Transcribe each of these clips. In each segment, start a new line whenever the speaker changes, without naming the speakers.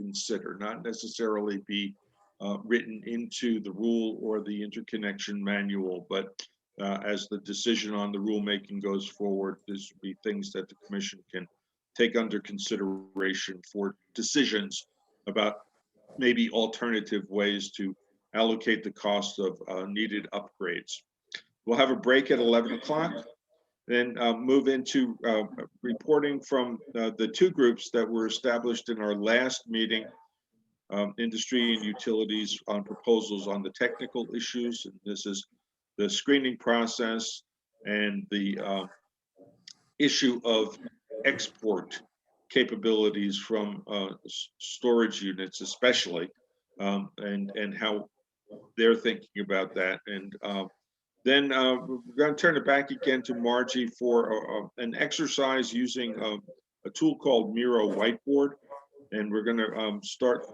consider, not necessarily be written into the rule or the interconnection manual, but as the decision on the rulemaking goes forward, these would be things that the commission can take under consideration for decisions about maybe alternative ways to allocate the cost of needed upgrades. We'll have a break at 11 o'clock, then move into reporting from the two groups that were established in our last meeting, industry and utilities, on proposals on the technical issues. And this is the screening process and the issue of export capabilities from storage units, especially, and how they're thinking about that. And then we're going to turn it back again to Margie for an exercise using a tool called Miro Whiteboard. And we're going to start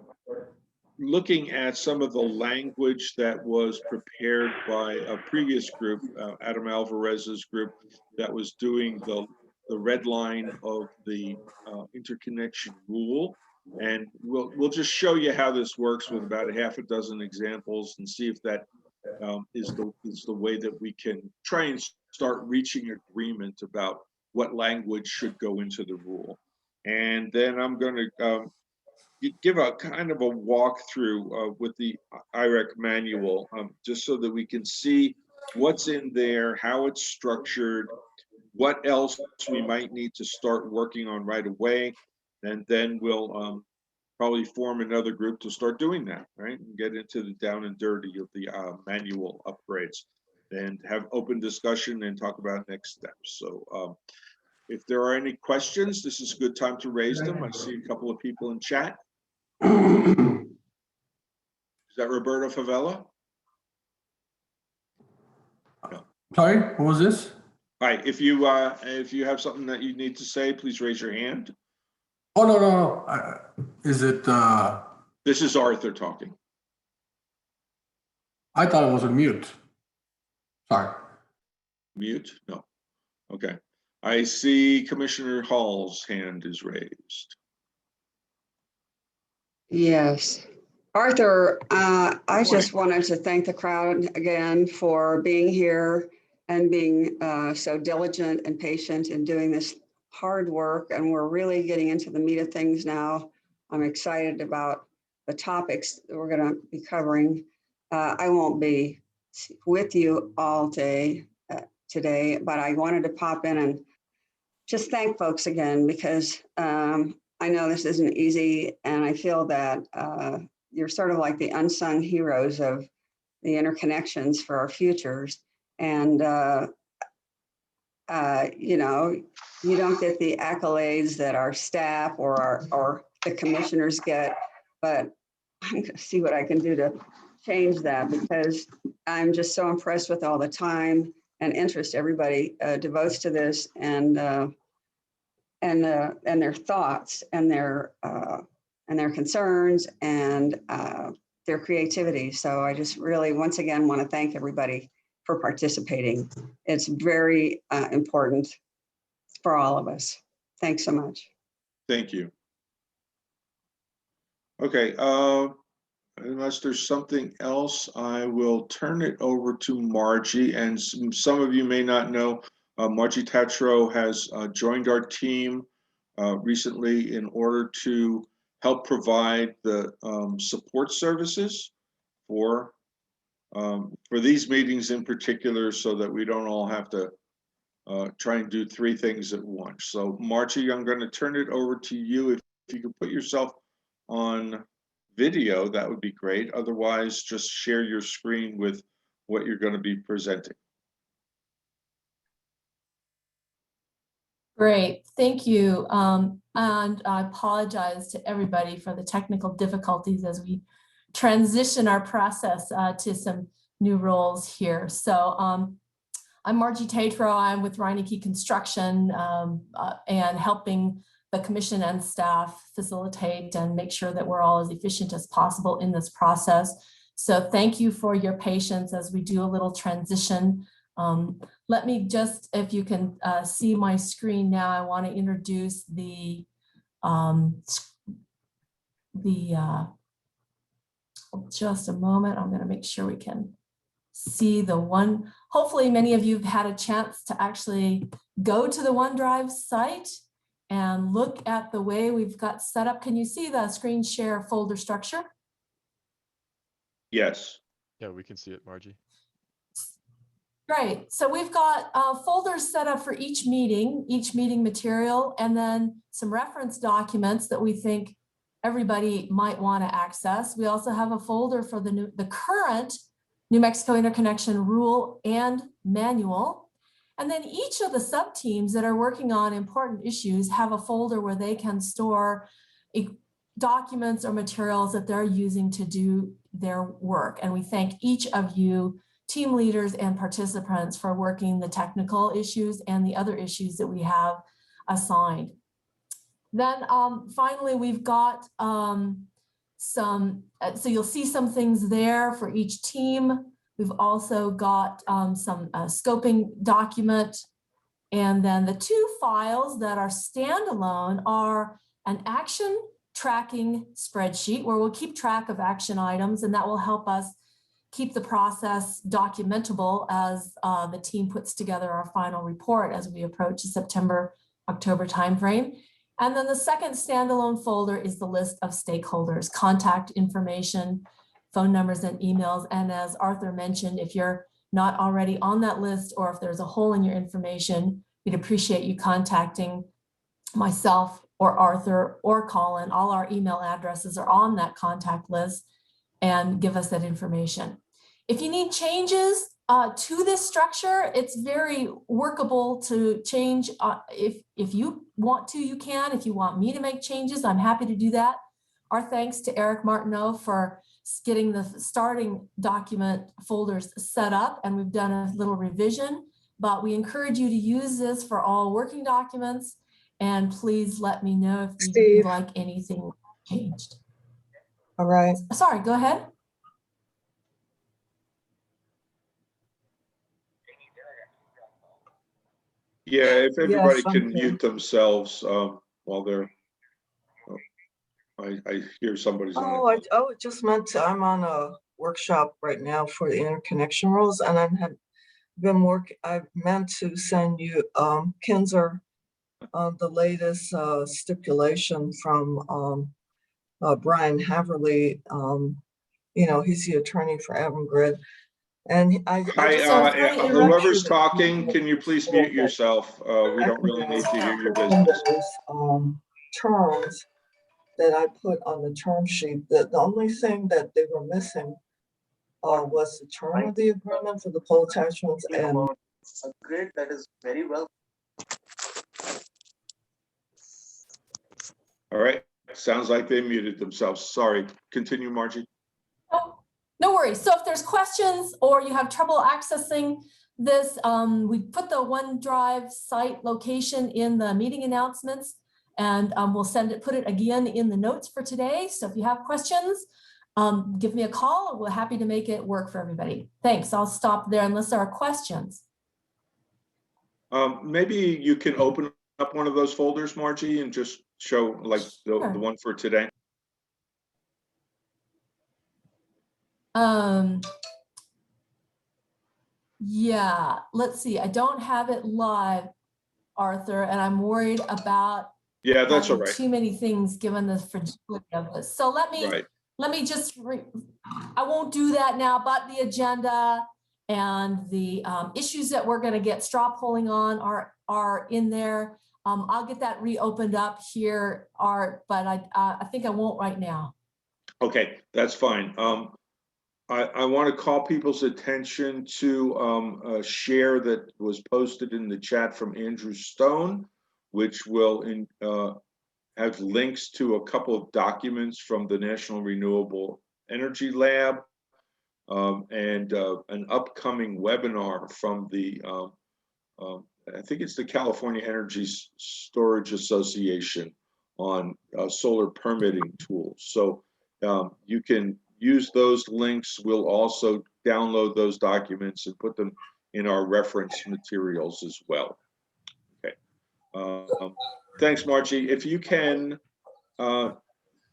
looking at some of the language that was prepared by a previous group, Adam Alvarez's group, that was doing the red line of the interconnection rule. And we'll just show you how this works with about half a dozen examples and see if that is the way that we can try and start reaching agreement about what language should go into the rule. And then I'm going to give a kind of a walkthrough with the IREC manual, just so that we can see what's in there, how it's structured, what else we might need to start working on right away. And then we'll probably form another group to start doing that, right? And get into the down and dirty of the manual upgrades and have open discussion and talk about next steps. So if there are any questions, this is a good time to raise them. I see a couple of people in chat. Is that Roberto Favela? No.
Sorry, what was this?
All right, if you have something that you need to say, please raise your hand.
Oh, no. Is it?
This is Arthur talking.
I thought it was a mute. Sorry.
Mute? No. Okay. I see Commissioner Hall's hand is raised.
Yes. Arthur, I just wanted to thank the crowd again for being here and being so diligent and patient in doing this hard work. And we're really getting into the meat of things now. I'm excited about the topics that we're going to be covering. I won't be with you all day today, but I wanted to pop in and just thank folks again, because I know this isn't easy, and I feel that you're sort of like the unsung heroes of the interconnections for our futures. And, you know, you don't get the accolades that our staff or the commissioners get, but I'm going to see what I can do to change that, because I'm just so impressed with all the time and interest everybody devotes to this, and their thoughts and their concerns and their creativity. So I just really, once again, want to thank everybody for participating. It's very important for all of us. Thanks so much.
Thank you. Okay, unless there's something else, I will turn it over to Margie. And some of you may not know, Margie Tatro has joined our team recently in order to help provide the support services for these meetings in particular, so that we don't all have to try and do three things at once. So Margie, I'm going to turn it over to you. If you could put yourself on video, that would be great. Otherwise, just share your screen with what you're going to be presenting.
Great, thank you. And I apologize to everybody for the technical difficulties as we transition our process to some new roles here. So I'm Margie Tatro. I'm with Reineke Construction and helping the commission and staff facilitate and make sure that we're all as efficient as possible in this process. So thank you for your patience as we do a little transition. Let me just, if you can see my screen now, I want to introduce the just a moment, I'm going to make sure we can see the one. Hopefully many of you have had a chance to actually go to the OneDrive site and look at the way we've got set up. Can you see the screen share folder structure?
Yes.
Yeah, we can see it, Margie.
Great. So we've got folders set up for each meeting material, and then some reference documents that we think everybody might want to access. We also have a folder for the current New Mexico Interconnection Rule and Manual. And then each of the sub-teams that are working on important issues have a folder where they can store documents or materials that they're using to do their work. And we thank each of you, team leaders and participants, for working the technical issues and the other issues that we have assigned. Then finally, we've got so you'll see some things there for each team. We've also got some scoping document. And then the two files that are standalone are an action tracking spreadsheet where we'll keep track of action items, and that will help us keep the process documentable as the team puts together our final report as we approach the September-October timeframe. And then the second standalone folder is the list of stakeholders, contact information, phone numbers, and emails. And as Arthur mentioned, if you're not already on that list, or if there's a hole in your information, we'd appreciate you contacting myself or Arthur or Colin. All our email addresses are on that contact list, and give us that information. If you need changes to this structure, it's very workable to change. If you want to, you can. If you want me to make changes, I'm happy to do that. Our thanks to Eric Martineau for getting the starting document folders set up, and we've done a little revision, but we encourage you to use this for all working documents, and please let me know if you'd like anything changed.
All right.
Sorry, go ahead.
Yeah, if everybody
Yes,
can
I'm
mute themselves while they're, I hear somebody's on.
Oh, it just meant I'm on a workshop right now for the interconnection rules, and I meant to send you, Kinzer, the latest stipulation from Brian Haverly. He's the attorney for Avangrid. And
Hi,
just
whoever's talking, can you please mute yourself? We don't really need to hear your business.
Terms that I put on the term sheet, the only thing that they were missing was the term of the agreement for the poll attachments. And
great, that is very well.
All right, sounds like they muted themselves. Sorry, continue, Margie.
Oh, no worries. So if there's questions or you have trouble accessing this, we put the OneDrive site location in the meeting announcements, and we'll put it again in the notes for today. So if you have questions, give me a call. We're happy to make it work for everybody. Thanks. I'll stop there unless there are questions.
Maybe you can open up one of those folders, Margie, and just show like the one for today.
Yeah, let's see. I don't have it live, Arthur, and I'm worried about
that's all right.
too many things given the fragility of this. So let me just, I won't do that now, but the agenda and the issues that we're going to get straw polling on are in there. I'll get that reopened up here, Art, but I think I won't right now.
Okay, that's fine. I want to call people's attention to a share that was posted in the chat from Andrew Stone, which will have links to a couple of documents from the National Renewable Energy Lab and an upcoming webinar from the, I think it's the California Energy Storage Association on solar permitting tools. So you can use those links. We'll also download those documents and put them in our reference materials as well. Okay. Thanks, Margie. If you can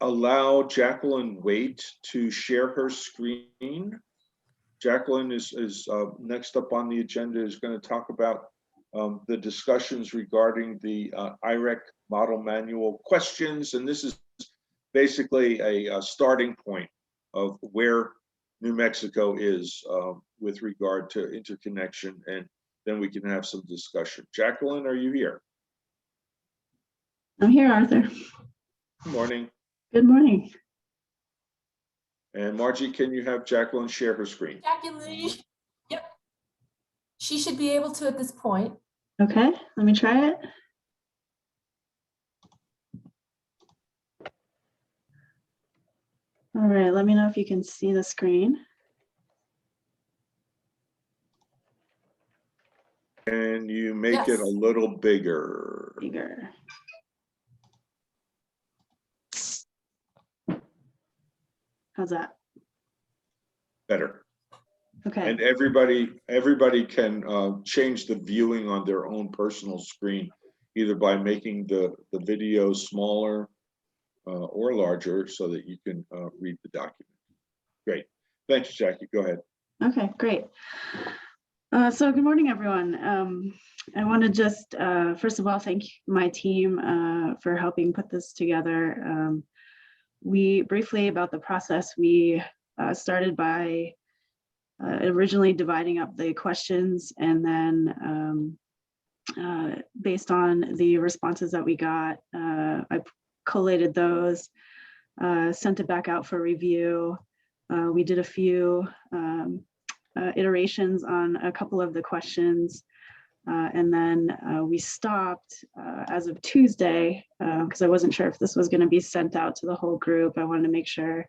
allow Jacqueline Waite to share her screen. Jacqueline is next up on the agenda, is going to talk about the discussions regarding the IREC model manual questions. And this is basically a starting point of where New Mexico is with regard to interconnection, and then we can have some discussion. Jacqueline, are you here?
I'm here, Arthur.
Good morning.
Good morning.
And Margie, can you have Jacqueline share her screen?
Jacqueline, yep. She should be able to at this point.
Okay, let me try it. All right, let me know if you can see the screen.
And you make it
Yes.
a little bigger.
Bigger. How's that?
Better.
Okay,
And everybody can change the viewing on their own personal screen, either by making the video smaller or larger so that you can read the document. Great. Thanks, Jackie. Go ahead.
okay, great. So good morning, everyone. I want to just, first of all, thank my team for helping put this together. We briefly about the process, we started by originally dividing up the questions, and then based on the responses that we got, I collated those, sent it back out for review. We did a few iterations on a couple of the questions, and then we stopped as of Tuesday because I wasn't sure if this was going to be sent out to the whole group. I wanted to make sure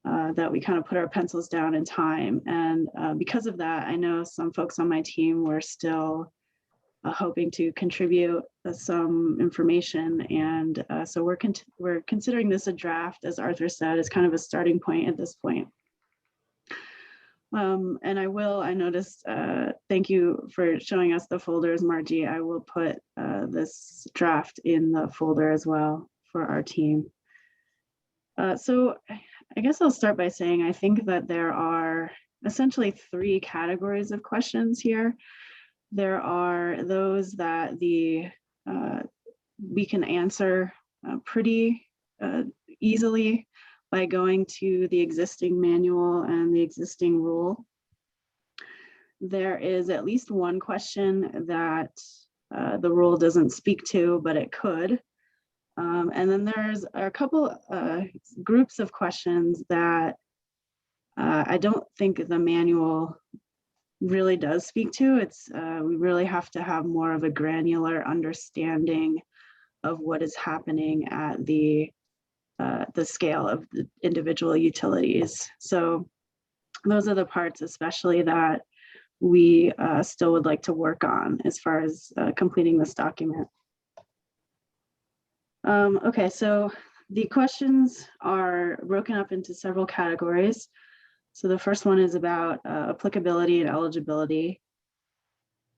that we kind of put our pencils down in time. And because of that, I know some folks on my team were still hoping to contribute some information. And so we're considering this a draft, as Arthur said, as kind of a starting point at this point. And I noticed, thank you for showing us the folders, Margie. I will put this draft in the folder as well for our team. So I guess I'll start by saying I think that there are essentially three categories of questions here. There are those that we can answer pretty easily by going to the existing manual and the existing rule. There is at least one question that the rule doesn't speak to, but it could. And then there's a couple groups of questions that I don't think the manual really does speak to. It's we really have to have more of a granular understanding of what is happening at the scale of the individual utilities. So those are the parts especially that we still would like to work on as far as completing this document. Okay, so the questions are broken up into several categories. So the first one is about applicability and eligibility.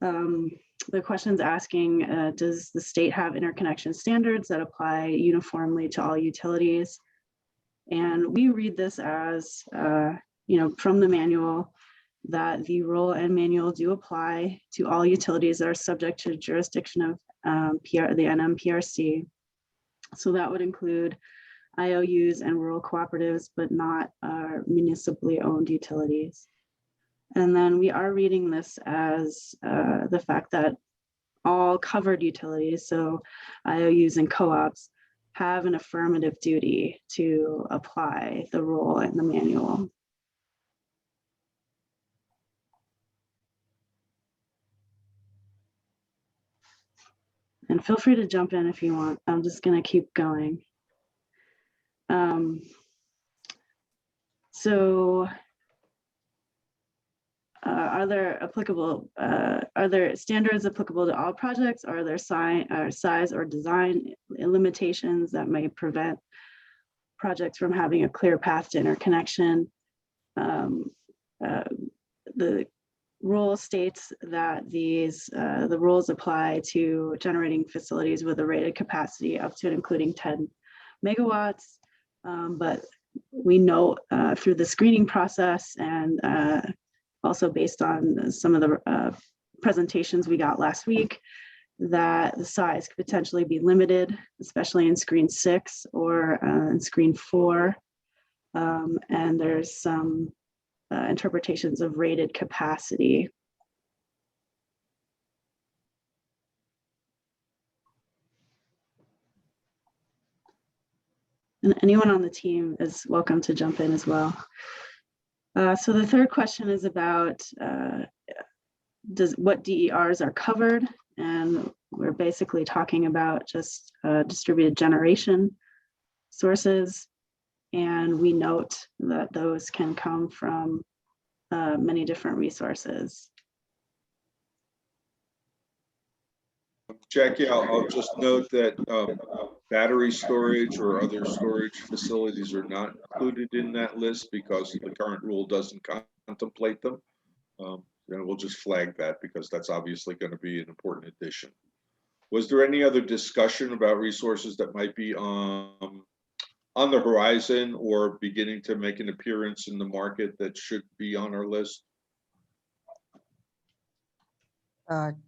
The question's asking, does the state have interconnection standards that apply uniformly to all utilities? And we read this as, from the manual, that the rule and manual do apply to all utilities that are subject to jurisdiction of the NMPRC. So that would include IOUs and rural cooperatives, but not municipally owned utilities. And then we are reading this as the fact that all covered utilities, so IOUs and co-ops, have an affirmative duty to apply the rule and the manual. And feel free to jump in if you want. I'm just going to keep going. Are there standards applicable to all projects? Are there size or design limitations that may prevent projects from having a clear path to interconnection? The rule states that the rules apply to generating facilities with a rated capacity up to and including 10 megawatts. But we know through the screening process and also based on some of the presentations we got last week, that the size could potentially be limited, especially in screen 6 or in screen 4. And there's some interpretations of rated capacity. And anyone on the team is welcome to jump in as well. So the third question is about what DERs are covered, and we're basically talking about just distributed generation sources, and we note that those can come from many different resources.
Jackie, I'll just note that battery storage or other storage facilities are not included in that list because the current rule doesn't contemplate them. And we'll just flag that because that's obviously going to be an important addition. Was there any other discussion about resources that might be on the horizon or beginning to make an appearance in the market that should be on our list?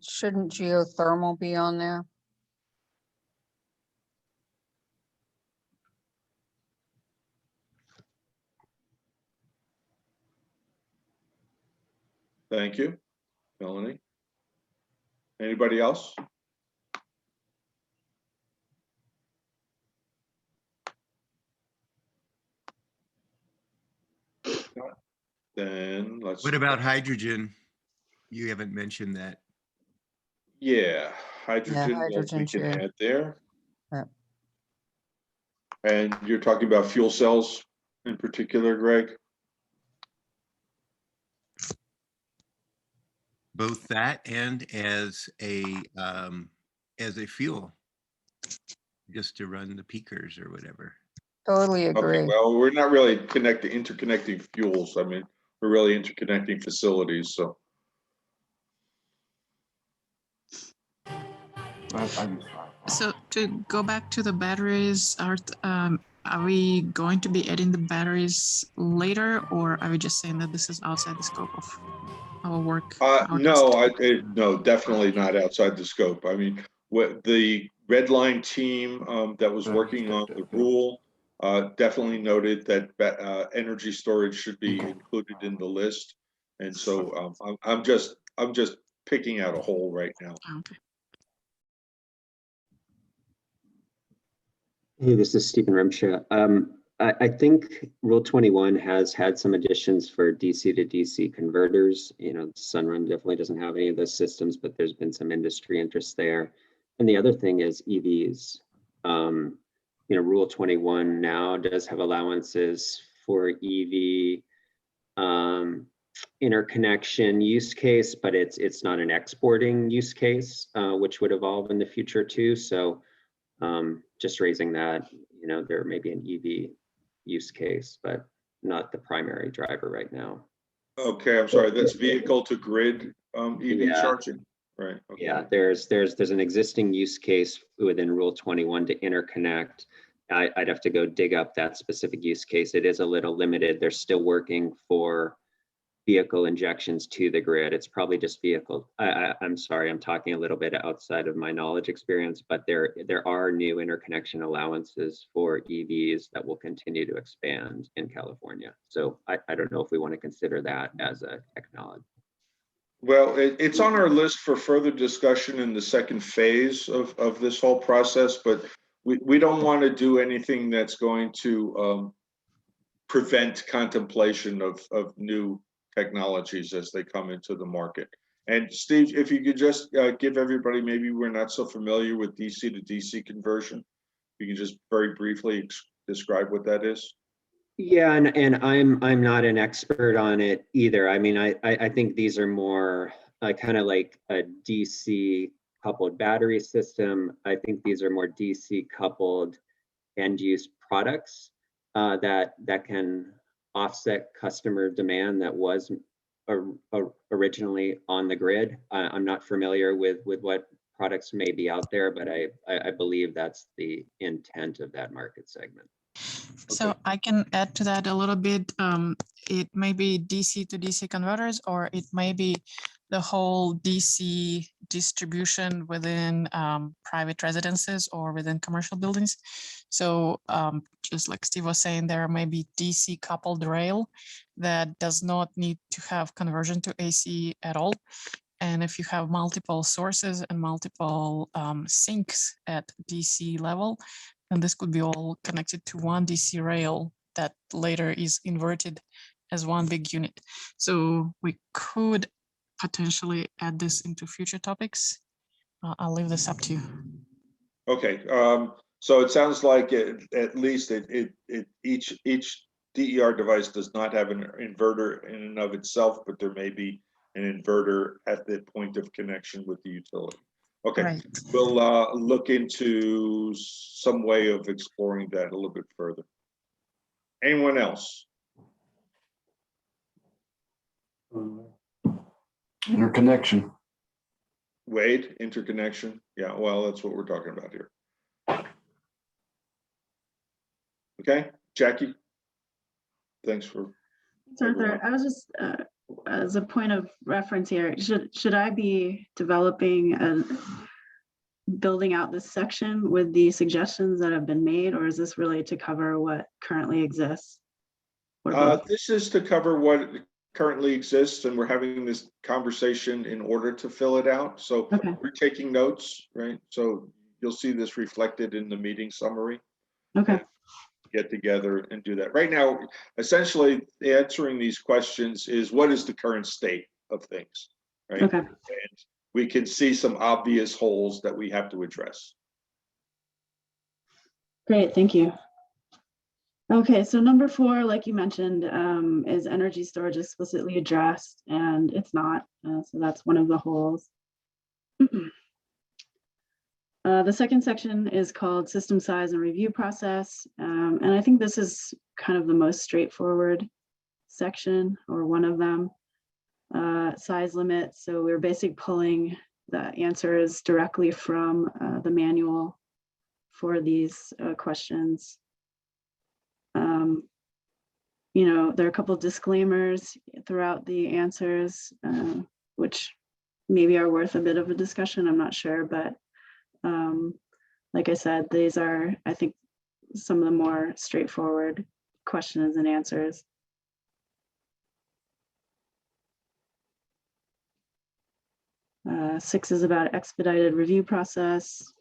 Shouldn't geothermal be on there?
Thank you, Melanie. Anybody else? Then let's.
What about hydrogen? You haven't mentioned that.
Yeah, hydrogen, we
hydrogen
can
too.
add there.
Yeah.
And you're talking about fuel cells in particular, Greg?
Both that and as a fuel, just to run the peakers or whatever.
Totally agree.
Okay, well, we're not really interconnecting fuels. I mean, we're really interconnecting facilities, so.
So to go back to the batteries, are we going to be adding the batteries later, or are we just saying that this is outside the scope of our work?
No, definitely not outside the scope. I mean, what the red line team that was working on the rule definitely noted that energy storage should be included in the list, and so I'm just picking out a hole right now.
Okay.
Hey, this is Stephen Remsha. I think Rule 21 has had some additions for DC to DC converters. You know, Sunrun definitely doesn't have any of those systems, but there's been some industry interest there. And the other thing is EVs. You know, Rule 21 now does have allowances for EV interconnection use case, but it's not an exporting use case, which would evolve in the future too. So just raising that, you know, there may be an EV use case, but not the primary driver right now.
Okay, I'm sorry, that's vehicle to grid EV charging, right? Okay.
Yeah, there's an existing use case within Rule 21 to interconnect. I'd have to go dig up that specific use case. It is a little limited. They're still working for vehicle injections to the grid. It's probably just vehicle. I'm sorry, I'm talking a little bit outside of my knowledge experience, but there are new interconnection allowances for EVs that will continue to expand in California. So I don't know if we want to consider that as a technology.
Well, it's on our list for further discussion in the second phase of this whole process, but we don't want to do anything that's going to prevent contemplation of new technologies as they come into the market. And Steve, if you could just give everybody, maybe we're not so familiar with DC to DC conversion, you can just very briefly describe what that is.
Yeah, and I'm not an expert on it either. I mean, I think these are more kind of like a DC coupled battery system. I think these are more DC coupled end use products that can offset customer demand that was originally on the grid. I'm not familiar with what products may be out there, but I believe that's the intent of that market segment.
So
Okay.
I can add to that a little bit. It may be DC to DC converters, or it may be the whole DC distribution within private residences or within commercial buildings. So just like Steve was saying, there may be DC coupled rail that does not need to have conversion to AC at all. And if you have multiple sources and multiple sinks at DC level, then this could be all connected to one DC rail that later is inverted as one big unit. So we could potentially add this into future topics. I'll leave this up to you.
Okay, so it sounds like at least each DER device does not have an inverter in and of itself, but there may be an inverter at the point of connection with the utility. Okay,
Right.
we'll look into some way of exploring that a little bit further. Anyone else?
Interconnection.
Wade, interconnection? Yeah, well, that's what we're talking about here. Okay, Jackie? Thanks for.
Thanks, Arthur. I was just, as a point of reference here, should I be developing and building out this section with the suggestions that have been made, or is this really to cover what currently exists?
This is to cover what currently exists, and we're having this conversation in order to fill it out. So
Okay.
we're taking notes, right? So you'll see this reflected in the meeting summary.
Okay.
Get together and do that. Right now, essentially answering these questions is what is the current state of things, right?
Okay.
And we can see some obvious holes that we have to address.
Great, thank you. Okay, so number 4, like you mentioned, is energy storage explicitly addressed, and it's not. So that's one of the holes. The second section is called system size and review process. And I think this is kind of the most straightforward section, or one of them. Size limit. So we're basically pulling the answers directly from the manual for these questions. You know, there are a couple of disclaimers throughout the answers, which maybe are worth a bit of a discussion. I'm not sure, but like I said, these are, I think, some of the more straightforward questions and answers. Six is about expedited review process.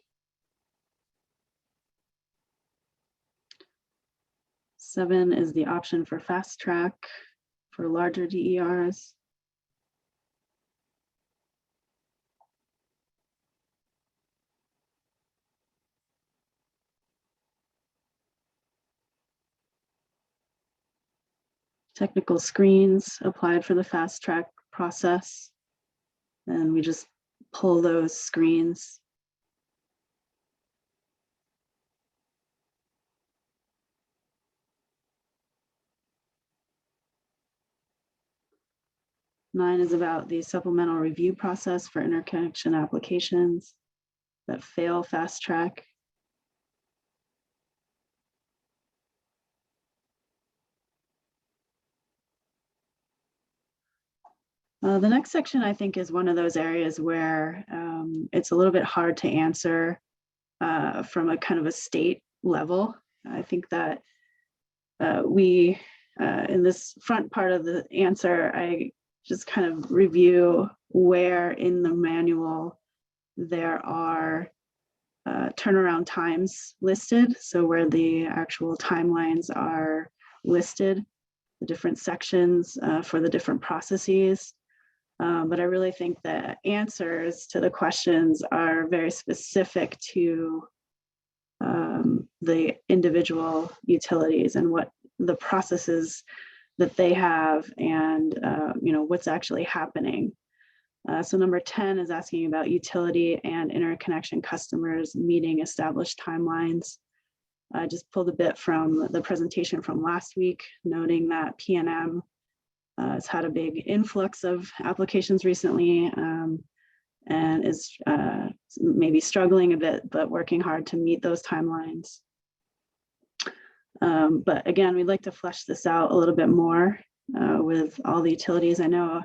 7 is the option for fast track for larger DERs. Technical screens applied for the fast track process. And we just pull those screens. Nine is about the supplemental review process for interconnection applications that fail fast track. The next section, I think, is one of those areas where it's a little bit hard to answer from a kind of a state level. I think that we, in this front part of the answer, I just kind of review where in the manual there are turnaround times listed. So where the actual timelines are listed, the different sections for the different processes. But I really think the answers to the questions are very specific to the individual utilities and what the processes that they have, and you know, what's actually happening. So number 10 is asking about utility and interconnection customers meeting established timelines. I just pulled a bit from the presentation from last week, noting that PNM has had a big influx of applications recently, and is maybe struggling a bit, but working hard to meet those timelines. But again, we'd like to flesh this out a little bit more with all the utilities. I know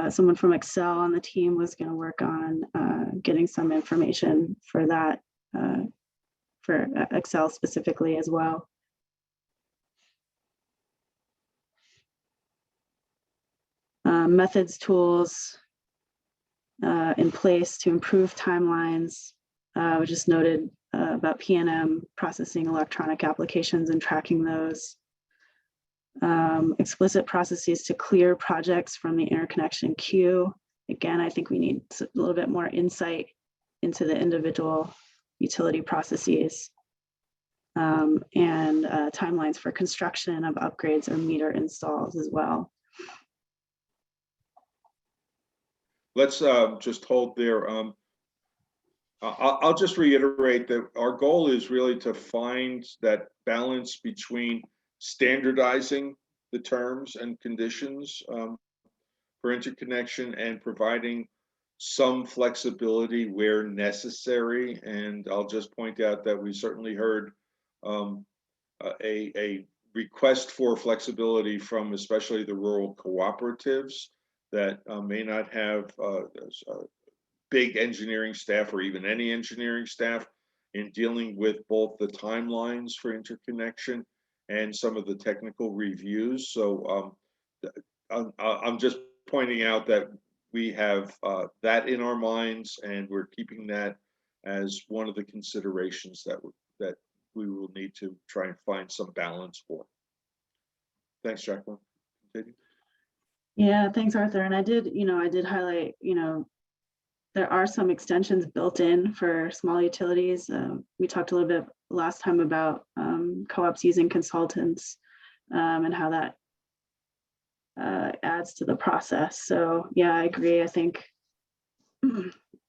someone from Excel on the team was going to work on getting some information for that, for Excel specifically as well. Methods, tools in place to improve timelines. We just noted about PNM processing electronic applications and tracking those. Explicit processes to clear projects from the interconnection queue. Again, I think we need a little bit more insight into the individual utility processes and timelines for construction of upgrades or meter installs as well.
Let's just hold there. I'll just reiterate that our goal is really to find that balance between standardizing the terms and conditions for interconnection and providing some flexibility where necessary. And I'll just point out that we certainly heard a request for flexibility from especially the rural cooperatives that may not have big engineering staff or even any engineering staff in dealing with both the timelines for interconnection and some of the technical reviews. So I'm just pointing out that we have that in our minds, and we're keeping that as one of the considerations that we will need to try and find some balance for. Thanks, Jacqueline. Continue.
Yeah, thanks, Arthur. And I did highlight, there are some extensions built in for small utilities. We talked a little bit last time about co-ops using consultants and how that adds to the process. So yeah, I agree. I think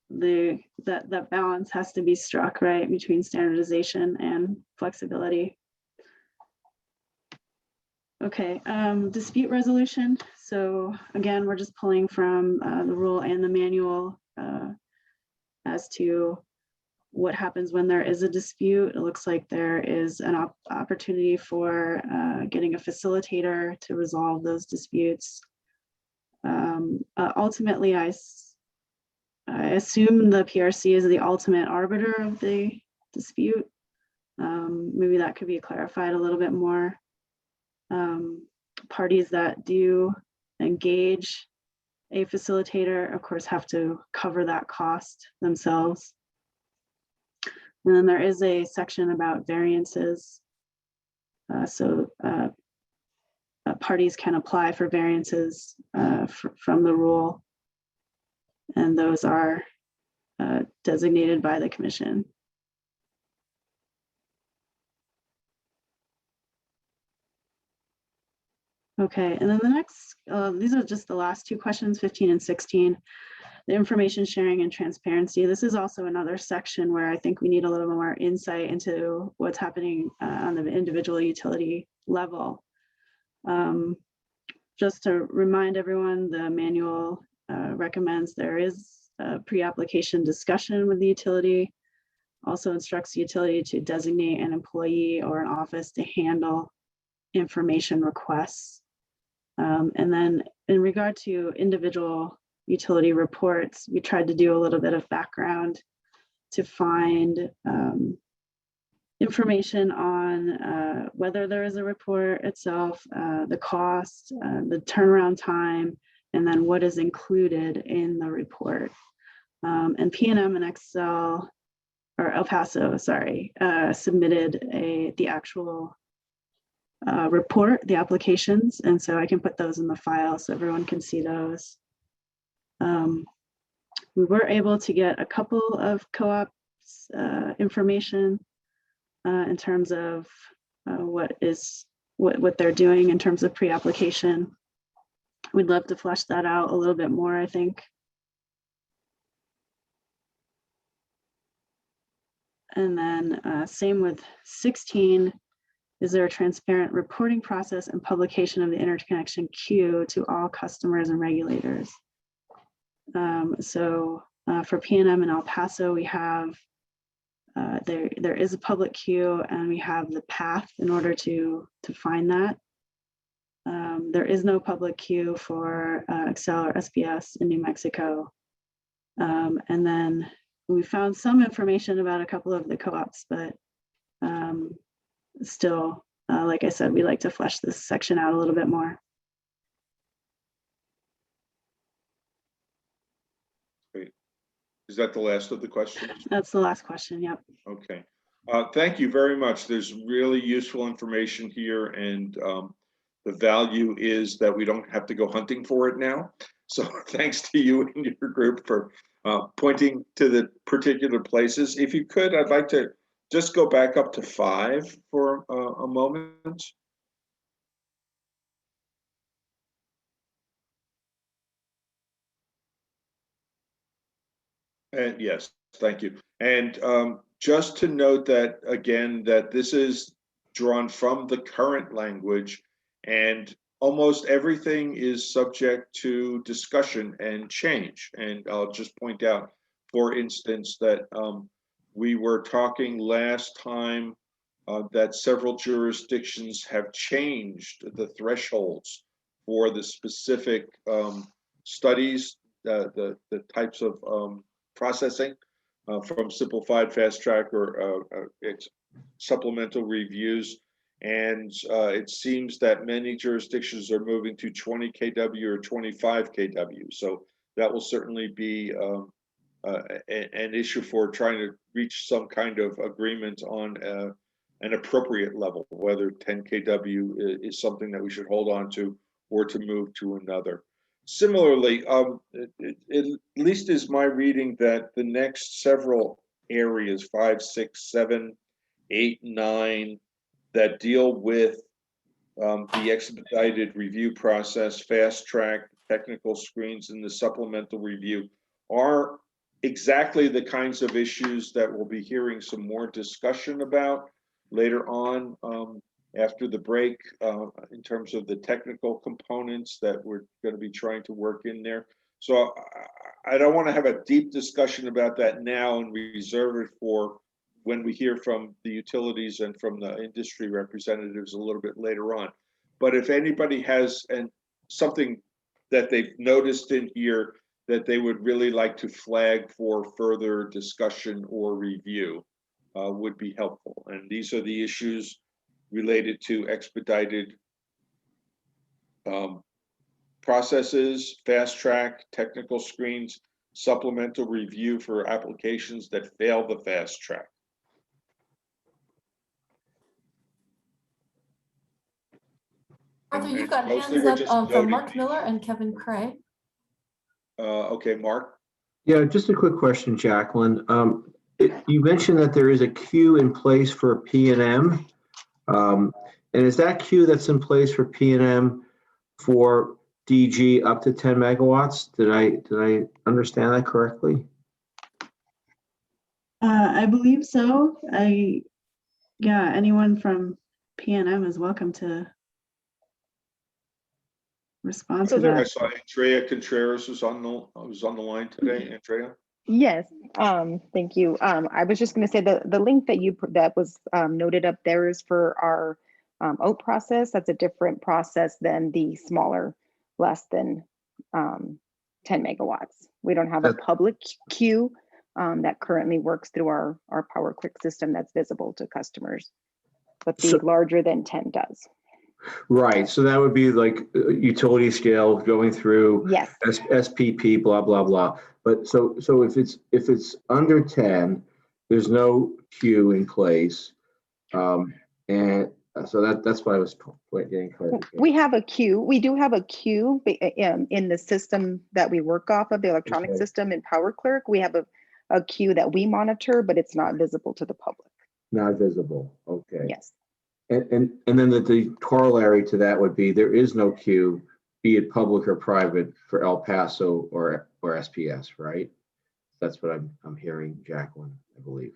that balance has to be struck, right, between standardization and flexibility. Okay, dispute resolution. So again, we're just pulling from the rule and the manual as to what happens when there is a dispute. It looks like there is an opportunity for getting a facilitator to resolve those disputes. Ultimately, I assume the PRC is the ultimate arbiter of the dispute. Maybe that could be clarified a little bit more. Parties that do engage a facilitator, of course, have to cover that cost themselves. And then there is a section about variances. Parties can apply for variances from the rule, and those are designated by the commission. Okay, and then the next, these are just the last two questions, 15 and 16. The information sharing and transparency. This is also another section where I think we need a little more insight into what's happening on the individual utility level. Just to remind everyone, the manual recommends there is a pre-application discussion with the utility, also instructs the utility to designate an employee or an office to handle information requests. And then in regard to individual utility reports, we tried to do a little bit of background to find information on whether there is a report itself, the cost, the turnaround time, and then what is included in the report. And PNM and Excel, or El Paso, sorry, submitted the actual report, the applications, and so I can put those in the file so everyone can see those. We were able to get a couple of co-ops information in terms of what they're doing in terms of pre-application. We'd love to flesh that out a little bit more, I think. And then same with 16. Is there a transparent reporting process and publication of the interconnection queue to all customers and regulators? For PNM and El Paso, we have there is a public queue, and we have the path in order to find that. There is no public queue for Excel or SPS in New Mexico. And then we found some information about a couple of the co-ops, but still, like I said, we like to flesh this section out a little bit more.
Great. Is that the last of the questions?
That's the last question, yep.
Okay. Thank you very much. There's really useful information here, and the value is that we don't have to go hunting for it now. So thanks to you and your group for pointing to the particular places. If you could, I'd like to just go back up to 5 for a moment. And yes, thank you. And just to note that, again, that this is drawn from the current language, and almost everything is subject to discussion and change. And I'll just point out, for instance, that we were talking last time that several jurisdictions have changed the thresholds for the specific studies, the types of processing from simplified, fast track, or supplemental reviews. And it seems that many jurisdictions are moving to 20 kW or 25 kW. So that will certainly be an issue for trying to reach some kind of agreement on an appropriate level, whether 10 kW is something that we should hold on to or to move to another. Similarly, at least is my reading that the next several areas, 5, 6, 7, 8, 9, that deal with the expedited review process, fast track, technical screens, and the supplemental review are exactly the kinds of issues that we'll be hearing some more discussion about later on after the break in terms of the technical components that we're going to be trying to work in there. So I don't want to have a deep discussion about that now and reserve it for when we hear from the utilities and from the industry representatives a little bit later on. But if anybody has something that they've noticed in here that they would really like to flag for further discussion or review, would be helpful. And these are the issues related to expedited processes, fast track, technical screens, supplemental review for applications that fail the fast track.
Arthur, you've got
Mostly
hands
we're
up
just
from
noting
Mark
these.
Miller and Kevin Cray.
Okay, Mark.
Yeah, just a quick question, Jacqueline. You mentioned that there is a queue in place for P&M. And is that queue that's in place for P&M for DG up to 10 megawatts? Did I understand that correctly?
I believe so. Yeah, anyone from P&M is welcome to respond to
I
that.
saw Andrea Contreras was on the line today. Andrea.
Yes, thank you. I was just going to say the link that was noted up there is for our OAT process. That's a different process than the smaller, less than 10 megawatts. We don't have a public queue that currently works through our Power Quick system that's visible to customers, but the larger than 10 does.
Right. So that would be like utility scale going through
yes.
SPP, blah, blah, blah. But so if it's under 10, there's no queue in place. And so that's why I was getting clarification.
We have a queue. We do have a queue in the system that we work off of, the electronic system in Power Clerk. We have a queue that we monitor, but it's not visible to the public.
Not visible. Okay.
Yes.
And then the corollary to that would be there is no queue, be it public or private, for El Paso or SPS, right? That's what I'm hearing, Jacqueline, I believe.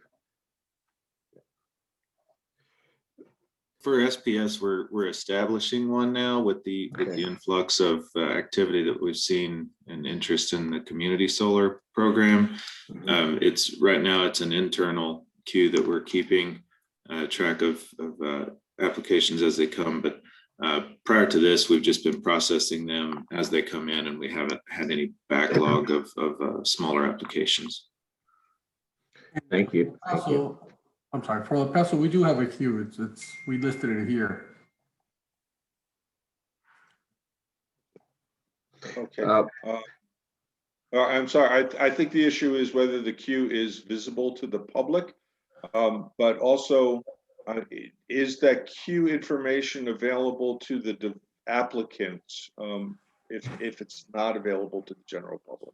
For SPS, we're establishing one now with the influx of activity that we've seen and interest in the community solar program. It's right now it's an internal queue that we're keeping track of applications as they come. But prior to this, we've just been processing them as they come in, and we haven't had any backlog of smaller applications.
Thank you. Thank you.
So, I'm sorry, for El Paso, we do have a queue. We listed it here.
Okay. I'm sorry, I think the issue is whether the queue is visible to the public, but also is that queue information available to the applicants if it's not available to the general public?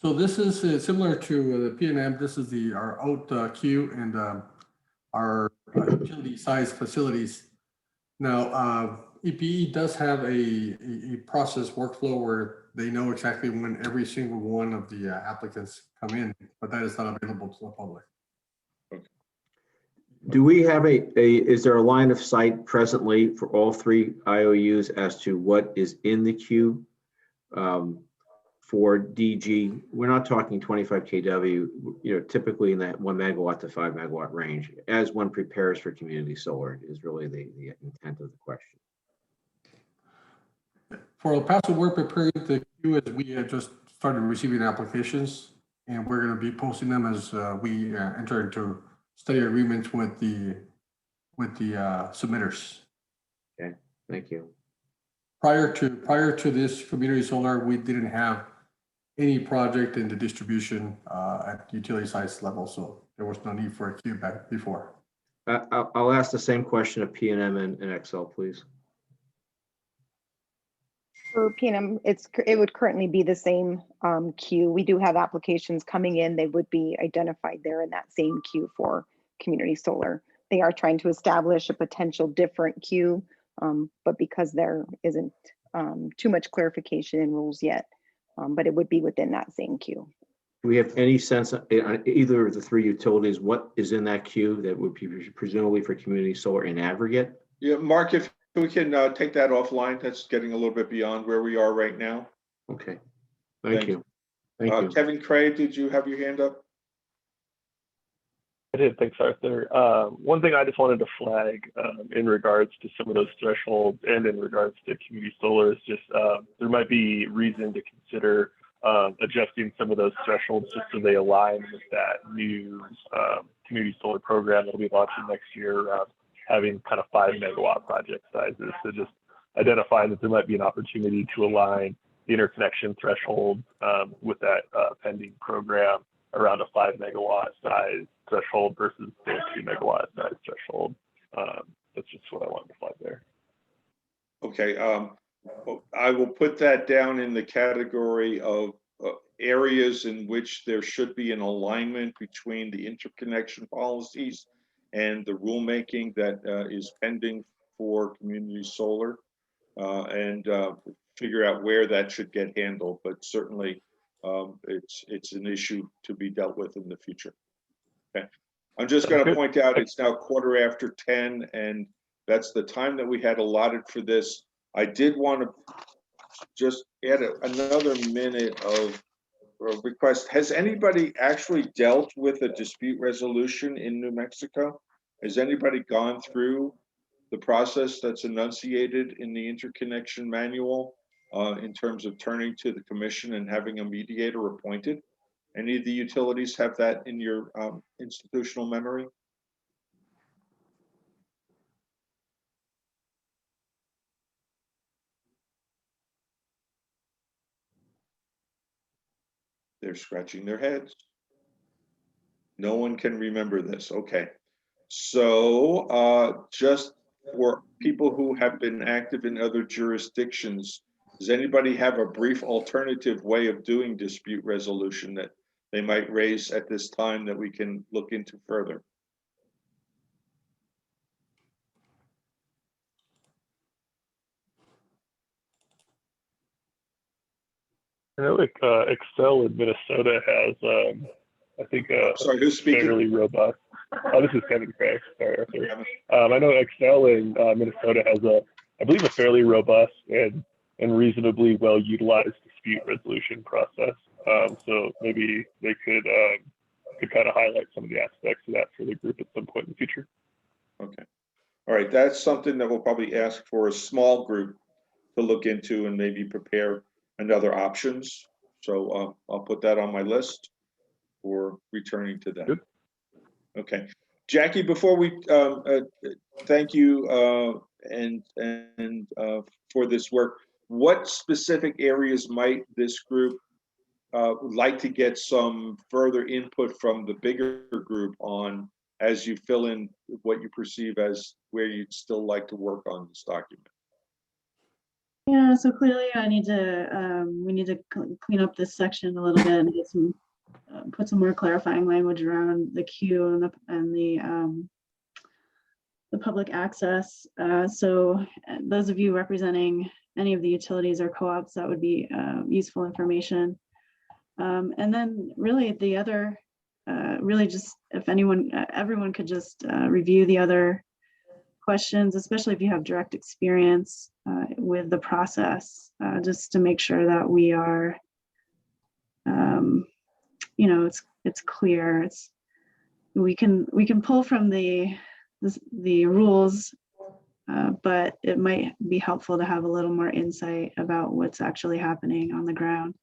So this is similar to the P&M. This is our out queue and our utility size facilities. Now, EPE does have a process workflow where they know exactly when every single one of the applicants come in, but that is not available to the public.
Do we have is there a line of sight presently for all 3 IOUs as to what is in the queue for DG? We're not talking 25 kW, typically in that 1 megawatt to 5 megawatt range, as one prepares for community solar is really the intent of the question.
For El Paso, we're preparing the queue as we just started receiving applications, and we're going to be posting them as we enter into study agreements with the submitters.
Okay, thank you.
Prior to this community solar, we didn't have any project in the distribution at utility size level, so there was no need for a queue back before.
I'll ask the same question of P&M and XL, please.
For P&M, it would currently be the same queue. We do have applications coming in. They would be identified there in that same queue for community solar. They are trying to establish a potential different queue, but because there isn't too much clarification in rules yet, but it would be within that same queue.
Do we have any sense on either of the 3 utilities, what is in that queue that would be presumably for community solar in aggregate?
Yeah, Mark, if we can take that offline, that's getting a little bit beyond where we are right now.
Okay, thank you. Thank you.
Kevin Craig, did you have your hand up?
I did, thanks, Arthur. One thing I just wanted to flag in regards to some of those thresholds and in regards to community solar is just there might be reason to consider adjusting some of those thresholds just so they align with that new community solar program that'll be launching next year, having kind of 5 megawatt project sizes. So just identifying that there might be an opportunity to align the interconnection threshold with that pending program around a 5 megawatt size threshold versus the 2 megawatt size threshold. That's just what I wanted to flag there.
Okay, I will put that down in the category of areas in which there should be an alignment between the interconnection policies and the rulemaking that is pending for community solar, and figure out where that should get handled. But certainly, it's an issue to be dealt with in the future. Okay, I'm just going to point out it's now 10:15, and that's the time that we had allotted for this. I did want to just add another minute of request. Has anybody actually dealt with a dispute resolution in New Mexico? Has anybody gone through the process that's enunciated in the interconnection manual in terms of turning to the commission and having a mediator appointed? Any of the utilities have that in your institutional memory? They're scratching their heads. No one can remember this. Okay. So just for people who have been active in other jurisdictions, does anybody have a brief alternative way of doing dispute resolution that they might raise at this time that we can look into further?
I know like Excel in Minnesota has, I think,
sorry, who's speaking?
Fairly robust. Oh, this is Kevin Craig. Sorry, Arthur. I know Excel in Minnesota has I believe, a fairly robust and reasonably well utilized dispute resolution process. So maybe they could could kind of highlight some of the aspects of that for the group at some point in the future.
Okay. All right. That's something that we'll probably ask for a small group to look into and maybe prepare another options. So I'll put that on my list for returning to that.
Good.
Okay. Jackie, before we thank you and for this work, what specific areas might this group like to get some further input from the bigger group on as you fill in what you perceive as where you'd still like to work on this document?
Yeah, so clearly I need to, we need to clean up this section a little bit and get some, put some more clarifying language around the queue and the public access. So those of you representing any of the utilities or co-ops, that would be useful information. And then really the other, really just if anyone, everyone could just review the other questions, especially if you have direct experience with the process, just to make sure that we are, you know, it's clear. We can pull from the rules, but it might be helpful to have a little more insight about what's actually happening on the ground.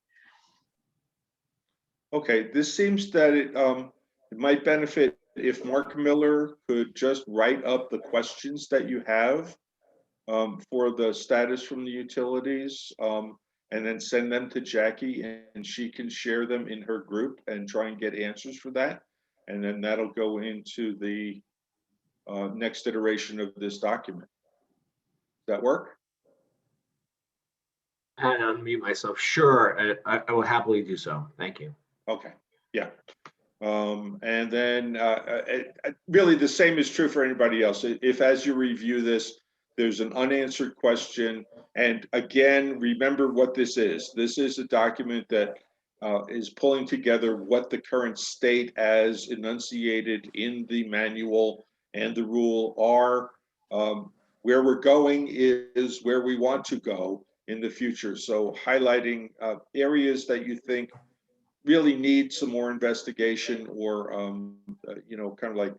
Okay, this seems that it might benefit if Mark Miller could just write up the questions that you have for the status from the utilities, and then send them to Jackie, and she can share them in her group and try and get answers for that. And then that'll go into the next iteration of this document. Does that work?
I unmute myself. Sure, I will happily do so. Thank you.
Okay, yeah. And then really the same is true for anybody else. If as you review this, there's an unanswered question, and again, remember what this is. This is a document that is pulling together what the current state as enunciated in the manual and the rule are. Where we're going is where we want to go in the future. So highlighting areas that you think really need some more investigation or, you know, kind of like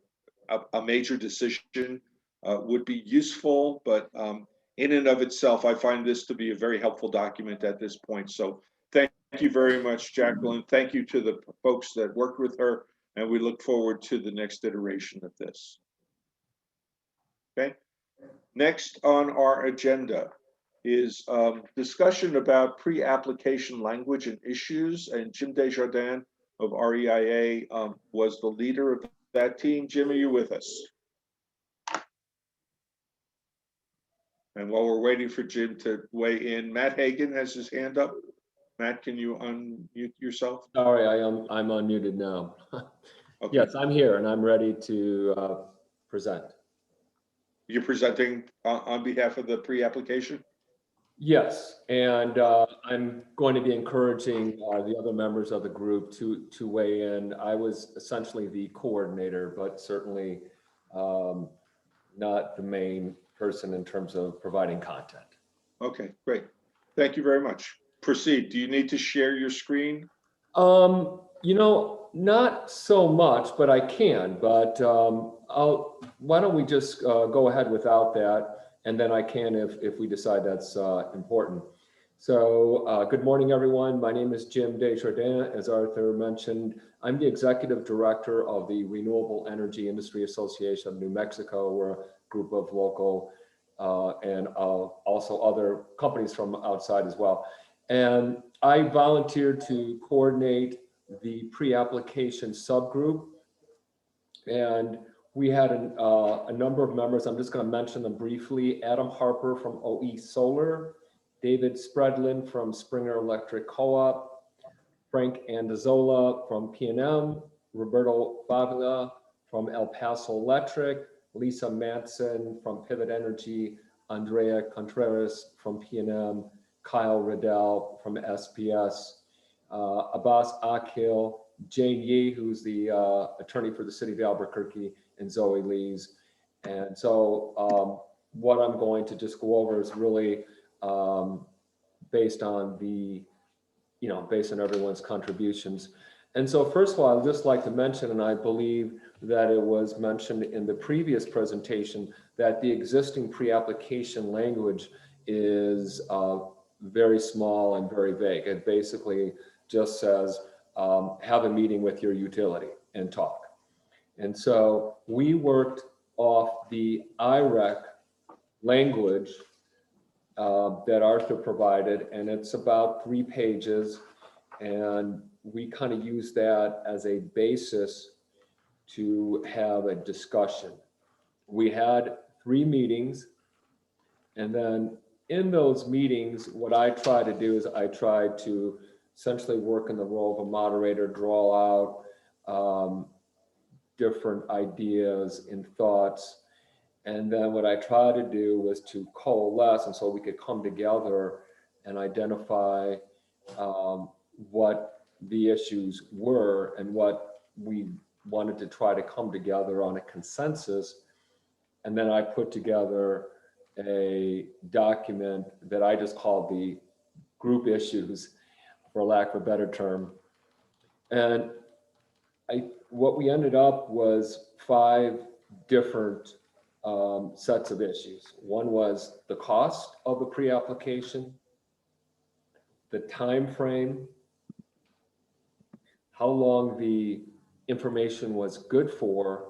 a major decision would be useful. But in and of itself, I find this to be a very helpful document at this point. So thank you very much, Jacqueline. Thank you to the folks that worked with her, and we look forward to the next iteration of this. Okay. Next on our agenda is discussion about pre-application language and issues, and Jim Desjardins of REIA was the leader of that team. Jim, are you with us? And while we're waiting for Jim to weigh in, Matt Hagan has his hand up. Matt, can you unmute yourself?
Sorry, I'm unmuted now.
Okay.
Yes, I'm here and I'm ready to present.
You're presenting on behalf of the pre-application?
Yes, and I'm going to be encouraging the other members of the group to weigh in. I was essentially the coordinator, but certainly not the main person in terms of providing content.
Okay, great. Thank you very much. Proceed. Do you need to share your screen?
You know, not so much, but I can. But why don't we just go ahead without that? And then I can if we decide that's important. So good morning, everyone. My name is Jim Desjardins. As Arthur mentioned, I'm the Executive Director of the Renewable Energy Industry Association of New Mexico. We're a group of local and also other companies from outside as well. And I volunteered to coordinate the pre-application subgroup. And we had a number of members. I'm just going to mention them briefly. Adam Harper from OE Solar, David Spreadlin from Springer Electric Co-op, Frank Andazola from P&M, Roberto Favila from El Paso Electric, Lisa Manson from Pivot Energy, Andrea Contreras from P&M, Kyle Riddell from SPS, Abbas Akil, Jane Yee, who's the attorney for the city of Albuquerque, and Zoe Lees. And so what I'm going to just go over is really based on the, based on everyone's contributions. And so first of all, I'd just like to mention, and I believe that it was mentioned in the previous presentation, that the existing pre-application language is very small and very vague. It basically just says, have a meeting with your utility and talk. And so we worked off the IREC language that Arthur provided, and it's about 3 pages. And we kind of use that as a basis to have a discussion. We had 3 meetings, and then in those meetings, what I try to do is I try to essentially work in the role of a moderator, draw out different ideas and thoughts. And then what I try to do was to coalesce, and so we could come together and identify what the issues were and what we wanted to try to come together on a consensus. And then I put together a document that I just called the group issues, for lack of a better term. And what we ended up was 5 different sets of issues. One was the cost of the pre-application, the time frame, how long the information was good for,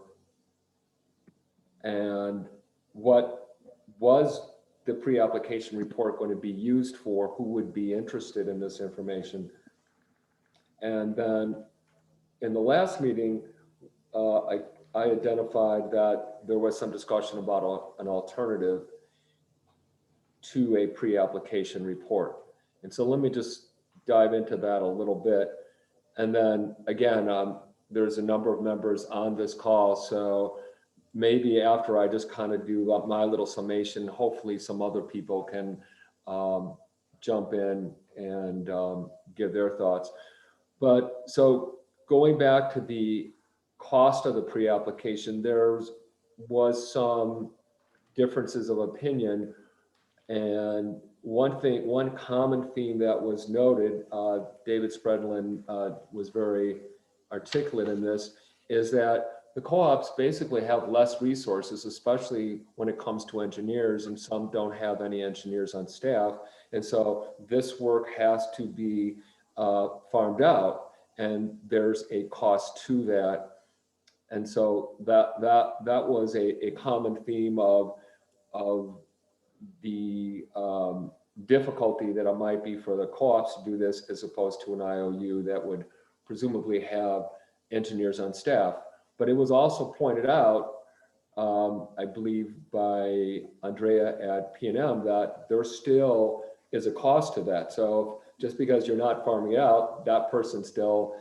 and what was the pre-application report going to be used for, who would be interested in this information. And then in the last meeting, I identified that there was some discussion about an alternative to a pre-application report. And so let me just dive into that a little bit. And then again, there's a number of members on this call, so maybe after I just kind of do my little summation, hopefully some other people can jump in and give their thoughts. But so going back to the cost of the pre-application, there was some differences of opinion. And one common theme that was noted, David Spredlin was very articulate in this, is that the co-ops basically have less resources, especially when it comes to engineers, and some don't have any engineers on staff. And so this work has to be farmed out, and there's a cost to that. And so that was a common theme of the difficulty that it might be for the co-ops to do this as opposed to an IOU that would presumably have engineers on staff. But it was also pointed out, I believe by Andrea at P&M, that there still is a cost to that. So just because you're not farming out, that person still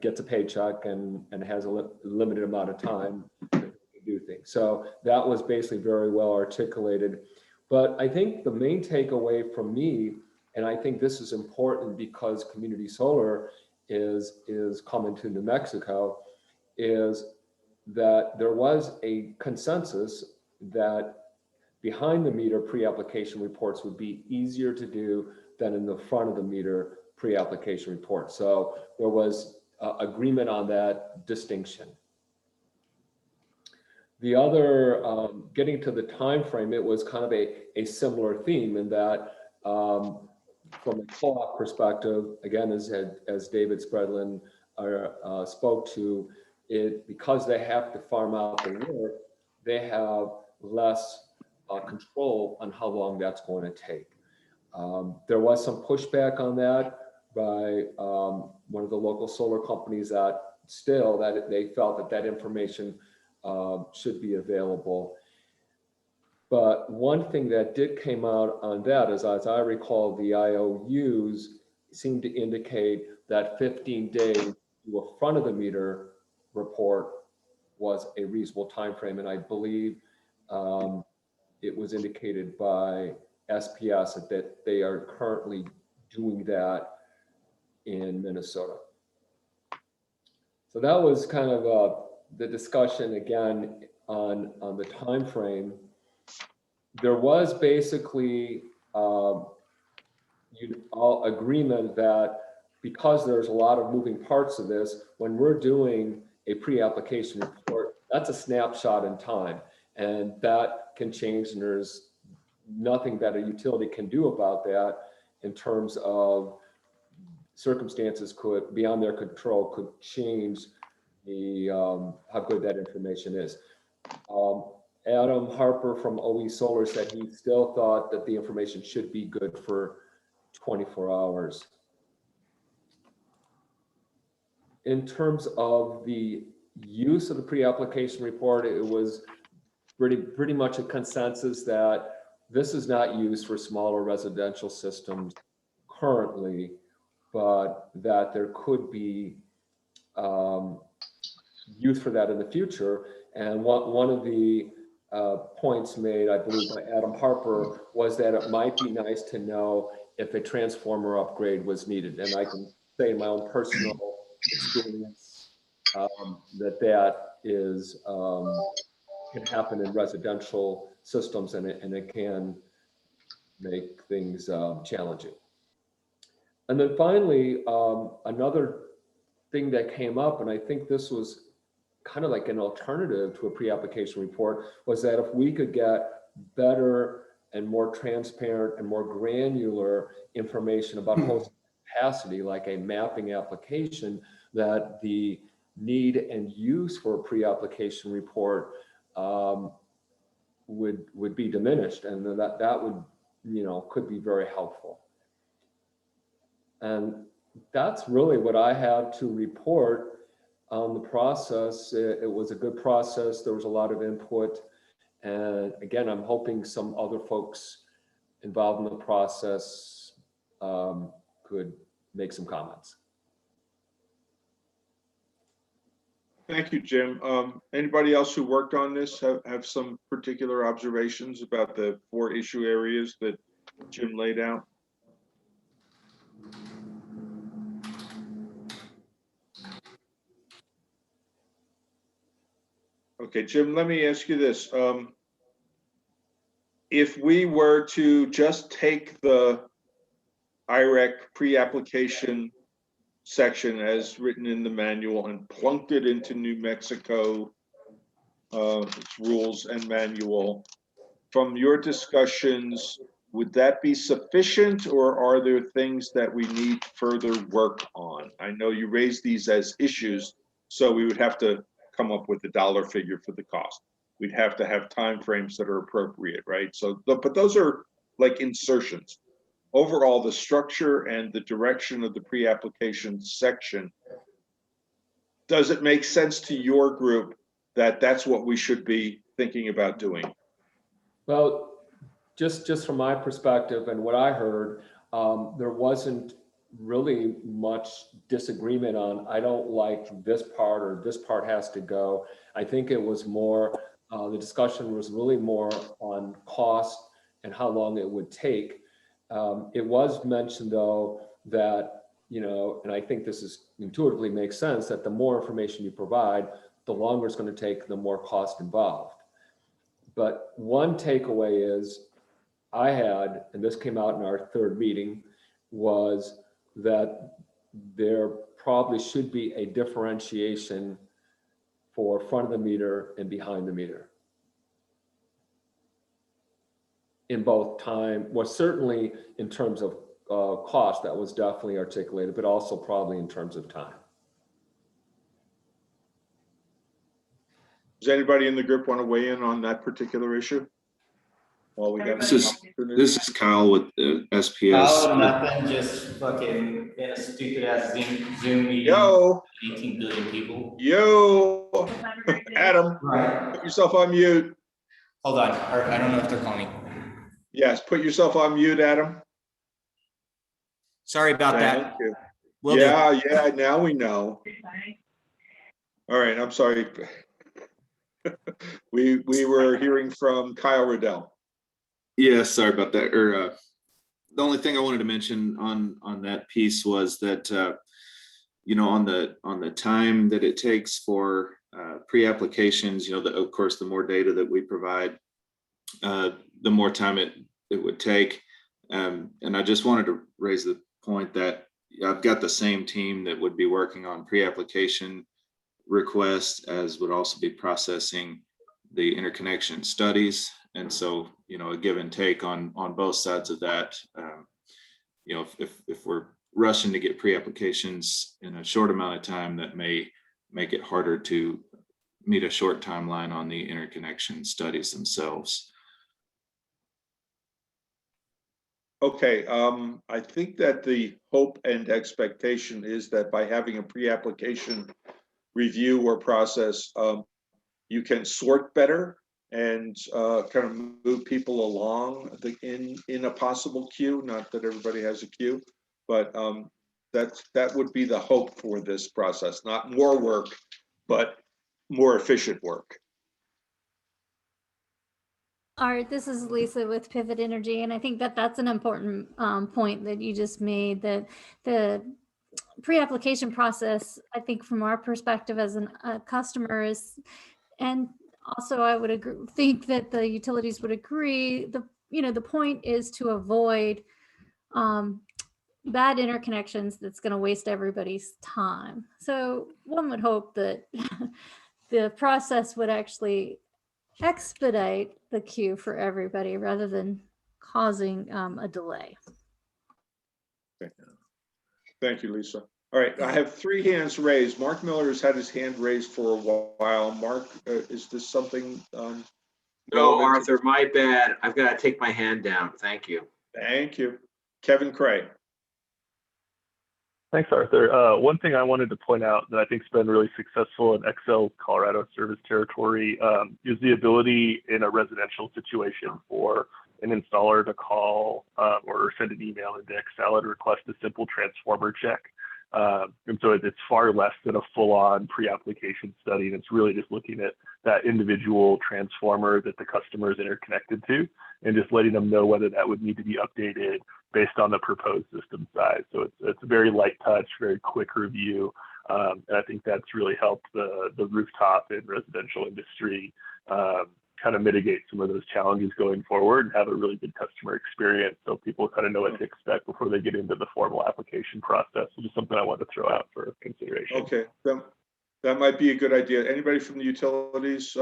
gets a paycheck and has a limited amount of time to do things. So that was basically very well articulated. But I think the main takeaway from me, and I think this is important because community solar is coming to New Mexico, is that there was a consensus that behind the meter pre-application reports would be easier to do than in the front of the meter pre-application report. So there was agreement on that distinction. The other, getting to the time frame, it was kind of a similar theme in that from a co-op perspective, again, as David Spredlin spoke to, because they have to farm out the work, they have less control on how long that's going to take. There was some pushback on that by one of the local solar companies that they felt that information should be available. But one thing that did come out on that is, as I recall, the IOUs seemed to indicate that 15 days to a front of the meter report was a reasonable time frame, and I believe it was indicated by SPS that they are currently doing that in Minnesota. So that was kind of the discussion again on the time frame. There was basically all agreement that because there's a lot of moving parts of this, when we're doing a pre-application report, that's a snapshot in time, and that can change, and there's nothing that a utility can do about that in terms of circumstances could, beyond their control, could change the how good that information is. Adam Harper from OE Solar said he still thought that the information should be good for 24 hours. In terms of the use of the pre-application report, it was pretty much a consensus that this is not used for smaller residential systems currently, but that there could be use for that in the future. And one of the points made, I believe, by Adam Harper was that it might be nice to know if a transformer upgrade was needed. And I can say in my own personal experience that is can happen in residential systems, and it can make things challenging. And then finally, another thing that came up, and I think this was kind of like an alternative to a pre-application report, was that if we could get better and more transparent and more granular information about host capacity, like a mapping application, that the need and use for a pre-application report would be diminished, and that would, could be very helpful. And that's really what I have to report on the process. It was a good process. There was a lot of input. And again, I'm hoping some other folks involved in the process could make some comments.
Thank you, Jim. Anybody else who worked on this have some particular observations about the 4 issue areas that Jim laid out? Okay, Jim, let me ask you this. If we were to just take the IREC pre-application section as written in the manual and plunked it into New Mexico, its rules and manual, from your discussions, would that be sufficient, or are there things that we need further work on? I know you raised these as issues, so we would have to come up with a dollar figure for the cost. We'd have to have timeframes that are appropriate, right? So, but those are like insertions. Overall, the structure and the direction of the pre-application section, does it make sense to your group that that's what we should be thinking about doing?
Well, just from my perspective and what I heard, there wasn't really much disagreement on, I don't like this part or this part has to go. I think it was more, the discussion was really more on cost and how long it would take. It was mentioned though that, and I think this is intuitively makes sense, that the more information you provide, the longer it's going to take, the more cost involved. But one takeaway is I had, and this came out in our 3rd meeting, was that there probably should be a differentiation for front of the meter and behind the meter. In both time, well, certainly in terms of cost, that was definitely articulated, but also probably in terms of time.
Does anybody in the group want to weigh in on that particular issue? Well, we got
this is Kyle with the SPS.
Oh, nothing, just fucking in a stupid ass Zoom meeting.
Yo.
18 billion people.
Yo. Adam,
right.
Put yourself on mute.
Hold on, I don't know if they're calling me.
Yes, put yourself on mute, Adam.
Sorry about
Thank
that.
you.
Will
yeah, now we know. All right, I'm sorry. we were hearing from Kyle Riddell.
Yeah, sorry about that. Or the only thing I wanted to mention on that piece was that on the time that it takes for pre-applications, of course, the more data that we provide, the more time it would take. And I just wanted to raise the point that I've got the same team that would be working on pre-application requests as would also be processing the interconnection studies. And so, you know, a give and take on both sides of that. You know, if we're rushing to get pre-applications in a short amount of time, that may make it harder to meet a short timeline on the interconnection studies themselves.
Okay, I think that the hope and expectation is that by having a pre-application review or process, you can sort better and kind of move people along in a possible queue. Not that everybody has a queue, but that would be the hope for this process. Not more work, but more efficient work.
Art, this is Lisa with Pivot Energy, and I think that that's an important point that you just made, that the pre-application process, I think from our perspective as a customer is, and also I would agree, think that the utilities would agree, the point is to avoid bad interconnections that's going to waste everybody's time. So one would hope that the process would actually expedite the queue for everybody rather than causing a delay.
Okay. Thank you, Lisa. All right, I have 3 hands raised. Mark Miller has had his hand raised for a while. Mark, is this something?
No, Arthur, my bad. I've got to take my hand down. Thank you.
Thank you. Kevin Cray.
Thanks, Arthur. One thing I wanted to point out that I think has been really successful in Excel Colorado service territory is the ability in a residential situation for an installer to call or send an email into Excel and request a simple transformer check. And so it's far less than a full-on pre-application study, and it's really just looking at that individual transformer that the customer is interconnected to and just letting them know whether that would need to be updated based on the proposed system size. So it's a very light touch, very quick review. And I think that's really helped the rooftop and residential industry kind of mitigate some of those challenges going forward and have a really good customer experience, so people kind of know what to expect before they get into the formal application process. So just something I want to throw out for consideration.
Okay, that might be a good idea. Anybody from the utilities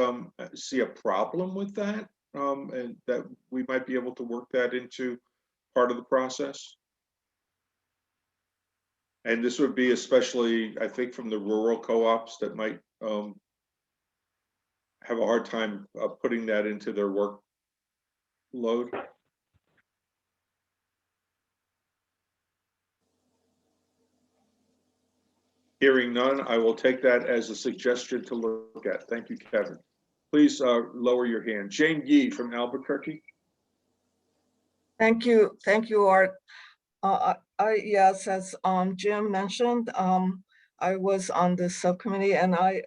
see a problem with that, and that we might be able to work that into part of the process? And this would be especially, I think, from the rural co-ops that might have a hard time putting that into their workload. Hearing none, I will take that as a suggestion to look at. Thank you, Kevin. Please lower your hand. Jane Yee from Albuquerque.
Thank you, Art. Yes, as Jim mentioned, I was on the subcommittee, and I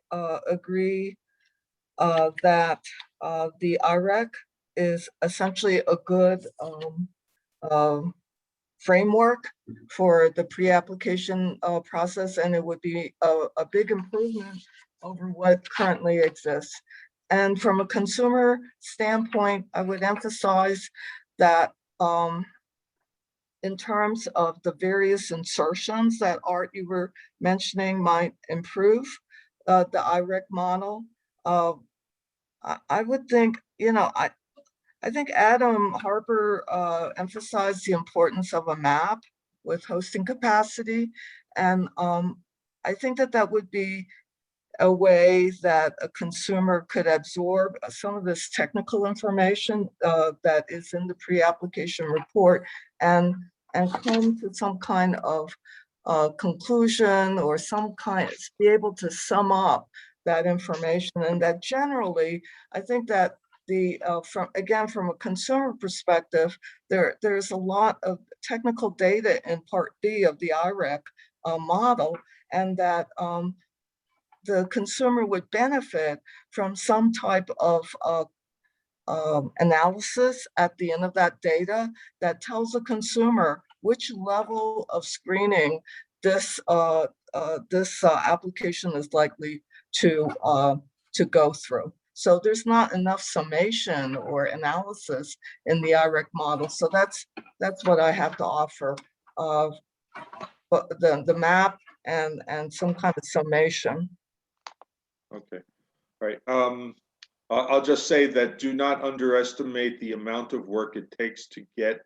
agree that the IREC is essentially a good framework for the pre-application process, and it would be a big improvement over what currently exists. And from a consumer standpoint, I would emphasize that in terms of the various insertions that Art, you were mentioning, might improve the IREC model. I would think, I think Adam Harper emphasized the importance of a map with hosting capacity. And I think that would be a way that a consumer could absorb some of this technical information that is in the pre-application report and come to some kind of conclusion or be able to sum up that information. And that generally, I think that from a consumer perspective, there's a lot of technical data in Part B of the IREC model, and that the consumer would benefit from some type of analysis at the end of that data that tells the consumer which level of screening this application is likely to go through. So there's not enough summation or analysis in the IREC model. So that's what I have to offer. the map and some kind of summation.
Okay, all right. I'll just say that do not underestimate the amount of work it takes to get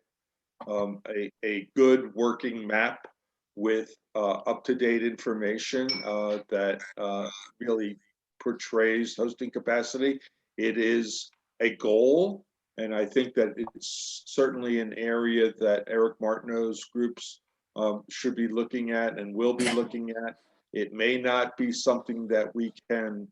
a good working map with up-to-date information that really portrays hosting capacity. It is a goal, and I think that it's certainly an area that Eric Martineau's groups should be looking at and will be looking at. It may not be something that we can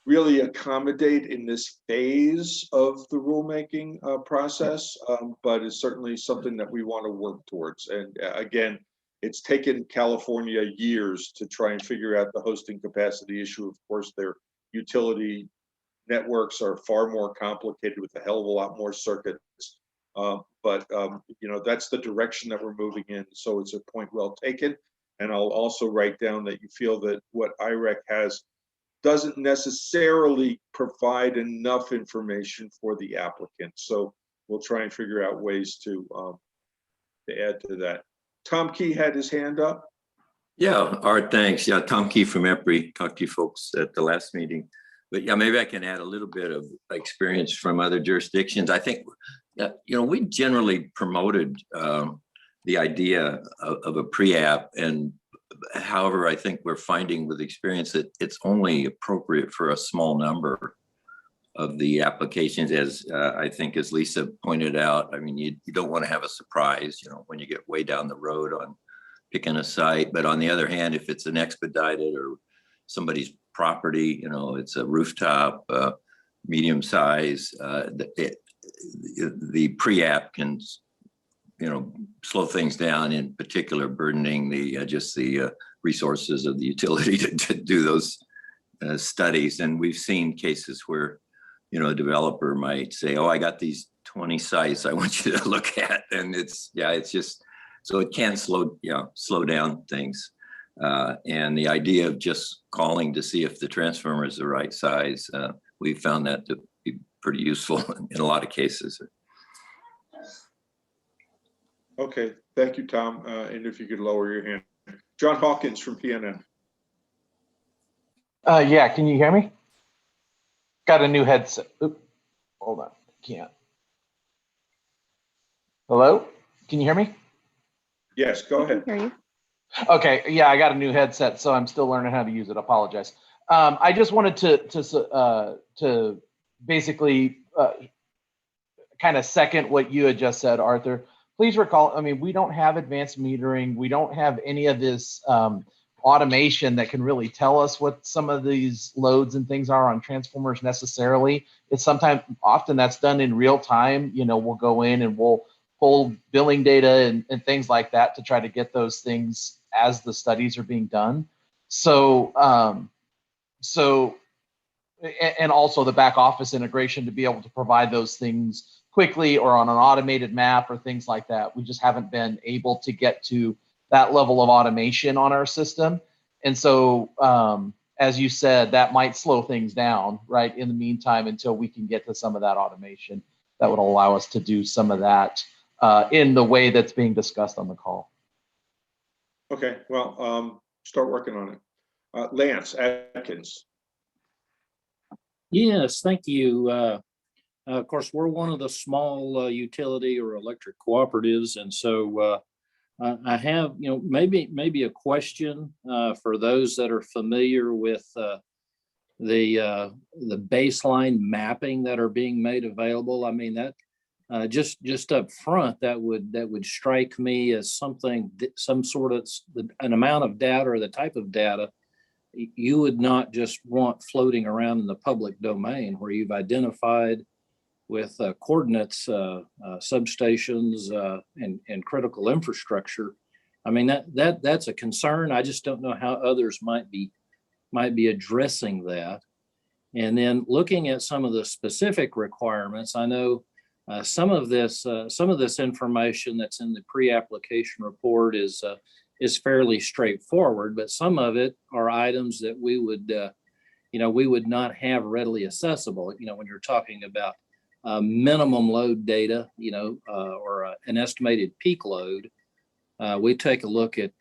really accommodate in this phase of the rulemaking process, but it's certainly something that we want to work towards. And again, it's taken California years to try and figure out the hosting capacity issue. Of course, their utility networks are far more complicated with a hell of a lot more circuits. But you know, that's the direction that we're moving in. So it's a point well taken. And I'll also write down that you feel that what IREC has doesn't necessarily provide enough information for the applicant. So we'll try and figure out ways to add to that. Tom Key had his hand up.
Yeah, Art, thanks. Yeah, Tom Key from EPRI, talked to you folks at the last meeting. But yeah, maybe I can add a little bit of experience from other jurisdictions. I think, you know, we generally promoted the idea of a pre-app, and however, I think we're finding with experience that it's only appropriate for a small number of the applications, as I think, as Lisa pointed out. I mean, you don't want to have a surprise, you know, when you get way down the road on picking a site. But on the other hand, if it's an expedited or somebody's property, you know, it's a rooftop, medium size, the pre-app can, you know, slow things down, in particular burdening the just the resources of the utility to do those studies. And we've seen cases where, you know, a developer might say, oh, I got these 20 sites I want you to look at. And it's, yeah, it's just, so it can slow down things. And the idea of just calling to see if the transformer is the right size, we found that to be pretty useful in a lot of cases.
Okay, thank you, Tom. And if you could lower your hand. John Hawkins from PNN.
Yeah, can you hear me? Got a new headset. Oop, hold on, can't. Hello, can you hear me?
Yes, go ahead.
Hear you.
Okay, yeah, I got a new headset, so I'm still learning how to use it. Apologize. I just wanted to basically kind of second what you had just said, Arthur. Please recall, I mean, we don't have advanced metering. We don't have any of this automation that can really tell us what some of these loads and things are on transformers necessarily. It's often that's done in real time. You know, we'll go in and we'll pull billing data and things like that to try to get those things as the studies are being done. So, and also the back office integration to be able to provide those things quickly or on an automated map or things like that. We just haven't been able to get to that level of automation on our system. And so, as you said, that might slow things down, right, in the meantime, until we can get to some of that automation that would allow us to do some of that in the way that's being discussed on the call.
Okay, well, start working on it. Lance Atkins.
Yes, thank you. Of course, we're one of the small utility or electric cooperatives, and so I have, you know, maybe a question for those that are familiar with the baseline mapping that are being made available. I mean, that just up front, that would strike me as something, some sort of an amount of data or the type of data you would not just want floating around in the public domain, where you've identified with coordinates, substations, and critical infrastructure. I mean, that's a concern. I just don't know how others might be addressing that. And then looking at some of the specific requirements, I know some of this information that's in the pre-application report is fairly straightforward, but some of it are items that we would not have readily accessible. You know, when you're talking about minimum load data, you know, or an estimated peak load, we take a look at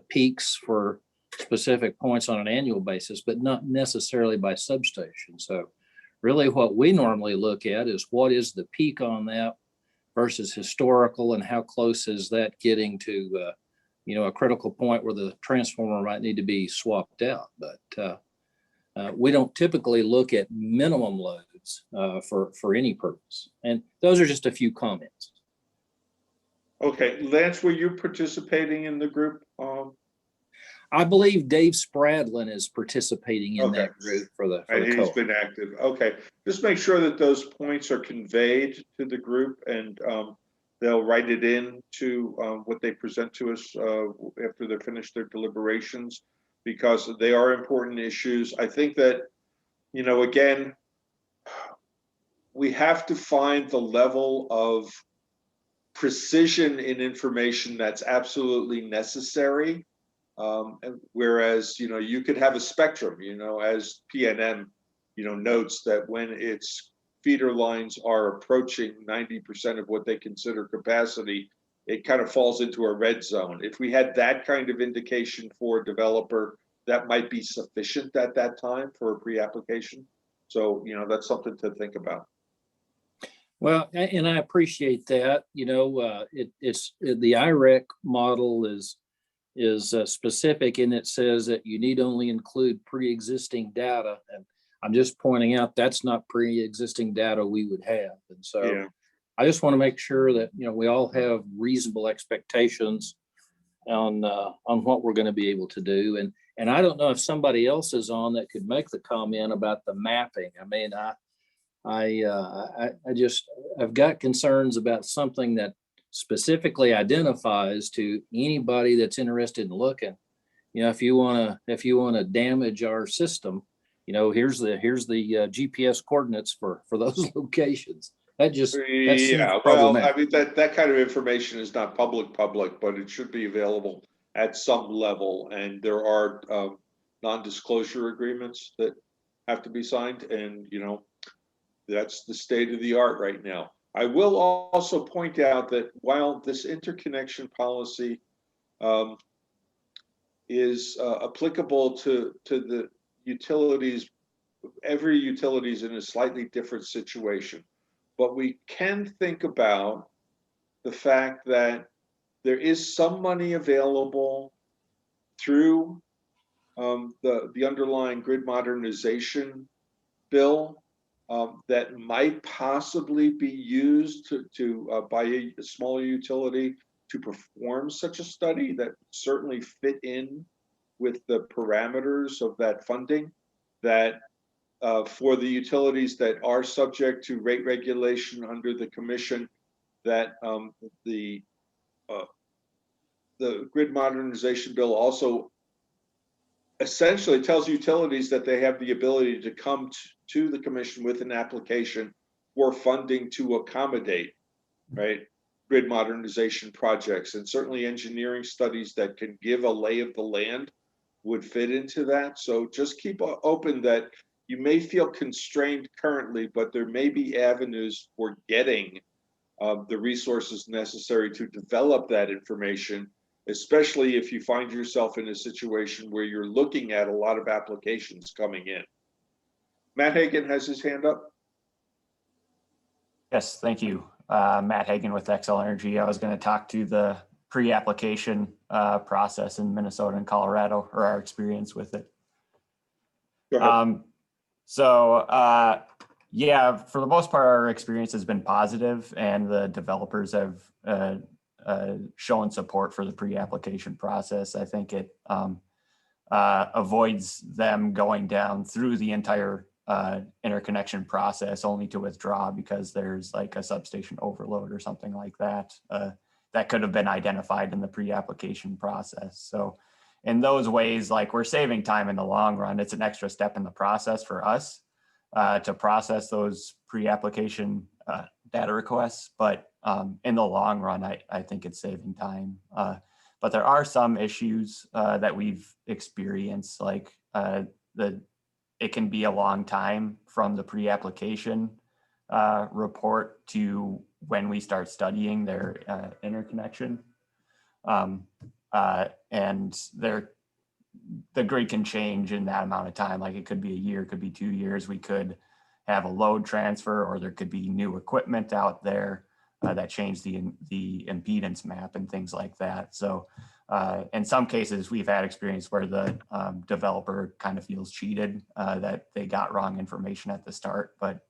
peaks for specific points on an annual basis, but not necessarily by substation. So really what we normally look at is what is the peak on that versus historical, and how close is that getting to a critical point where the transformer might need to be swapped out. But we don't typically look at minimum loads for any purpose. And those are just a few comments.
Okay, Lance, were you participating in the group?
I believe Dave Spradlin is participating in
Okay.
that group for the
He's
co-op.
been active. Okay, just make sure that those points are conveyed to the group, and they'll write it in to what they present to us after they're finished their deliberations, because they are important issues. I think that, again, we have to find the level of precision in information that's absolutely necessary. And whereas, you could have a spectrum, as PNM, notes that when its feeder lines are approaching 90% of what they consider capacity, it kind of falls into a red zone. If we had that kind of indication for a developer, that might be sufficient at that time for a pre-application. So, that's something to think about.
Well, and I appreciate that. It's the IREC model is specific, and it says that you need only include pre-existing data. And I'm just pointing out that's not pre-existing data we would have. And so
Yeah.
I just want to make sure that, we all have reasonable expectations on what we're going to be able to do. And I don't know if somebody else is on that could make the comment about the mapping. I mean, I've got concerns about something that specifically identifies to anybody that's interested in looking. If you want to damage our system, here's the GPS coordinates for those locations. That seems
Well,
problematic.
I mean, that kind of information is not public, but it should be available at some level. And there are non-disclosure agreements that have to be signed, and that's the state of the art right now. I will also point out that while this interconnection policy is applicable to the utilities, every utility is in a slightly different situation. But we can think about the fact that there is some money available through the underlying grid modernization bill that might possibly be used to by a smaller utility to perform such a study that certainly fit in with the parameters of that funding, that for the utilities that are subject to rate regulation under the commission, that the grid modernization bill also essentially tells utilities that they have the ability to come to the commission with an application for funding to accommodate, right, grid modernization projects. And certainly engineering studies that can give a lay of the land would fit into that. So just keep open that you may feel constrained currently, but there may be avenues for getting the resources necessary to develop that information, especially if you find yourself in a situation where you're looking at a lot of applications coming in. Matt Hagan has his hand up.
Yes, thank you. Matt Hagan with XL Energy. I was going to talk to the pre-application process in Minnesota and Colorado, or our experience with it. Yeah, for the most part, our experience has been positive, and the developers have shown support for the pre-application process. I think it avoids them going down through the entire interconnection process only to withdraw because there's like a substation overload or something like that that could have been identified in the pre-application process. So in those ways, like, we're saving time in the long run. It's an extra step in the process for us to process those pre-application data requests. But in the long run, I think it's saving time. But there are some issues that we've experienced, like it can be a long time from the pre-application report to when we start studying their interconnection. And the grid can change in that amount of time. Like it could be a year, it could be 2 years. We could have a load transfer, or there could be new equipment out there that change the impedance map and things like that. So in some cases, we've had experience where the developer kind of feels cheated that they got wrong information at the start, but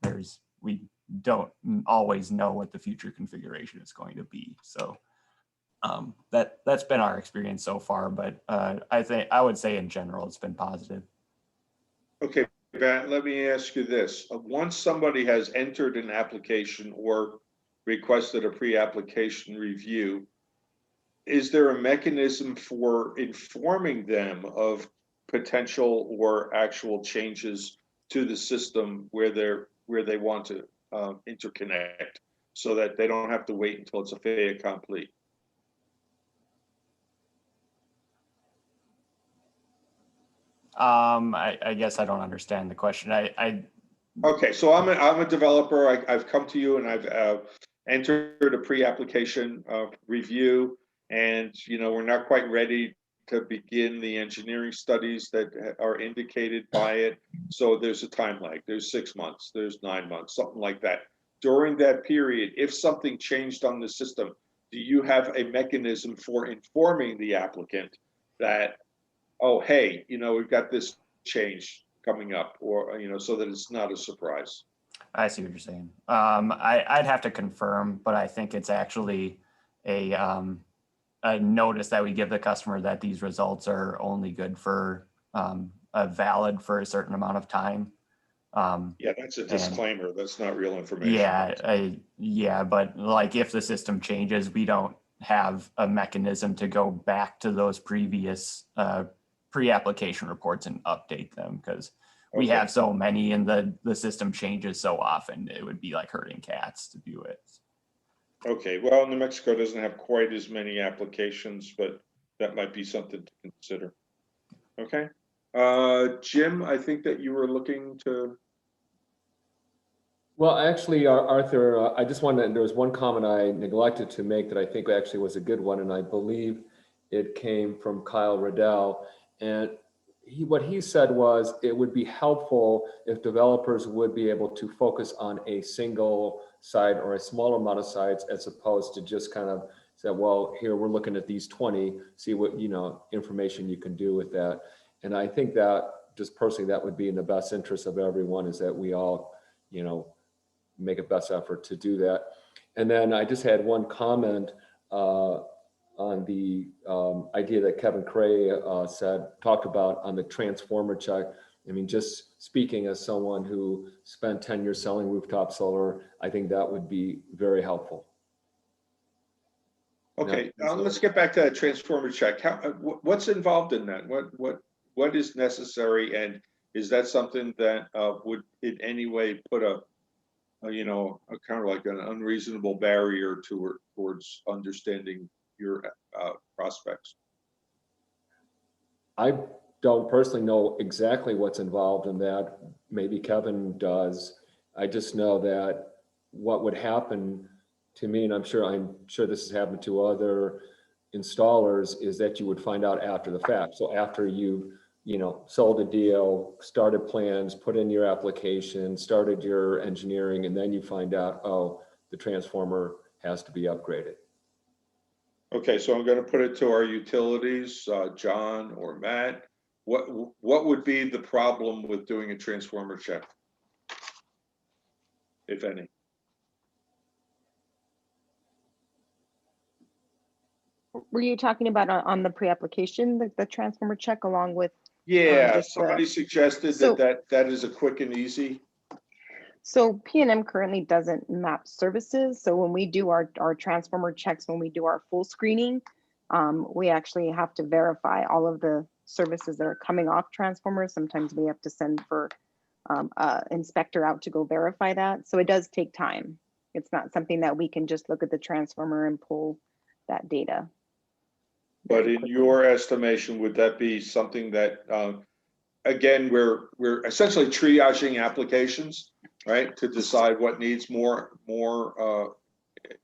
we don't always know what the future configuration is going to be. So that's been our experience so far, but I would say in general, it's been positive.
Okay, Matt, let me ask you this. Once somebody has entered an application or requested a pre-application review, is there a mechanism for informing them of potential or actual changes to the system where they want to interconnect, so that they don't have to wait until it's a fait accompli?
I guess I don't understand the question.
Okay, so I'm a developer. I've come to you and I've entered a pre-application review, and we're not quite ready to begin the engineering studies that are indicated by it. So there's a time lag. There's 6 months. There's 9 months, something like that. During that period, if something changed on the system, do you have a mechanism for informing the applicant that, oh, hey, we've got this change coming up, or, so that it's not a surprise?
I see what you're saying. I'd have to confirm, but I think it's actually a notice that we give the customer that these results are only good for valid for a certain amount of time.
Yeah, that's a disclaimer. That's not real information.
Yeah, but like if the system changes, we don't have a mechanism to go back to those previous pre-application reports and update them, because we have so many and the system changes so often. It would be like herding cats to do it.
Okay, well, New Mexico doesn't have quite as many applications, but that might be something to consider. Okay. Jim, I think that you were looking to.
Well, actually, Arthur, I just wanted, there was one comment I neglected to make that I think actually was a good one, and I believe it came from Kyle Riddell. And what he said was it would be helpful if developers would be able to focus on a single site or a smaller amount of sites, as opposed to just kind of say, well, here we're looking at these 20, see what information you can do with that. And I think that just personally, that would be in the best interest of everyone, is that we all, make a best effort to do that. And then I just had one comment on the idea that Kevin Cray talked about on the transformer check. I mean, just speaking as someone who spent 10 years selling rooftop solar, I think that would be very helpful.
Okay, let's get back to that transformer check. What's involved in that? What is necessary, and is that something that would in any way put a kind of like an unreasonable barrier towards understanding your prospects?
I don't personally know exactly what's involved in that. Maybe Kevin does. I just know that what would happen to me, and I'm sure this has happened to other installers, is that you would find out after the fact. So after you sold a deal, started plans, put in your application, started your engineering, and then you find out, oh, the transformer has to be upgraded.
Okay, so I'm going to put it to our utilities, John or Matt. What would be the problem with doing a transformer check, if any?
Were you talking about on the pre-application, the transformer check along with?
Yeah, somebody suggested that is a quick and easy.
So P&M currently doesn't map services. So when we do our transformer checks, when we do our full screening, we actually have to verify all of the services that are coming off transformers. Sometimes we have to send for an inspector out to go verify that. So it does take time. It's not something that we can just look at the transformer and pull that data.
But in your estimation, would that be something that, again, we're essentially triaging applications, right, to decide what needs more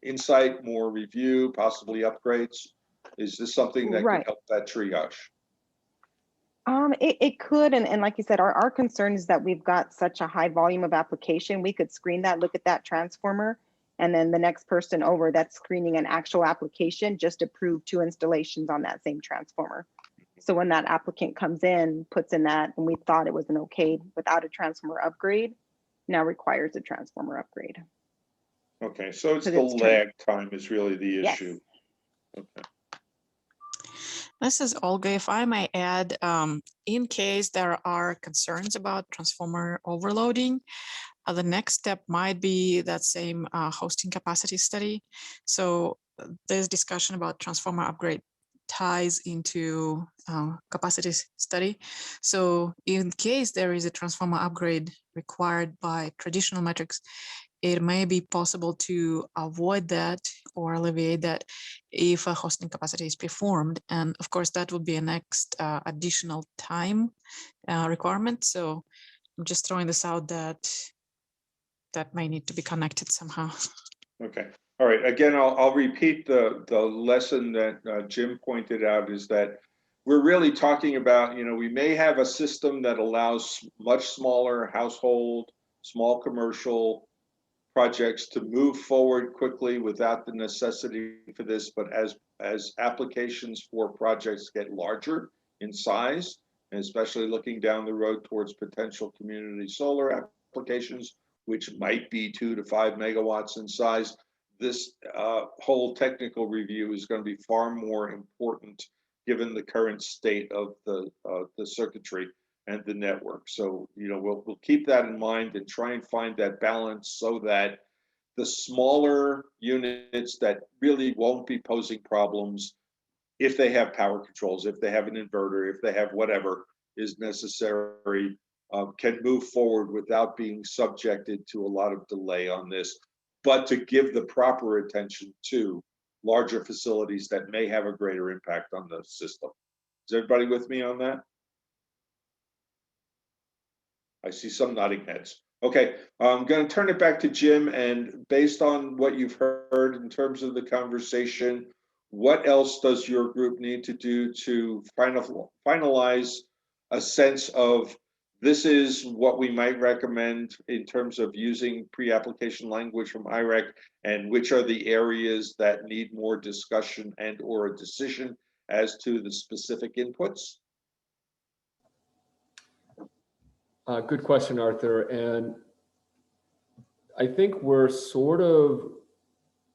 insight, more review, possibly upgrades? Is this something that could
Right.
help that triage?
It could, and like you said, our concern is that we've got such a high volume of application. We could screen that, look at that transformer, and then the next person over that's screening an actual application just approve 2 installations on that same transformer. So when that applicant comes in, puts in that, and we thought it was an okay without a transformer upgrade, now requires a transformer upgrade.
Okay, so it's
'Cause
the
it's
lag time is really the
Yes.
issue. Okay.
This is Olga. If I may add, in case there are concerns about transformer overloading, the next step might be that same hosting capacity study. So this discussion about transformer upgrade ties into capacity study. So in case there is a transformer upgrade required by traditional metrics, it may be possible to avoid that or alleviate that if a hosting capacity is performed. And of course, that would be a next additional time requirement. So I'm just throwing this out that may need to be connected somehow.
Okay. All right. Again, I'll repeat the lesson that Jim pointed out is that we're really talking about, we may have a system that allows much smaller household, small commercial projects to move forward quickly without the necessity for this. But as applications for projects get larger in size, and especially looking down the road towards potential community solar applications, which might be 2 to 5 megawatts in size, this whole technical review is going to be far more important given the current state of the circuitry and the network. So, we'll keep that in mind and try and find that balance so that the smaller units that really won't be posing problems, if they have power controls, if they have an inverter, if they have whatever is necessary, can move forward without being subjected to a lot of delay on this, but to give the proper attention to larger facilities that may have a greater impact on the system. Is everybody with me on that? I see some nodding heads. Okay, I'm going to turn it back to Jim, and based on what you've heard in terms of the conversation, what else does your group need to do to finalize a sense of this is what we might recommend in terms of using pre-application language from IREC, and which are the areas that need more discussion and or a decision as to the specific inputs?
Good question, Arthur. And I think we're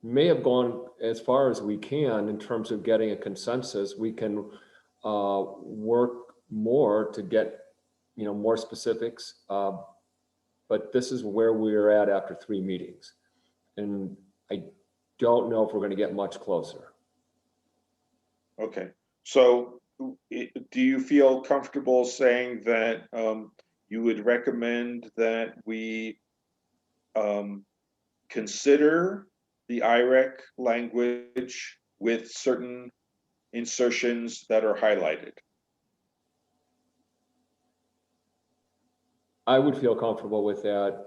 may have gone as far as we can in terms of getting a consensus. We can work more to get, more specifics. But this is where we're at after 3 meetings. And I don't know if we're going to get much closer.
Okay. So do you feel comfortable saying that you would recommend that we consider the IREC language with certain insertions that are highlighted?
I would feel comfortable with that.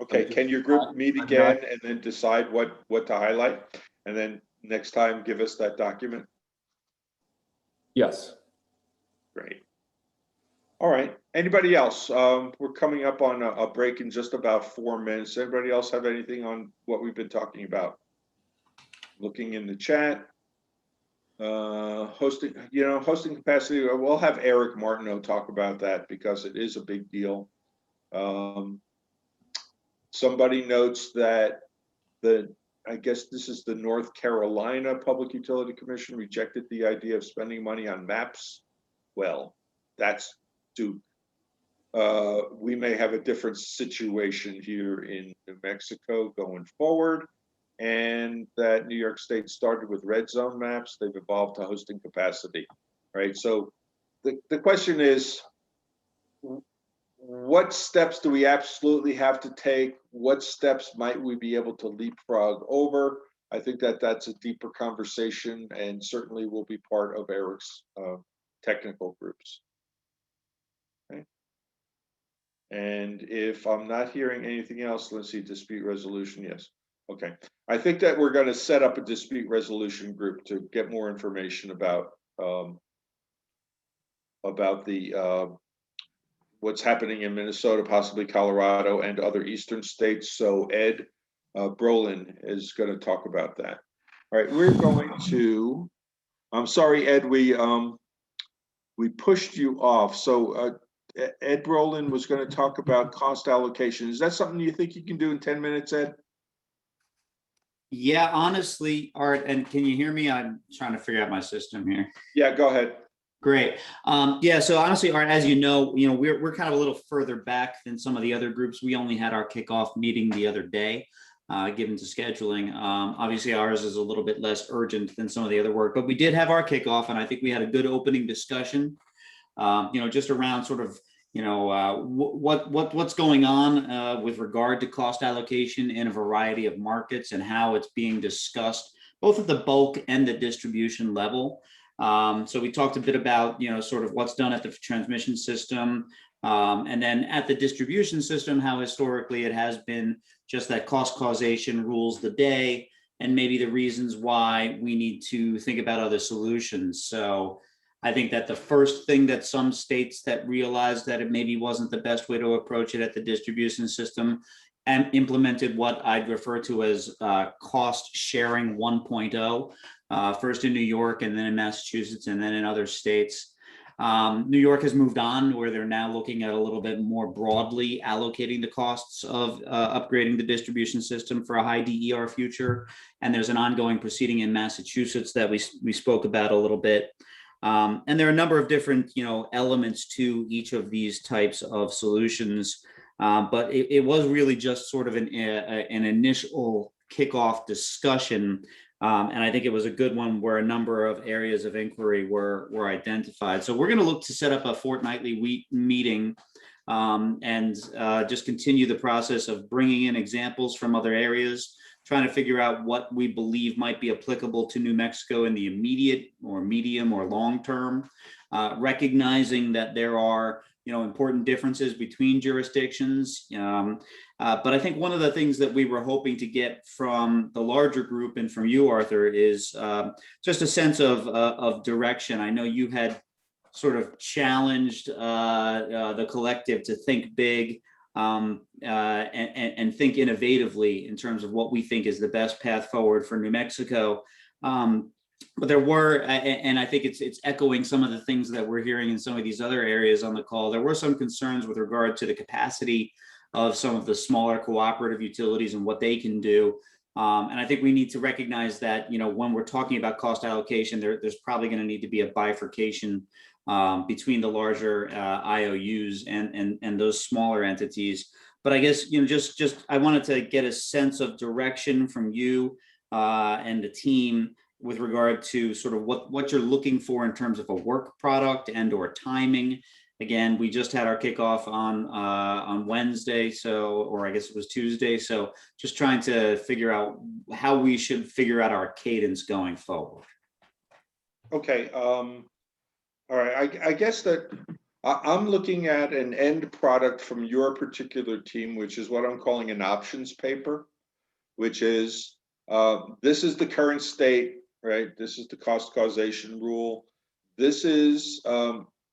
Okay, can your group meet again and then decide what to highlight? And then next time, give us that document?
Yes.
Great. All right. Anybody else? We're coming up on a break in just about 4 minutes. Anybody else have anything on what we've been talking about? Looking in the chat. Hosting capacity. We'll have Eric Martineau talk about that because it is a big deal. Somebody notes that I guess this is the North Carolina Public Utility Commission rejected the idea of spending money on maps. Well, that's Duke. We may have a different situation here in New Mexico going forward, and that New York State started with red zone maps. They've evolved to hosting capacity, right? So the question is, what steps do we absolutely have to take? What steps might we be able to leapfrog over? I think that's a deeper conversation and certainly will be part of Eric's technical groups. Okay. And if I'm not hearing anything else, let's see, dispute resolution, yes. Okay, I think that we're going to set up a dispute resolution group to get more information about the what's happening in Minnesota, possibly Colorado, and other eastern states. So Ed Brolin is going to talk about that. All right, we're going to. I'm sorry, Ed. We pushed you off. So Ed Brolin was going to talk about cost allocation. Is that something you think you can do in 10 minutes, Ed?
Yeah, honestly, Art, and can you hear me? I'm trying to figure out my system here.
Yeah, go ahead.
Great. Yeah, so honestly, Art, as you know, we're kind of a little further back than some of the other groups. We only had our kickoff meeting the other day, given to scheduling. Obviously, ours is a little bit less urgent than some of the other work, but we did have our kickoff, and I think we had a good opening discussion. Just around sort of what's going on with regard to cost allocation in a variety of markets and how it's being discussed both at the bulk and the distribution level. So we talked a bit about sort of what's done at the transmission system, and then at the distribution system, how historically it has been just that cost causation rules the day, and maybe the reasons why we need to think about other solutions. So I think that the first thing that some states that realized that it maybe wasn't the best way to approach it at the distribution system and implemented what I'd refer to as cost sharing 1.0, first in New York and then in Massachusetts and then in other states. New York has moved on where they're now looking at a little bit more broadly allocating the costs of upgrading the distribution system for a high DER future. And there's an ongoing proceeding in Massachusetts that we spoke about a little bit. And there are a number of different, elements to each of these types of solutions. But it was really just sort of an initial kickoff discussion. And I think it was a good one where a number of areas of inquiry were identified. So we're going to look to set up a fortnightly meeting and just continue the process of bringing in examples from other areas, trying to figure out what we believe might be applicable to New Mexico in the immediate or medium or long term, recognizing that there are important differences between jurisdictions. But I think one of the things that we were hoping to get from the larger group and from you, Arthur, is just a sense of direction. I know you had sort of challenged the collective to think big and think innovatively in terms of what we think is the best path forward for New Mexico. But there were, and I think it's echoing some of the things that we're hearing in some of these other areas on the call, there were some concerns with regard to the capacity of some of the smaller cooperative utilities and what they can do. And I think we need to recognize that, when we're talking about cost allocation, there's probably going to need to be a bifurcation between the larger IOUs and those smaller entities. But I guess, just I wanted to get a sense of direction from you and the team with regard to sort of what you're looking for in terms of a work product and or timing. Again, we just had our kickoff on Wednesday, or I guess it was Tuesday. So just trying to figure out how we should figure out our cadence going forward.
Okay. All right. I guess that I'm looking at an end product from your particular team, which is what I'm calling an options paper, which is this is the current state, right? This is the cost causation rule. This is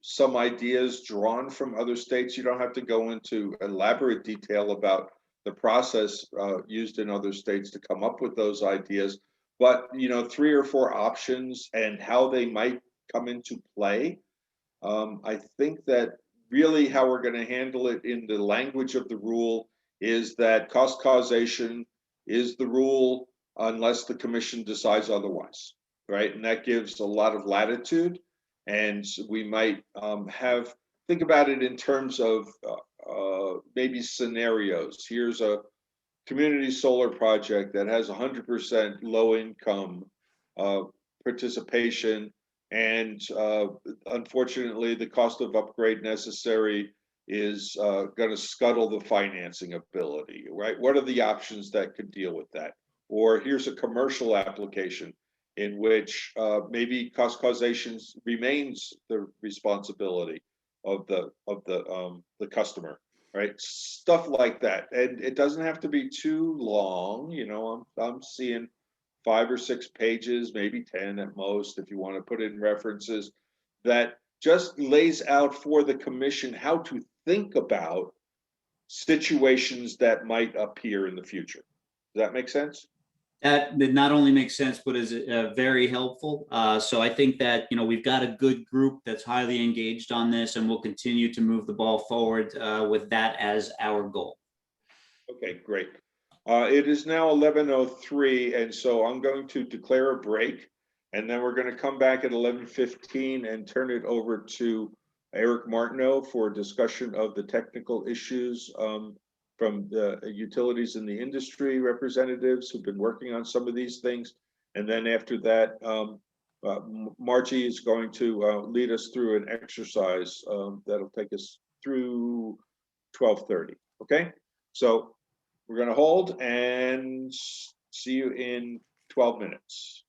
some ideas drawn from other states. You don't have to go into elaborate detail about the process used in other states to come up with those ideas, but 3 or 4 options and how they might come into play. I think that really how we're going to handle it in the language of the rule is that cost causation is the rule unless the commission decides otherwise, right? And that gives a lot of latitude. And we might think about it in terms of maybe scenarios. Here's a community solar project that has 100% low income participation. And unfortunately, the cost of upgrade necessary is going to scuttle the financing ability, right? What are the options that could deal with that? Or here's a commercial application in which maybe cost causation remains the responsibility of the customer. right? Stuff like that. And it doesn't have to be too long, you know, I'm seeing 5 or 6 pages, maybe 10 at most, if you want to put in references, that just lays out for the commission how to think about situations that might appear in the future. Does that make sense?
That not only makes sense, but is very helpful. So I think that, you know, we've got a good group that's highly engaged on this, and we'll continue to move the ball forward with that as our goal.
Okay, great. It is now 11:03, and so I'm going to declare a break, and then we're going to come back at 11:15 and turn it over to Eric Martineau for a discussion of the technical issues from the utilities and the industry representatives who've been working on some of these things. And then after that, Margie is going to lead us through an exercise that'll take us through 12:30. Okay, so we're going to hold and see you in 12 minutes.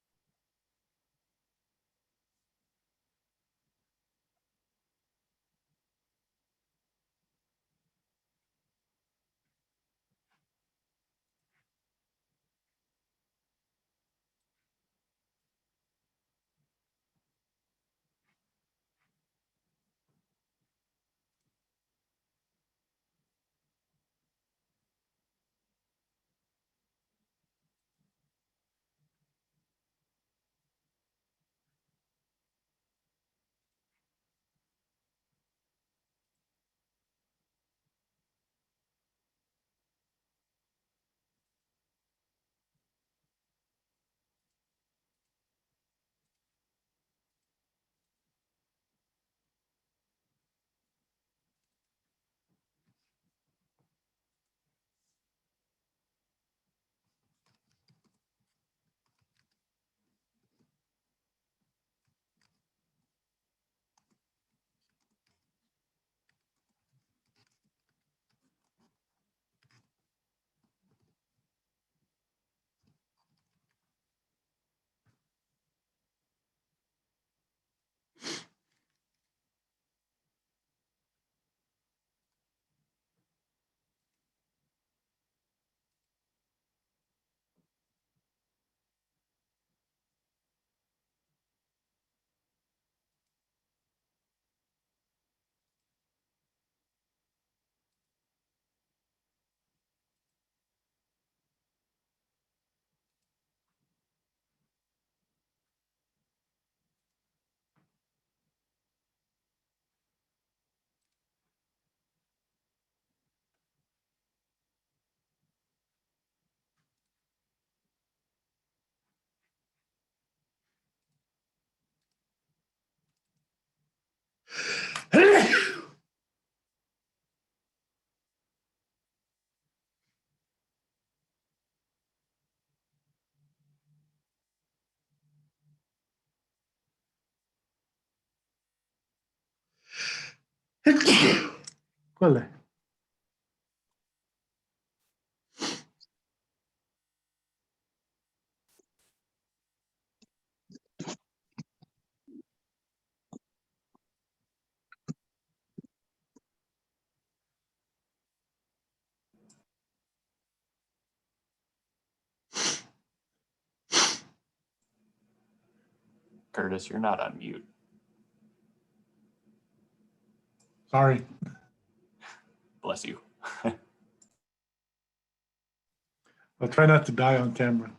¿Cuál es?
Curtis, you're not on mute.
Sorry.
Bless you.
I'll try not to die on camera.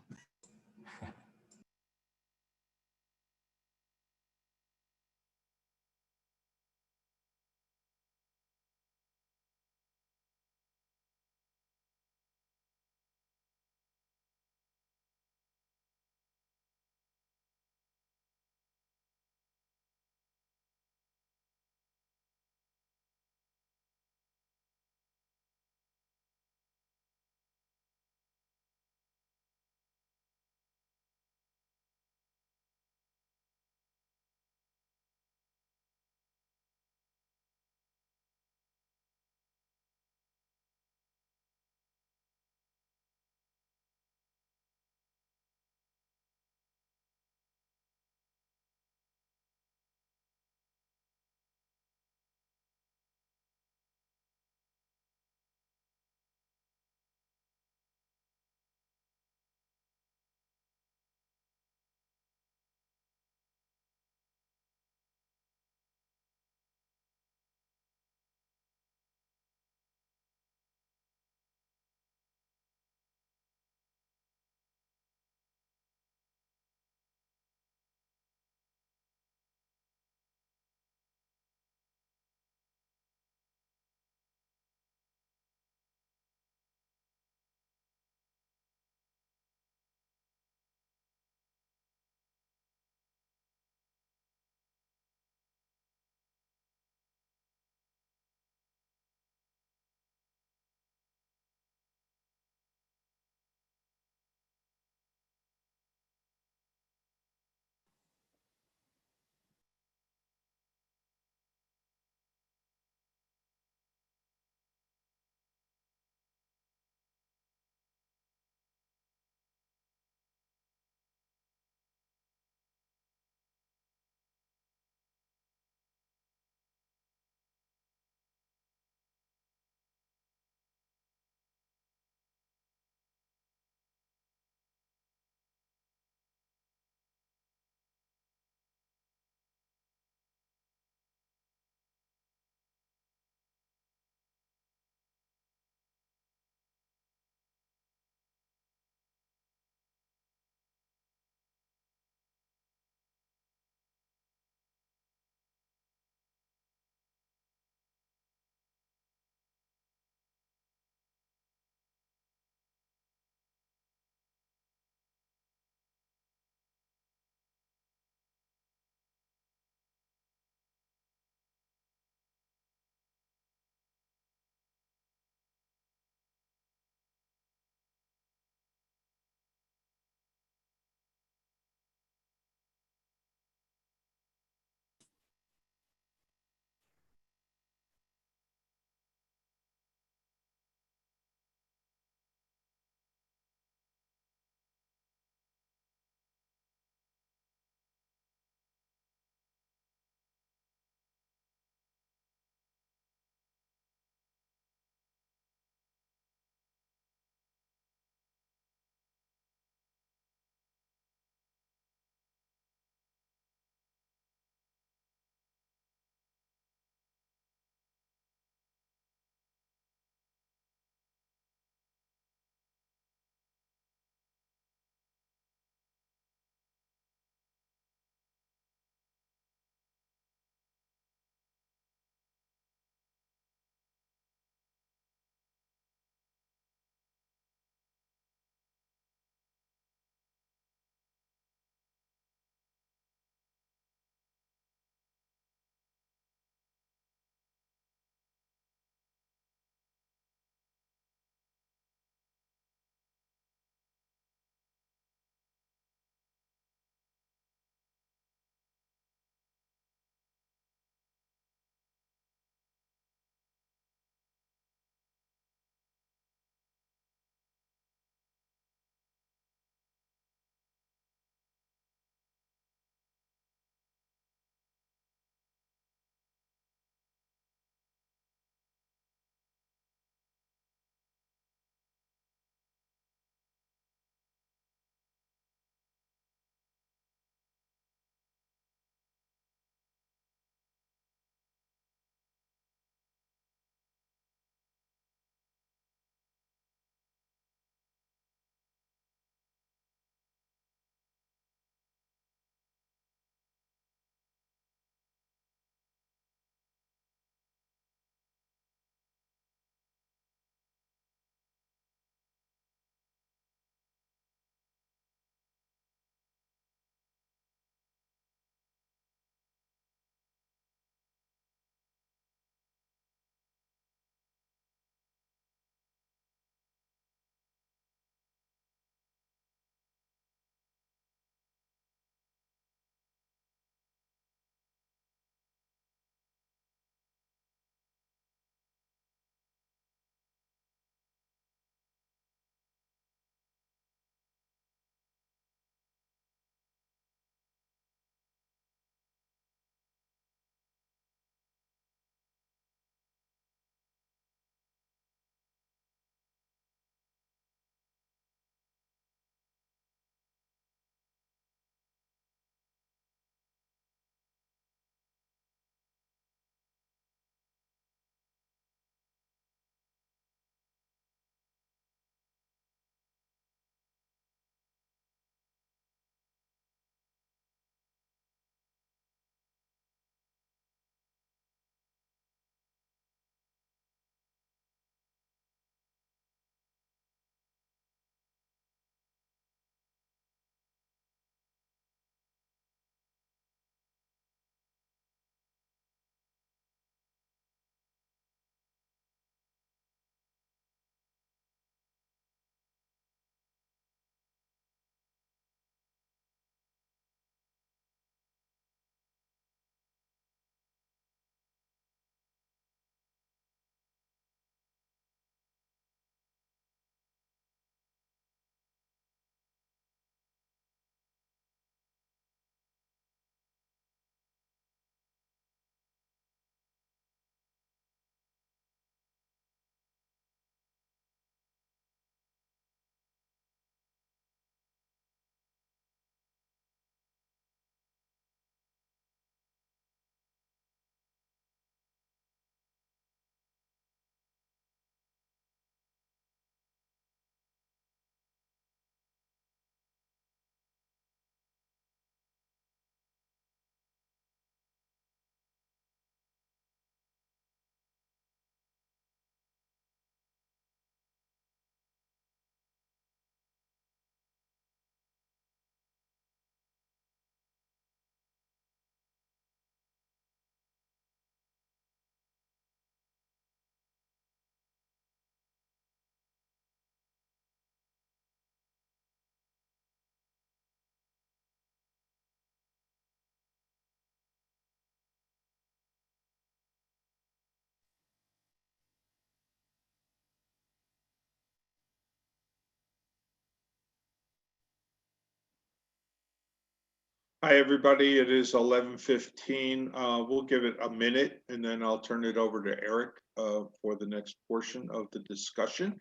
Hi, everybody. It is 11:15. We'll give it a minute and then I'll turn it over to Eric for the next portion of the discussion.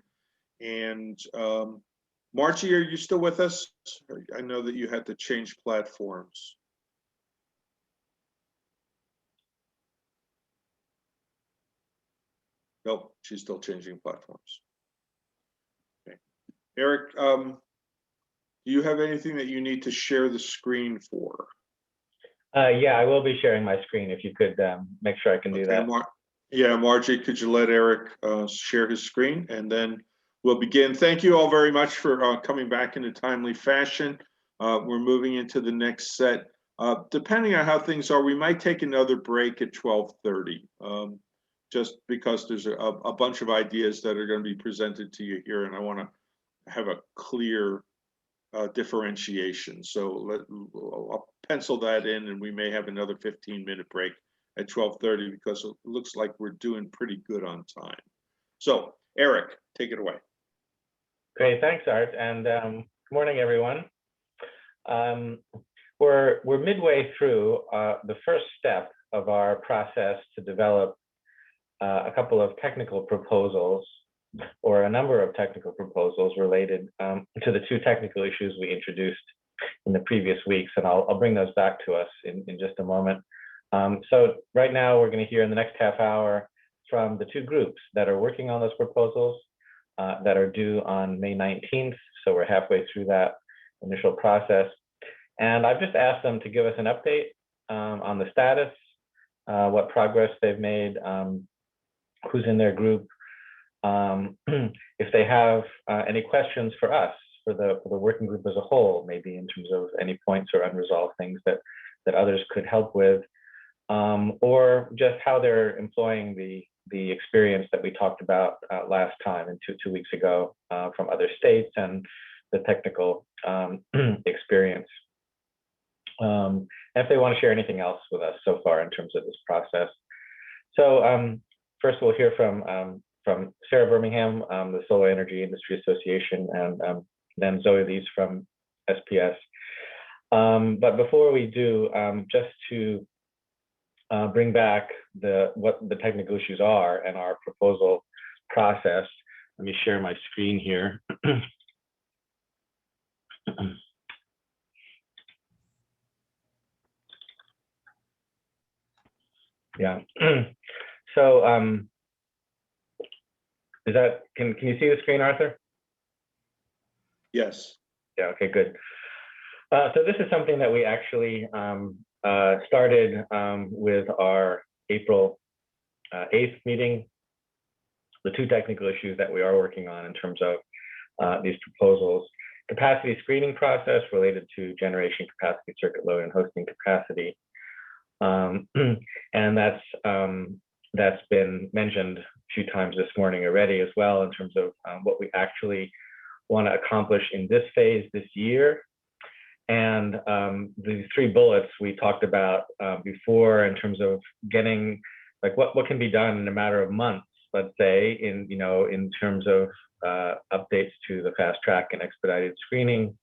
And Margie, are you still with us? I know that you had to change platforms. Nope, she's still changing platforms. Okay. Eric, do you have anything that you need to share the screen for?
Yeah, I will be sharing my screen if you could make sure I can do that.
Yeah, Margie, could you let Eric share his screen and then we'll begin. Thank you all very much for coming back in a timely fashion. We're moving into the next set. Depending on how things are, we might take another break at 12:30, just because there's a bunch of ideas that are going to be presented to you here, and I want to have a clear differentiation. So I'll pencil that in, and we may have another 15-minute break at 12:30 because it looks like we're doing pretty good on time. So Eric, take it away.
Great, thanks, Art, and good morning, everyone. We're midway through the first step of our process to develop a couple of technical proposals, or a number of technical proposals related to the two technical issues we introduced in the previous weeks, and I'll bring those back to us in just a moment. So right now we're going to hear in the next half hour from the two groups that are working on those proposals that are due on May 19th, so we're halfway through that initial process. And I've just asked them to give us an update on the status, what progress they've made, who's in their group, if they have any questions for us, for the working group as a whole, maybe in terms of any points or unresolved things that others could help with, or just how they're employing the experience that we talked about last time and two weeks ago from other states and the technical experience. And if they want to share anything else with us so far in terms of this process. So first we'll hear from Sarah Birmingham, the Solar Energy Industry Association, and then Zoe Lees from SPS. But before we do, just to bring back what the technical issues are and our proposal process, let me share my screen here. Yeah. So is that, can you see the screen, Arthur?
Yes.
Yeah, okay, good. So this is something that we actually started with our April 8th meeting, the two technical issues that we are working on in terms of these proposals. Capacity screening process related to generation capacity, circuit load, and hosting capacity. And that's been mentioned a few times this morning already as well in terms of what we actually want to accomplish in this phase this year. And the three bullets we talked about before in terms of getting, like what can be done in a matter of months, let's say, in terms of updates to the fast track and expedited screening,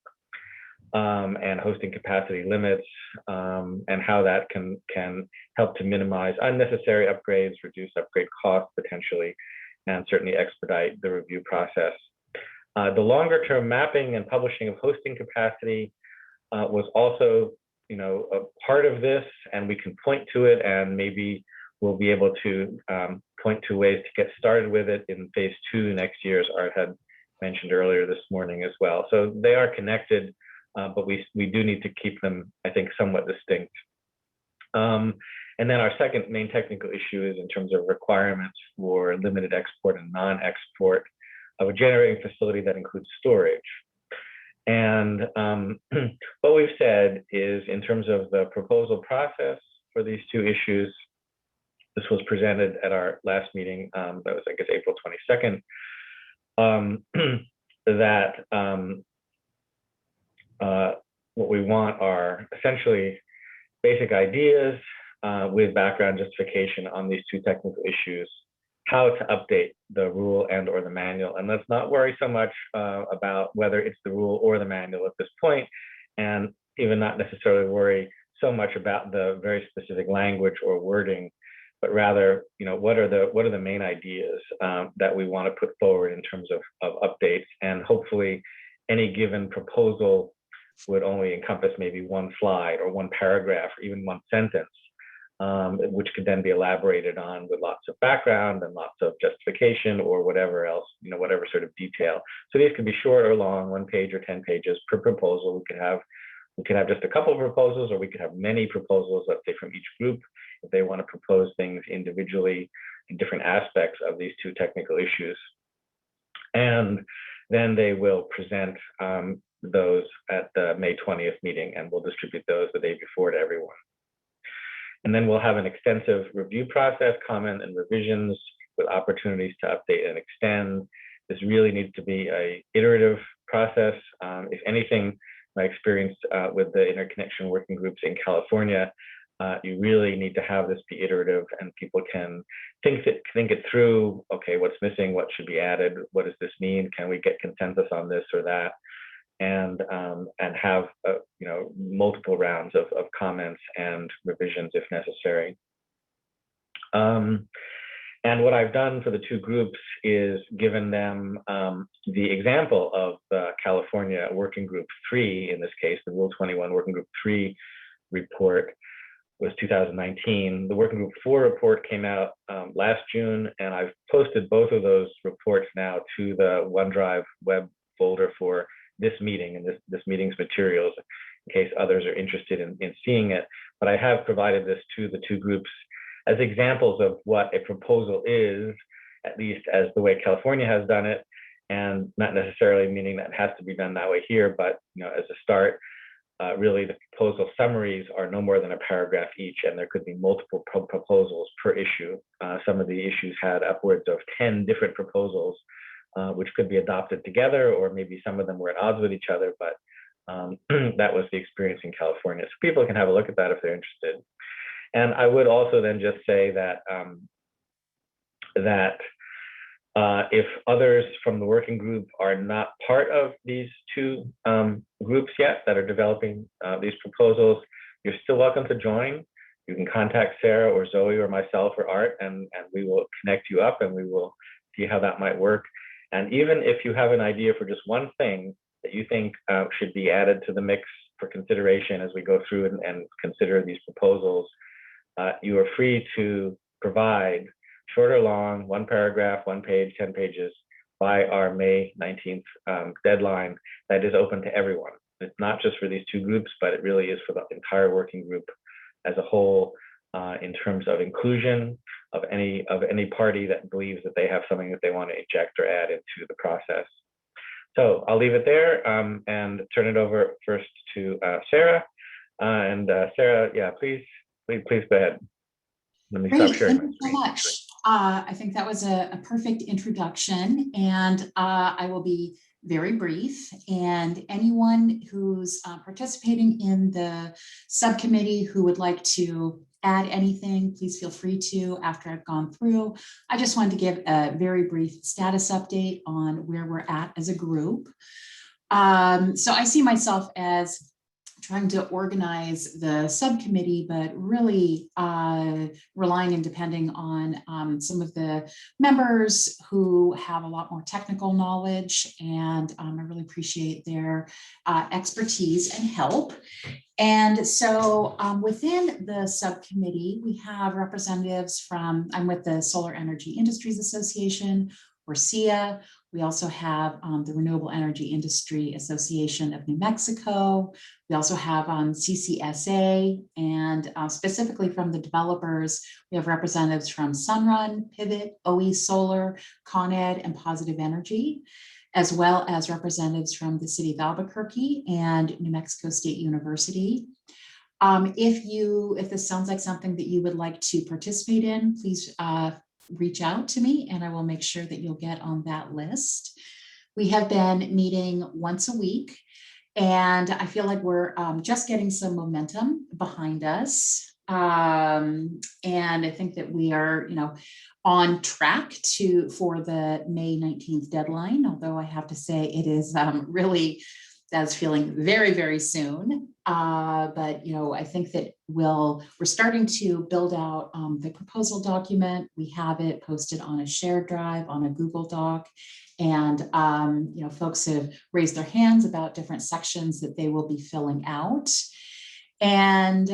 and hosting capacity limits, and how that can help to minimize unnecessary upgrades, reduce upgrade costs potentially, and certainly expedite the review process. The longer term mapping and publishing of hosting capacity was also, a part of this, and we can point to it, and maybe we'll be able to point to ways to get started with it in phase 2 next year, as Art had mentioned earlier this morning as well. So they are connected, but we do need to keep them, I think, somewhat distinct. And then our second main technical issue is in terms of requirements for limited export and non-export of a generating facility that includes storage. And what we've said is, in terms of the proposal process for these two issues, this was presented at our last meeting, that was, I guess, April 22nd, that what we want are essentially basic ideas with background justification on these two technical issues, how to update the rule and or the manual. And let's not worry so much about whether it's the rule or the manual at this point. And even not necessarily worry so much about the very specific language or wording, but rather, what are the main ideas that we want to put forward in terms of updates, and hopefully any given proposal would only encompass maybe one slide or one paragraph or even one sentence, which could then be elaborated on with lots of background and lots of justification or whatever else, whatever sort of detail. So these could be short or long, 1 page or 10 pages per proposal. We could have just a couple of proposals, or we could have many proposals, let's say from each group, if they want to propose things individually in different aspects of these 2 technical issues. And then they will present those at the May 20th meeting, and we'll distribute those the day before to everyone. And then we'll have an extensive review process, comment and revisions with opportunities to update and extend. This really needs to be an iterative process. If anything, my experience with the interconnection working groups in California, you really need to have this be iterative, and people can think it through. Okay, what's missing? What should be added? What does this mean? Can we get consensus on this or that? And have multiple rounds of comments and revisions if necessary. And what I've done for the 2 groups is given them the example of the California Working Group 3, in this case, the Rule 21 Working Group 3 report was 2019. The Working Group 4 report came out last June, and I've posted both of those reports now to the OneDrive web folder for this meeting and this meeting's materials, in case others are interested in seeing it. But I have provided this to the 2 groups as examples of what a proposal is, at least as the way California has done it, and not necessarily meaning that it has to be done that way here, but as a start, really the proposal summaries are no more than a paragraph each, and there could be multiple proposals per issue. Some of the issues had upwards of 10 different proposals, which could be adopted together, or maybe some of them were at odds with each other, but that was the experience in California. So people can have a look at that if they're interested. And I would also then just say that if others from the working group are not part of these 2 groups yet that are developing these proposals, you're still welcome to join. You can contact Sarah or Zoe or myself or Art, and we will connect you up, and we will see how that might work. And even if you have an idea for just one thing that you think should be added to the mix for consideration as we go through and consider these proposals, you are free to provide short or long, 1 paragraph, 1 page, 10 pages by our May 19th deadline. That is open to everyone. It's not just for these 2 groups, but it really is for the entire working group as a whole, in terms of inclusion of any party that believes that they have something that they want to inject or add into the process. So I'll leave it there and turn it over first to Sarah. Sarah, yeah, please go ahead. Let me stop sharing.
Thank you so much. I think that was a perfect introduction, and I will be very brief. And anyone who's participating in the subcommittee who would like to add anything, please feel free to after I've gone through. I just wanted to give a very brief status update on where we're at as a group. So I see myself as trying to organize the subcommittee, but really relying and depending on some of the members who have a lot more technical knowledge, and I really appreciate their expertise and help. And so within the subcommittee, we have representatives from, I'm with the Solar Energy Industries Association, or SEIA. We also have the Renewable Energy Industry Association of New Mexico. We also have CCSA, and specifically from the developers, we have representatives from Sunrun, Pivot, OE Solar, Con Ed, and Positive Energy, as well as representatives from the City of Albuquerque and New Mexico State University. If this sounds like something that you would like to participate in, please reach out to me and I will make sure that you'll get on that list. We have been meeting once a week, and I feel like we're just getting some momentum behind us. And I think that we are, on track for the May 19th deadline, although I have to say it is really that's feeling very, very soon. But, you know, I think that we're starting to build out the proposal document. We have it posted on a shared drive on a Google Doc. And, you know, folks have raised their hands about different sections that they will be filling out. And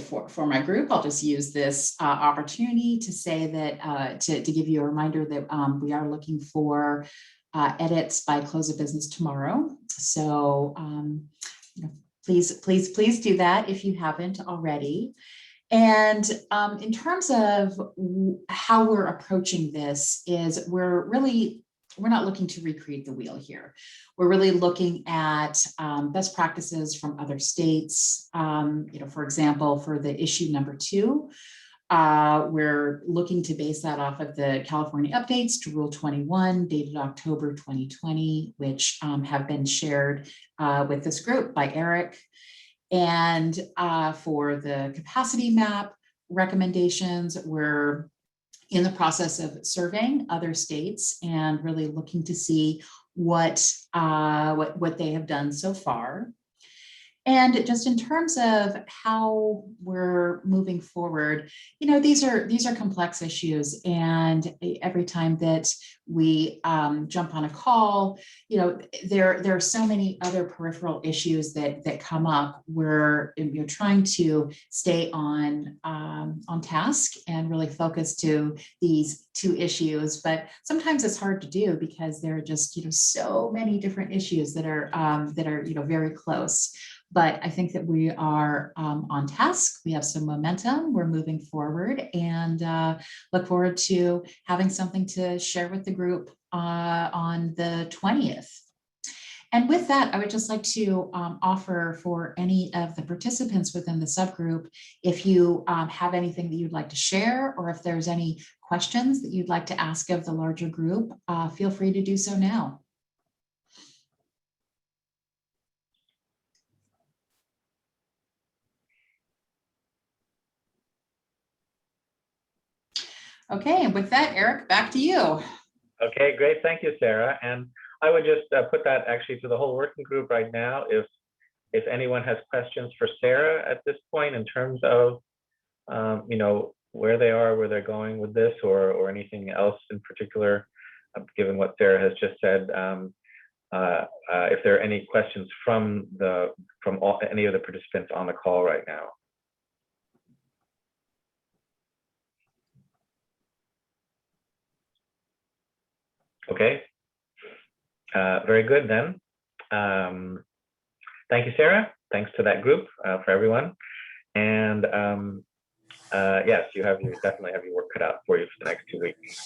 for my group, I'll just use this opportunity to say that, to give you a reminder that we are looking for edits by close of business tomorrow. So you know, please do that if you haven't already. And in terms of how we're approaching this is we're not looking to recreate the wheel here. We're really looking at best practices from other states. You know, for example, for the issue number 2, we're looking to base that off of the California updates to Rule 21 dated October 2020, which have been shared with this group by Eric. And for the capacity map recommendations, we're in the process of surveying other states and really looking to see what they have done so far. And just in terms of how we're moving forward, you know, these are complex issues, and every time that we jump on a call, you know, there are so many other peripheral issues that come up. We're trying to stay on task and really focus to these 2 issues, but sometimes it's hard to do because there are just, you know, so many different issues that are you know, very close. But I think that we are on task. We have some momentum. We're moving forward, and look forward to having something to share with the group on the 20th. And with that, I would just like to offer for any of the participants within the subgroup, if you have anything that you'd like to share, or if there's any questions that you'd like to ask of the larger group, feel free to do so now. Okay, and with that, Eric, back to you.
Okay, great. Thank you, Sarah. And I would just put that actually to the whole working group right now. If anyone has questions for Sarah at this point in terms of, you know, where they are, where they're going with this, or anything else in particular, given what Sarah has just said, if there are any questions from any of the participants on the call right now. Okay, very good then. Thank you, Sarah. Thanks to that group, for everyone. And yes, definitely have your work cut out for you for the next 2 weeks.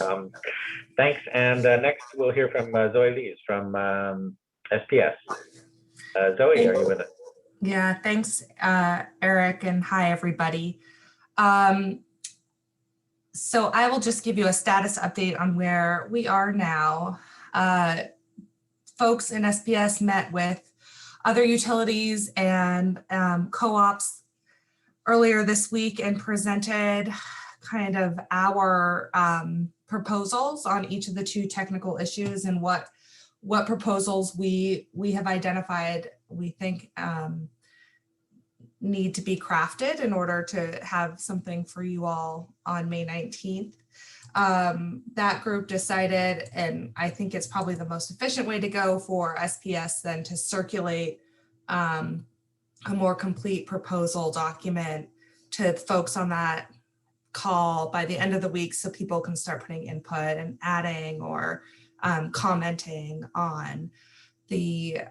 Thanks. And next we'll hear from Zoe Lees from SPS. Zoe, are you with us?
Yeah, thanks, Eric, and hi, everybody. So I will just give you a status update on where we are now. Folks in SPS met with other utilities and co-ops earlier this week and presented kind of our proposals on each of the 2 technical issues and what proposals we have identified we think need to be crafted in order to have something for you all on May 19th. That group decided, and I think it's probably the most efficient way to go for SPS then, to circulate a more complete proposal document to folks on that call by the end of the week, so people can start putting input and adding or commenting on the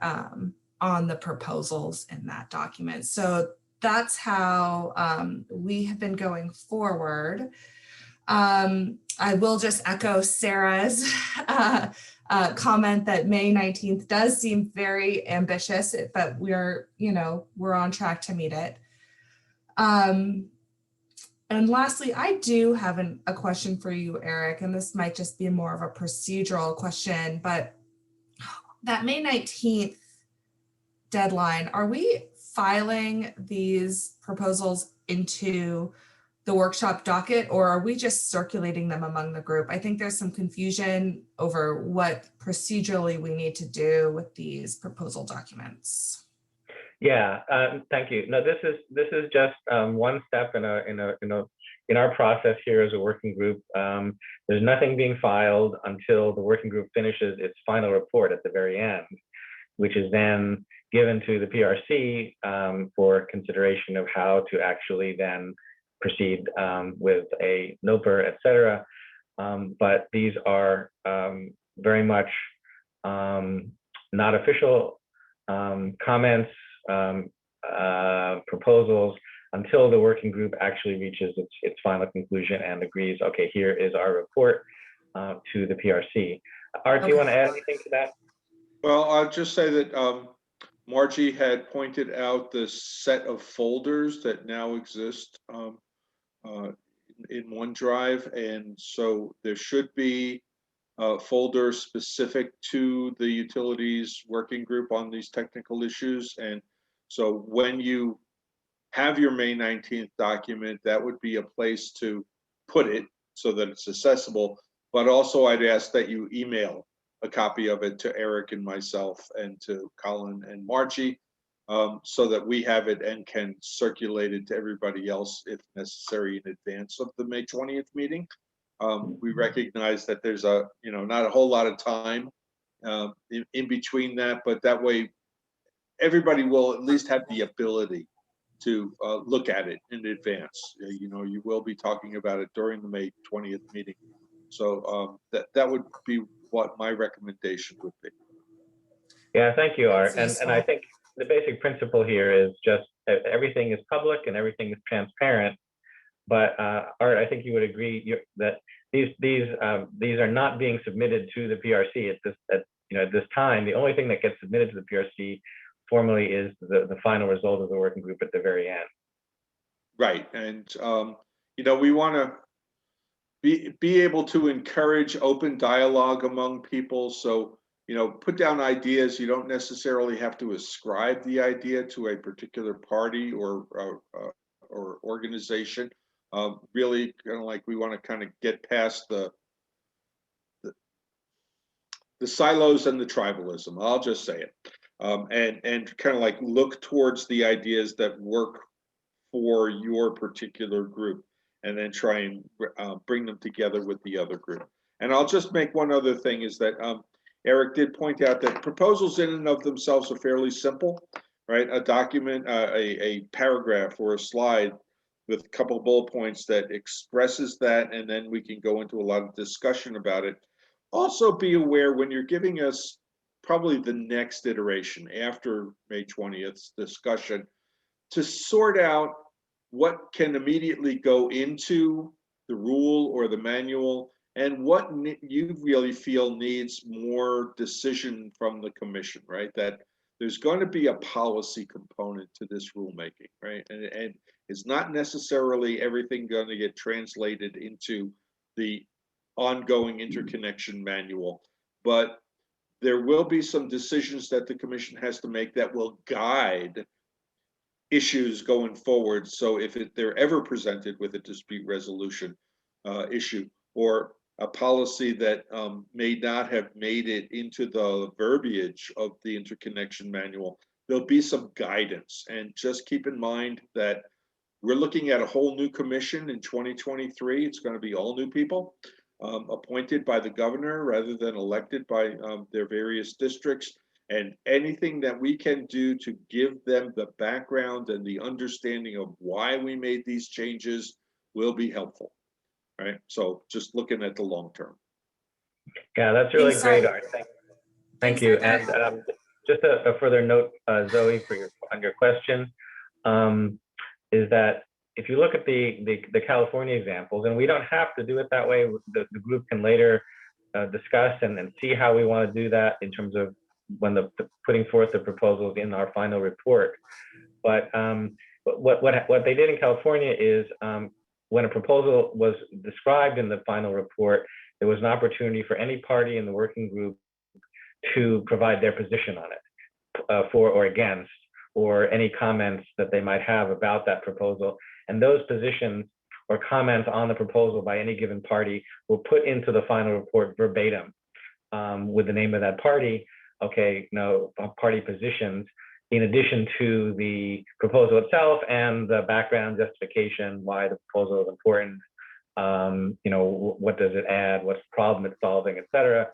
proposals in that document. So that's how we have been going forward. I will just echo Sarah's comment that May 19th does seem very ambitious, but we're on track to meet it. And lastly, I do have a question for you, Eric, and this might just be more of a procedural question, but that May 19th deadline, are we filing these proposals into the workshop docket, or are we just circulating them among the group? I think there's some confusion over what procedurally we need to do with these proposal documents.
Yeah, thank you. No, this is just one step in our process here as a working group. There's nothing being filed until the working group finishes its final report at the very end, which is then given to the PRC for consideration of how to actually then proceed with a NOPR, et cetera. But these are very much not official comments, proposals, until the working group actually reaches its final conclusion and agrees, okay, here is our report to the PRC. Art, do you want to add anything to that?
Well, I'll just say that Margie had pointed out the set of folders that now exist in OneDrive, and so there should be a folder specific to the utilities working group on these technical issues. And so when you have your May 19th document, that would be a place to put it so that it's accessible. But also I'd ask that you email a copy of it to Eric and myself and to Colin and Margie, so that we have it and can circulate it to everybody else if necessary in advance of the May 20th meeting. We recognize that there's not a whole lot of time in between that, but that way everybody will at least have the ability to look at it in advance. You will be talking about it during the May 20th meeting. So that would be what my recommendation would be.
Yeah, thank you, Art. And I think the basic principle here is just everything is public and everything is transparent. But Art, I think you would agree that these are not being submitted to the PRC at this time. The only thing that gets submitted to the PRC formally is the final result of the working group at the very end.
Right, and we want to be able to encourage open dialogue among people. So put down ideas. You don't necessarily have to ascribe the idea to a particular party or organization. Really, kind of like we want to kind of get past the silos and the tribalism. I'll just say it, and kind of like look towards the ideas that work for your particular group, and then try and bring them together with the other group. And I'll just make one other thing is that Eric did point out that proposals in and of themselves are fairly simple, right? A document, a paragraph or a slide with a couple of bullet points that expresses that, and then we can go into a lot of discussion about it. Also be aware when you're giving us probably the next iteration after May 20th's discussion to sort out what can immediately go into the rule or the manual and what you really feel needs more decision from the commission, right? That there's going to be a policy component to this rulemaking, right? And it's not necessarily everything going to get translated into the ongoing interconnection manual, but there will be some decisions that the commission has to make that will guide issues going forward. So if they're ever presented with a dispute resolution issue or a policy that may not have made it into the verbiage of the interconnection manual, there'll be some guidance. And just keep in mind that we're looking at a whole new commission in 2023. It's going to be all new people appointed by the governor rather than elected by their various districts. And anything that we can do to give them the background and the understanding of why we made these changes will be helpful, right? So just looking at the long term.
Yeah, that's really great, Art. Thank you. And just a further note, Zoe, on your question, is that if you look at the California examples, and we don't have to do it that way, the group can later discuss and see how we want to do that in terms of when putting forth the proposals in our final report. But what they did in California is when a proposal was described in the final report, there was an opportunity for any party in the working group to provide their position on it, for or against, or any comments that they might have about that proposal. And those positions or comments on the proposal by any given party will put into the final report verbatim with the name of that party, okay, party positions, in addition to the proposal itself and the background justification, why the proposal is important, what does it add, what's the problem it's solving, et cetera,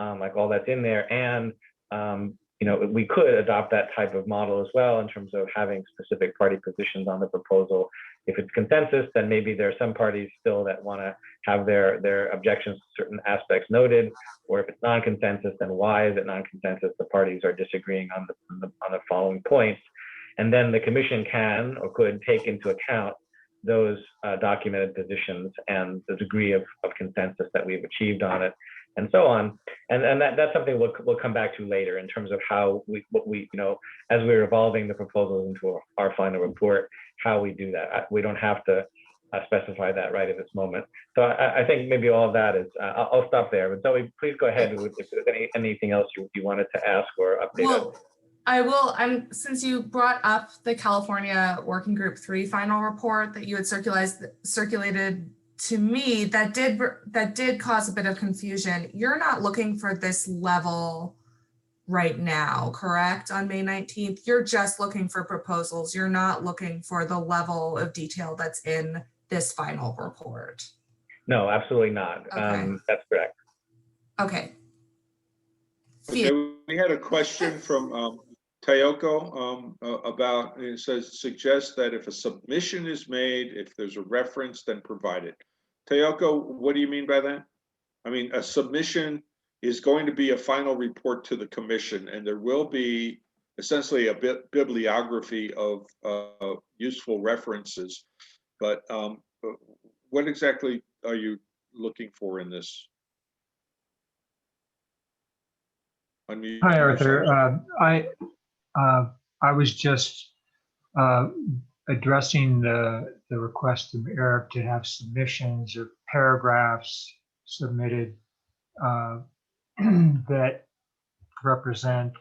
like all that's in there. And we could adopt that type of model as well in terms of having specific party positions on the proposal. If it's consensus, then maybe there are some parties still that want to have their objections to certain aspects noted, or if it's non-consensus, then why is it non-consensus? The parties are disagreeing on the following points. And then the commission can or could take into account those documented positions and the degree of consensus that we've achieved on it, and so on. And that's something we'll come back to later in terms of how as we're evolving the proposals into our final report, how we do that. We don't have to specify that right at this moment. So I think maybe all of that is, I'll stop there. But Zoe, please go ahead if there's anything else you wanted to ask or update us.
I will, since you brought up the California Working Group 3 final report that you had circulated to me, that did cause a bit of confusion. You're not looking for this level right now, correct? On May 19th, you're just looking for proposals. You're not looking for the level of detail that's in this final report.
No, absolutely not.
Okay.
That's correct.
Okay.
Okay, we had a question from Tayoko about, it says, suggest that if a submission is made, if there's a reference, then provide it. Tayoko, what do you mean by that? I mean, a submission is going to be a final report to the commission, and there will be essentially a bibliography of useful references. But what exactly are you looking for in this?
Hi, Arthur. I was just addressing the request of Eric to have submissions or paragraphs submitted that represent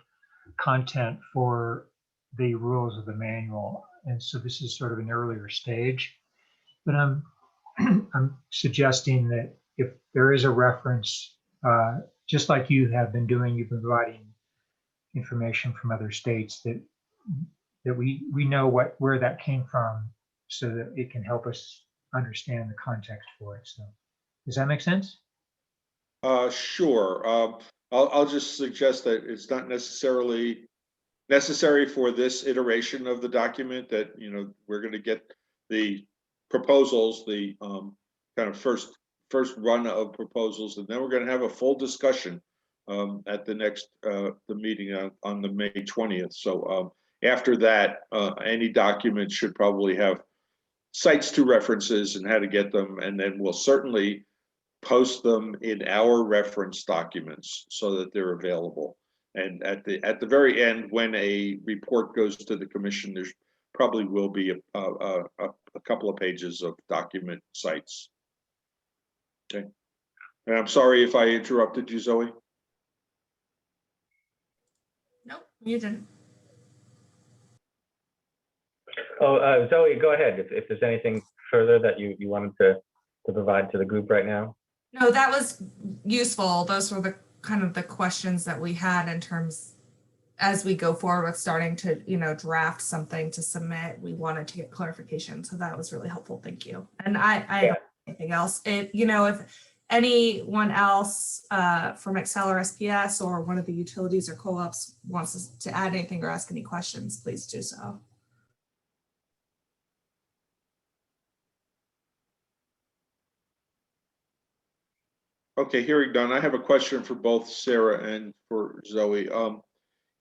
content for the rules of the manual. And so this is sort of an earlier stage, but I'm suggesting that if there is a reference, just like you have been doing, you've been providing information from other states, that we know where that came from, so that it can help us understand the context for it. So does that make sense?
Sure. I'll just suggest that it's not necessarily necessary for this iteration of the document, that we're going to get the proposals, the kind of first run of proposals, and then we're going to have a full discussion at the next the meeting on the May 20th. So after that, any document should probably have cites to references and how to get them, and then we'll certainly post them in our reference documents so that they're available. And at the very end, when a report goes to the commission, there's probably will be a couple of pages of document cites. Okay. And I'm sorry if I interrupted you, Zoe.
Nope, you didn't.
Oh, Zoe, go ahead if there's anything further that you wanted to provide to the group right now.
No, that was useful. Those were the kind of the questions that we had in terms, as we go forward with starting to, draft something to submit, we wanted to get clarification. So that was really helpful. Thank you. And I don't have anything else. If anyone else from Excel or SPS or one of the utilities or co-ops wants to add anything or ask any questions, please do so.
Okay, hearing done. I have a question for both Sarah and for Zoe.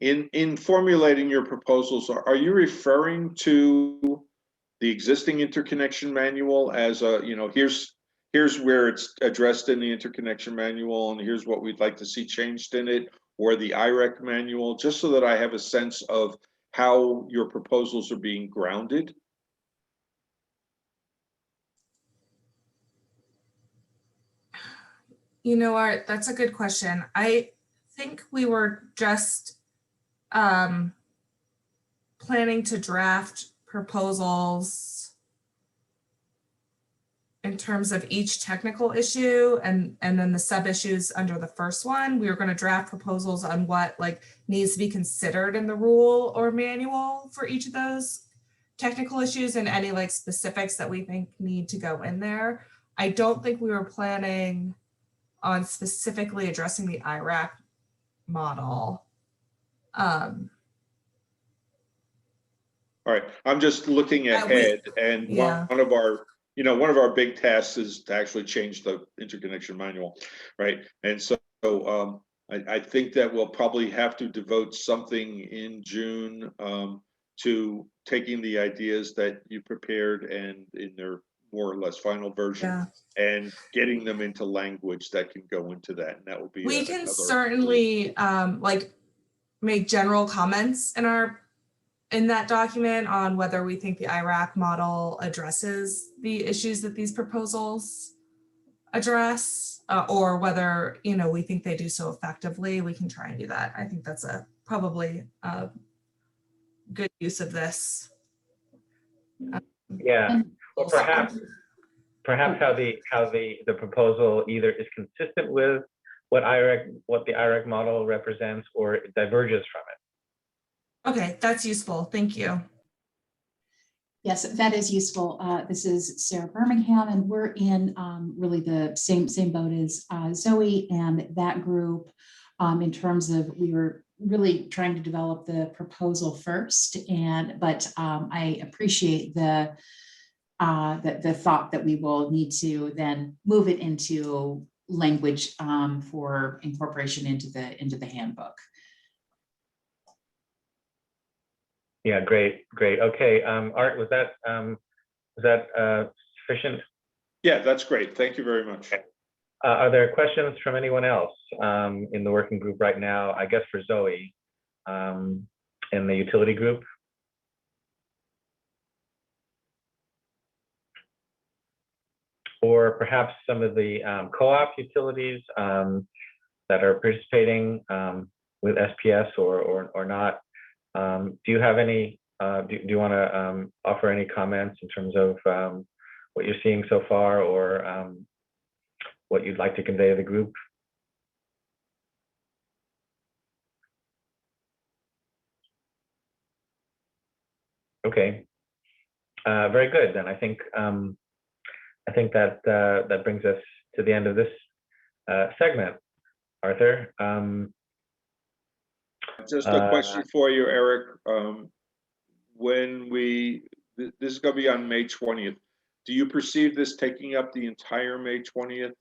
In formulating your proposals, are you referring to the existing interconnection manual as a, here's where it's addressed in the interconnection manual, and here's what we'd like to see changed in it, or the IREC manual, just so that I have a sense of how your proposals are being grounded?
Art, that's a good question. I think we were just planning to draft proposals in terms of each technical issue and then the sub issues under the first one. We were going to draft proposals on what like needs to be considered in the rule or manual for each of those technical issues and any like specifics that we think need to go in there. I don't think we were planning on specifically addressing the IRAC model.
All right, I'm just looking ahead, and
yeah.
one of our big tasks is to actually change the interconnection manual, right? And so I think that we'll probably have to devote something in June to taking the ideas that you prepared and in their more or less final version and getting them into language that can go into that. And that will be
we can certainly like make general comments in that document on whether we think the IRAC model addresses the issues that these proposals address, or whether, you know, we think they do so effectively. We can try and do that. I think that's probably a good use of this.
Yeah, or perhaps how the proposal either is consistent with what the IRAC model represents, or it diverges from it.
Okay, that's useful. Thank you.
Yes, that is useful. This is Sarah Birmingham, and we're in really the same boat as Zoe and that group in terms of we were really trying to develop the proposal first, but I appreciate the thought that we will need to then move it into language for incorporation into the handbook.
Yeah, great. Okay, Art, was that sufficient?
Yeah, that's great. Thank you very much.
Are there questions from anyone else in the working group right now? I guess for Zoe in the utility group. Or perhaps some of the co-op utilities that are participating with SPS or not. Do you have any, do you want to offer any comments in terms of what you're seeing so far, or what you'd like to convey to the group? Okay, very good. Then I think that brings us to the end of this segment. Arthur.
Just a question for you, Eric. This is going to be on May 20th. Do you perceive this taking up the entire May 20th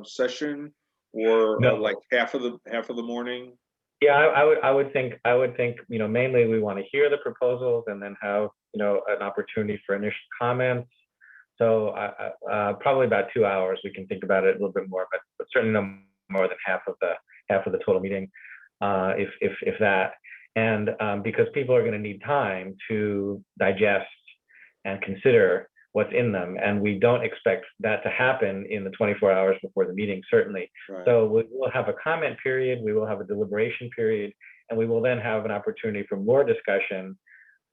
session, or
No.
like half of the morning?
Yeah, I would think, you know, mainly we want to hear the proposals and then have, you know, an opportunity for initial comments. So probably about 2 hours. We can think about it a little bit more, but certainly no more than half of the total meeting, if that. And because people are going to need time to digest and consider what's in them, and we don't expect that to happen in the 24 hours before the meeting, certainly. Right. So we'll have a comment period, we will have a deliberation period, and we will then have an opportunity for more discussion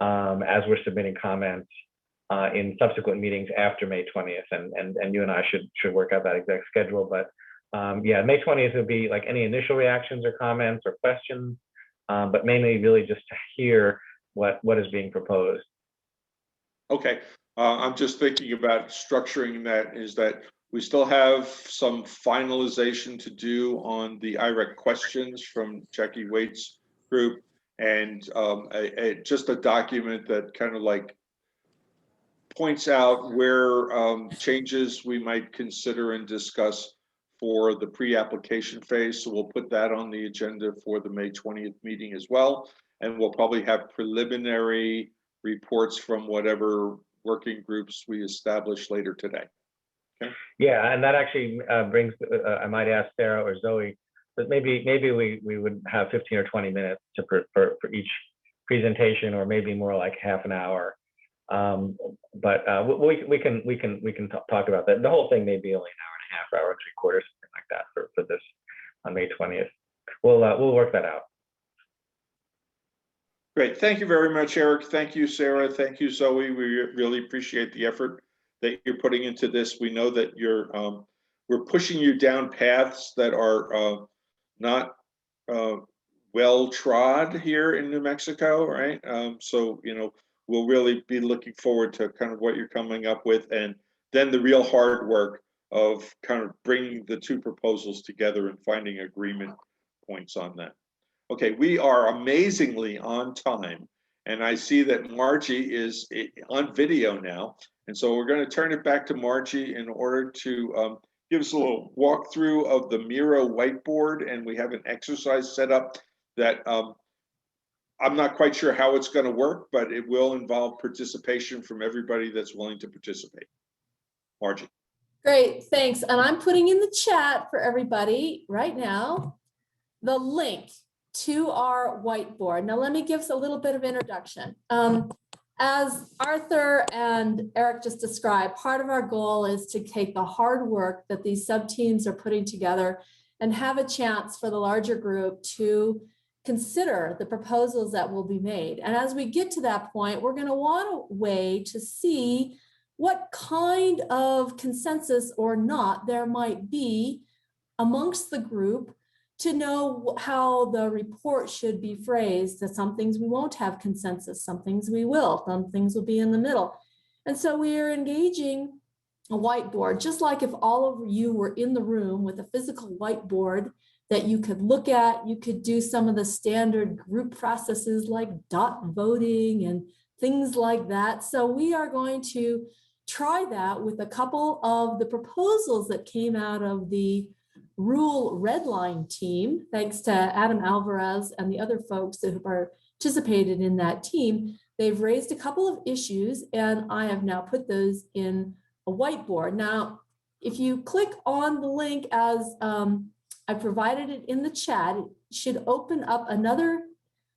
as we're submitting comments in subsequent meetings after May 20th. And you and I should work out that exact schedule. But yeah, May 20th would be like any initial reactions or comments or questions, but mainly really just to hear what is being proposed.
Okay. I'm just thinking about structuring that, is that we still have some finalization to do on the IREC questions from Jackie Waite's group, and just a document that kind of like points out where changes we might consider and discuss for the pre-application phase. So we'll put that on the agenda for the May 20th meeting as well. And we'll probably have preliminary reports from whatever working groups we establish later today. Okay.
Yeah, and that actually brings, I might ask Sarah or Zoe, but maybe we would have 15 or 20 minutes for each presentation, or maybe more like half an hour. But we can talk about that. The whole thing may be only an hour and a half, hour and 3/4, something like that for this on May 20th. We'll work that out.
Great. Thank you very much, Eric. Thank you, Sarah. Thank you, Zoe. We really appreciate the effort that you're putting into this. We know that we're pushing you down paths that are not well trod here in New Mexico, right? So, we'll really be looking forward to kind of what you're coming up with, and then the real hard work of kind of bringing the two proposals together and finding agreement points on that. Okay, we are amazingly on time, and I see that Margie is on video now, and so we're going to turn it back to Margie in order to give us a little walkthrough of the Miro whiteboard, and we have an exercise set up that I'm not quite sure how it's going to work, but it will involve participation from everybody that's willing to participate. Margie.
Great, thanks. And I'm putting in the chat for everybody right now the link to our whiteboard. Now, let me give us a little bit of introduction. As Arthur and Eric just described, part of our goal is to take the hard work that these sub-teams are putting together and have a chance for the larger group to consider the proposals that will be made. And as we get to that point, we're going to want a way to see what kind of consensus or not there might be amongst the group to know how the report should be phrased. That some things we won't have consensus, some things we will, some things will be in the middle. And so we are engaging a whiteboard, just like if all of you were in the room with a physical whiteboard that you could look at. You could do some of the standard group processes like dot voting and things like that. So we are going to try that with a couple of the proposals that came out of the Rule Redline team, thanks to Adam Alvarez and the other folks that have participated in that team. They've raised a couple of issues, and I have now put those in a whiteboard. Now, if you click on the link as I provided it in the chat, it should open up another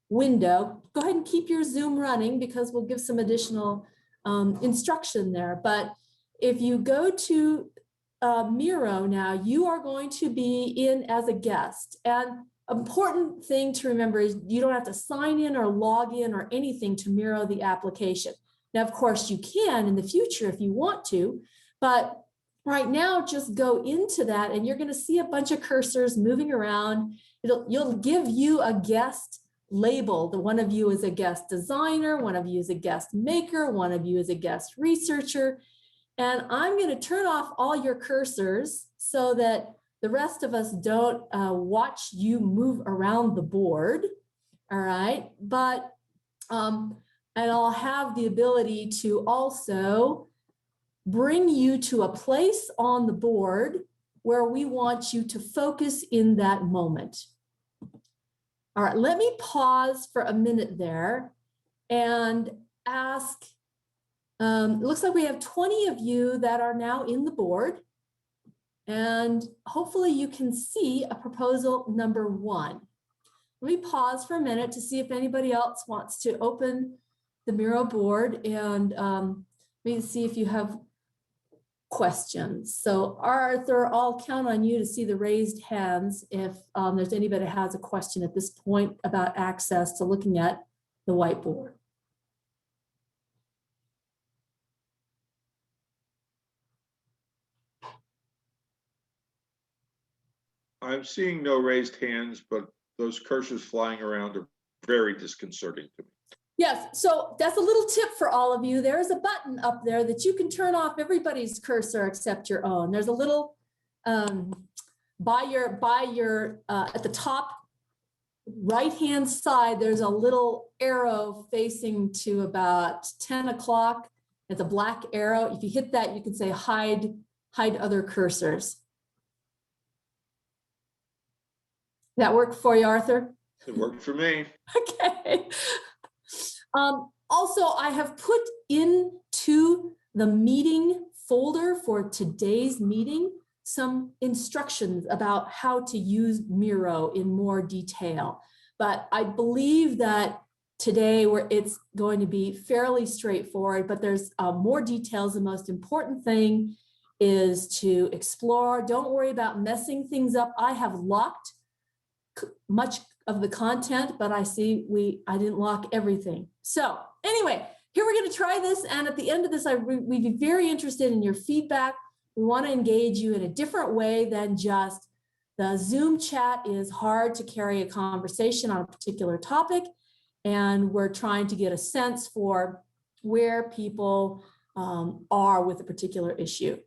window. Go ahead and keep your Zoom running because we'll give some additional instruction there. But if you go to Miro now, you are going to be in as a guest. And important thing to remember is you don't have to sign in or log in or anything to Miro the application. Now, of course, you can in the future if you want to, but right now, just go into that and you're going to see a bunch of cursors moving around. You'll give you a guest label. The one of you is a guest designer, one of you is a guest maker, one of you is a guest researcher. And I'm going to turn off all your cursors so that the rest of us don't watch you move around the board. All right. But, and I'll have the ability to also bring you to a place on the board where we want you to focus in that moment. All right, let me pause for a minute there and ask, it looks like we have 20 of you that are now in the board, and hopefully you can see a proposal number 1. Let me pause for a minute to see if anybody else wants to open the Miro board and let me see if you have questions. So Arthur, I'll count on you to see the raised hands if there's anybody that has a question at this point about access to looking at the whiteboard.
I'm seeing no raised hands, but those cursors flying around are very disconcerting to me.
Yes, so that's a little tip for all of you. There's a button up there that you can turn off everybody's cursor except your own. There's a little by your at the top right-hand side, there's a little arrow facing to about 10 o'clock. It's a black arrow. If you hit that, you can say hide other cursors. That work for you, Arthur?
It worked for me.
Okay. Also, I have put into the meeting folder for today's meeting some instructions about how to use Miro in more detail. But I believe that today it's going to be fairly straightforward, but there's more details. The most important thing is to explore. Don't worry about messing things up. I have locked much of the content, but I see I didn't lock everything. So anyway, here we're going to try this. And at the end of this, we'd be very interested in your feedback. We want to engage you in a different way than just the Zoom chat is hard to carry a conversation on a particular topic. And we're trying to get a sense for where people are with a particular issue.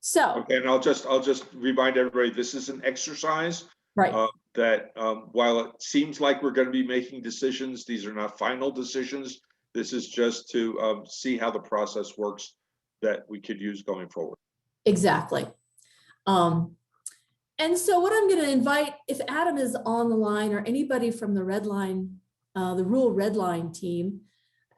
So,
okay, and I'll just remind everybody, this is an exercise,
right?
That while it seems like we're going to be making decisions, these are not final decisions. This is just to see how the process works that we could use going forward.
Exactly. And so what I'm going to invite, if Adam is on the line or anybody from the red line, the Rule Red Line team,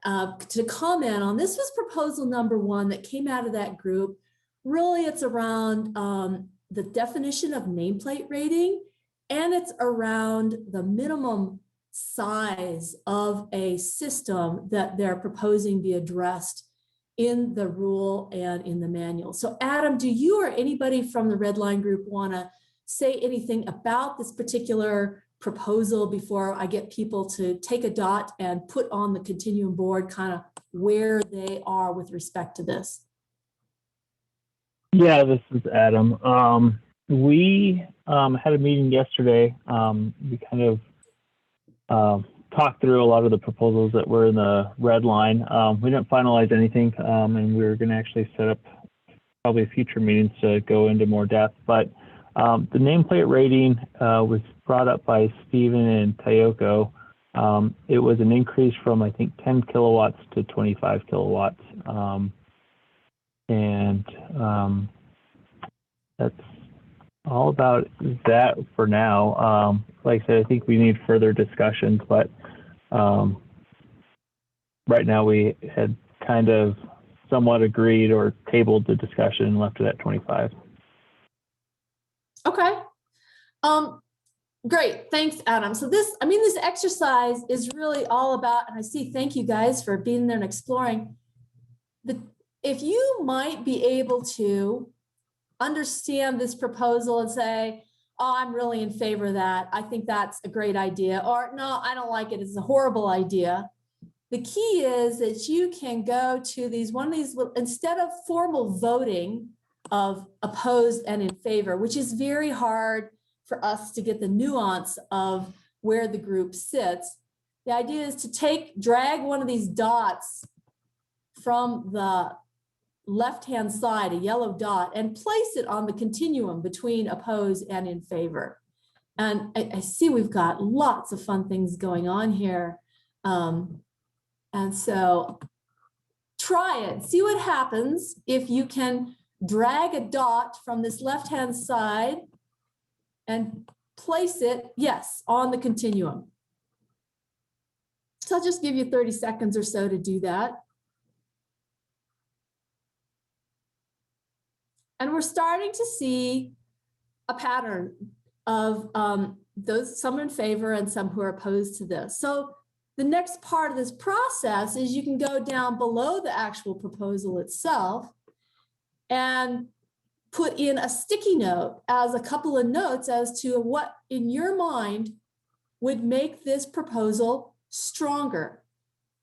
to comment on, this was proposal number 1 that came out of that group. Really, it's around the definition of nameplate rating, and it's around the minimum size of a system that they're proposing be addressed in the rule and in the manual. So Adam, do you or anybody from the Red Line group want to say anything about this particular proposal before I get people to take a dot and put on the continuum board kind of where they are with respect to this?
Yeah, this is Adam. We had a meeting yesterday. We kind of talked through a lot of the proposals that were in the red line. We didn't finalize anything, and we were going to actually set up probably future meetings to go into more depth. But the nameplate rating was brought up by Stephen and Tayoko. It was an increase from, I think, 10 kilowatts to 25 kilowatts. That's all about that for now. Like I said, I think we need further discussions, but right now we had kind of somewhat agreed or tabled the discussion and left it at 25.
Okay. Great. Thanks, Adam. So this exercise is really all about, and I see, thank you guys for being there and exploring. If you might be able to understand this proposal and say, oh, I'm really in favor of that. I think that's a great idea. Or no, I don't like it. It's a horrible idea. The key is that you can go to one of these, instead of formal voting of opposed and in favor, which is very hard for us to get the nuance of where the group sits. The idea is to drag one of these dots from the left-hand side, a yellow dot, and place it on the continuum between opposed and in favor. And I see we've got lots of fun things going on here. And so try it, see what happens if you can drag a dot from this left-hand side and place it, yes, on the continuum. So I'll just give you 30 seconds or so to do that. And we're starting to see a pattern of some in favor and some who are opposed to this. So the next part of this process is you can go down below the actual proposal itself and put in a sticky note as a couple of notes as to what in your mind would make this proposal stronger.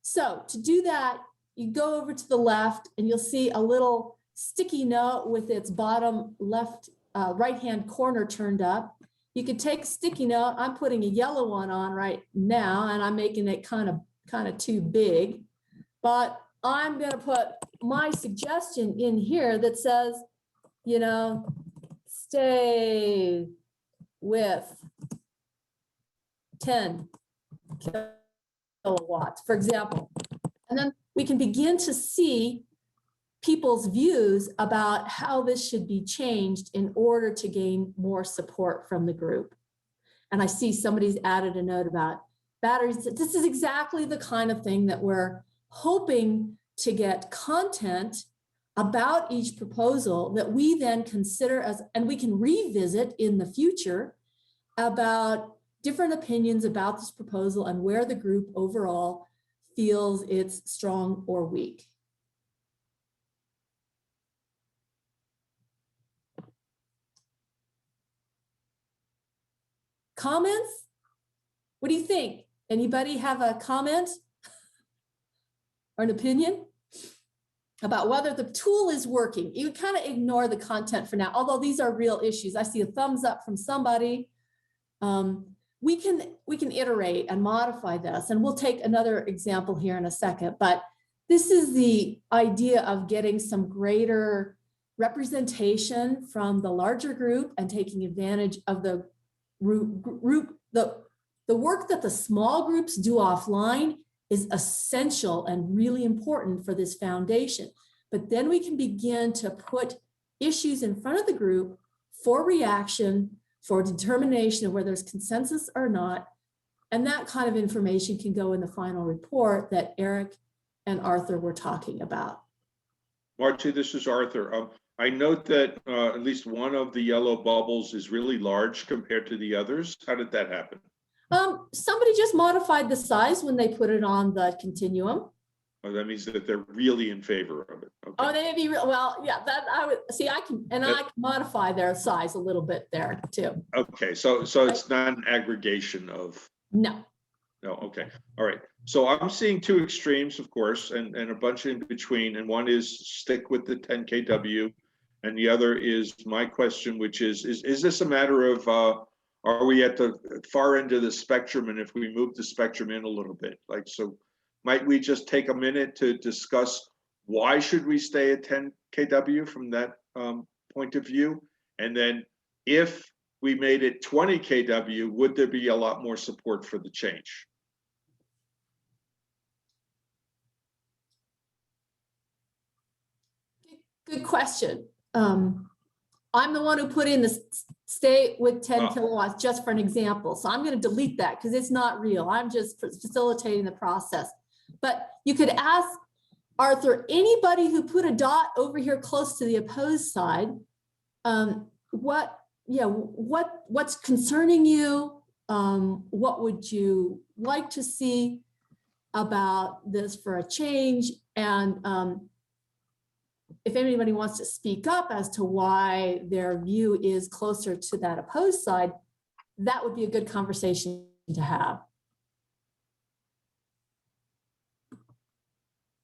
So to do that, you go over to the left and you'll see a little sticky note with its bottom left right-hand corner turned up. You can take sticky note. I'm putting a yellow one on right now, and I'm making it kind of too big. But I'm going to put my suggestion in here that says, you know, stay with 10 kilowatts, for example. And then we can begin to see people's views about how this should be changed in order to gain more support from the group. And I see somebody's added a note about batteries. This is exactly the kind of thing that we're hoping to get content about each proposal that we then consider as, and we can revisit in the future about different opinions about this proposal and where the group overall feels it's strong or weak. Comments? What do you think? Anybody have a comment? or an opinion about whether the tool is working. You kind of ignore the content for now, although these are real issues. I see a thumbs up from somebody. We can iterate and modify this, and we'll take another example here in a second, but this is the idea of getting some greater representation from the larger group and taking advantage of the work that the small groups do offline is essential and really important for this foundation. But then we can begin to put issues in front of the group for reaction, for determination of whether there's consensus or not. And that kind of information can go in the final report that Eric and Arthur were talking about.
Margie, this is Arthur. I note that at least one of the yellow bubbles is really large compared to the others. How did that happen?
Somebody just modified the size when they put it on the continuum.
Oh, that means that they're really in favor of it. Okay.
Oh, they may be real. Well, yeah, that I would see. I can modify their size a little bit there too.
Okay, so it's not an aggregation of.
No.
No. Okay. All right. So I'm seeing two extremes, of course, and a bunch in between. And one is stick with the 10 kW, and the other is my question, which is this a matter of are we at the far end of the spectrum? And if we move the spectrum in a little bit, like so. Might we just take a minute to discuss why should we stay at 10 kW from that point of view? And then if we made it 20 kW, would there be a lot more support for the change?
Good question. I'm the one who put in the stay with 10 kilowatts just for an example. So I'm going to delete that because it's not real. I'm just facilitating the process. But you could ask Arthur, anybody who put a dot over here close to the opposed side, what's concerning you? What would you like to see about this for a change? And if anybody wants to speak up as to why their view is closer to that opposed side, that would be a good conversation to have.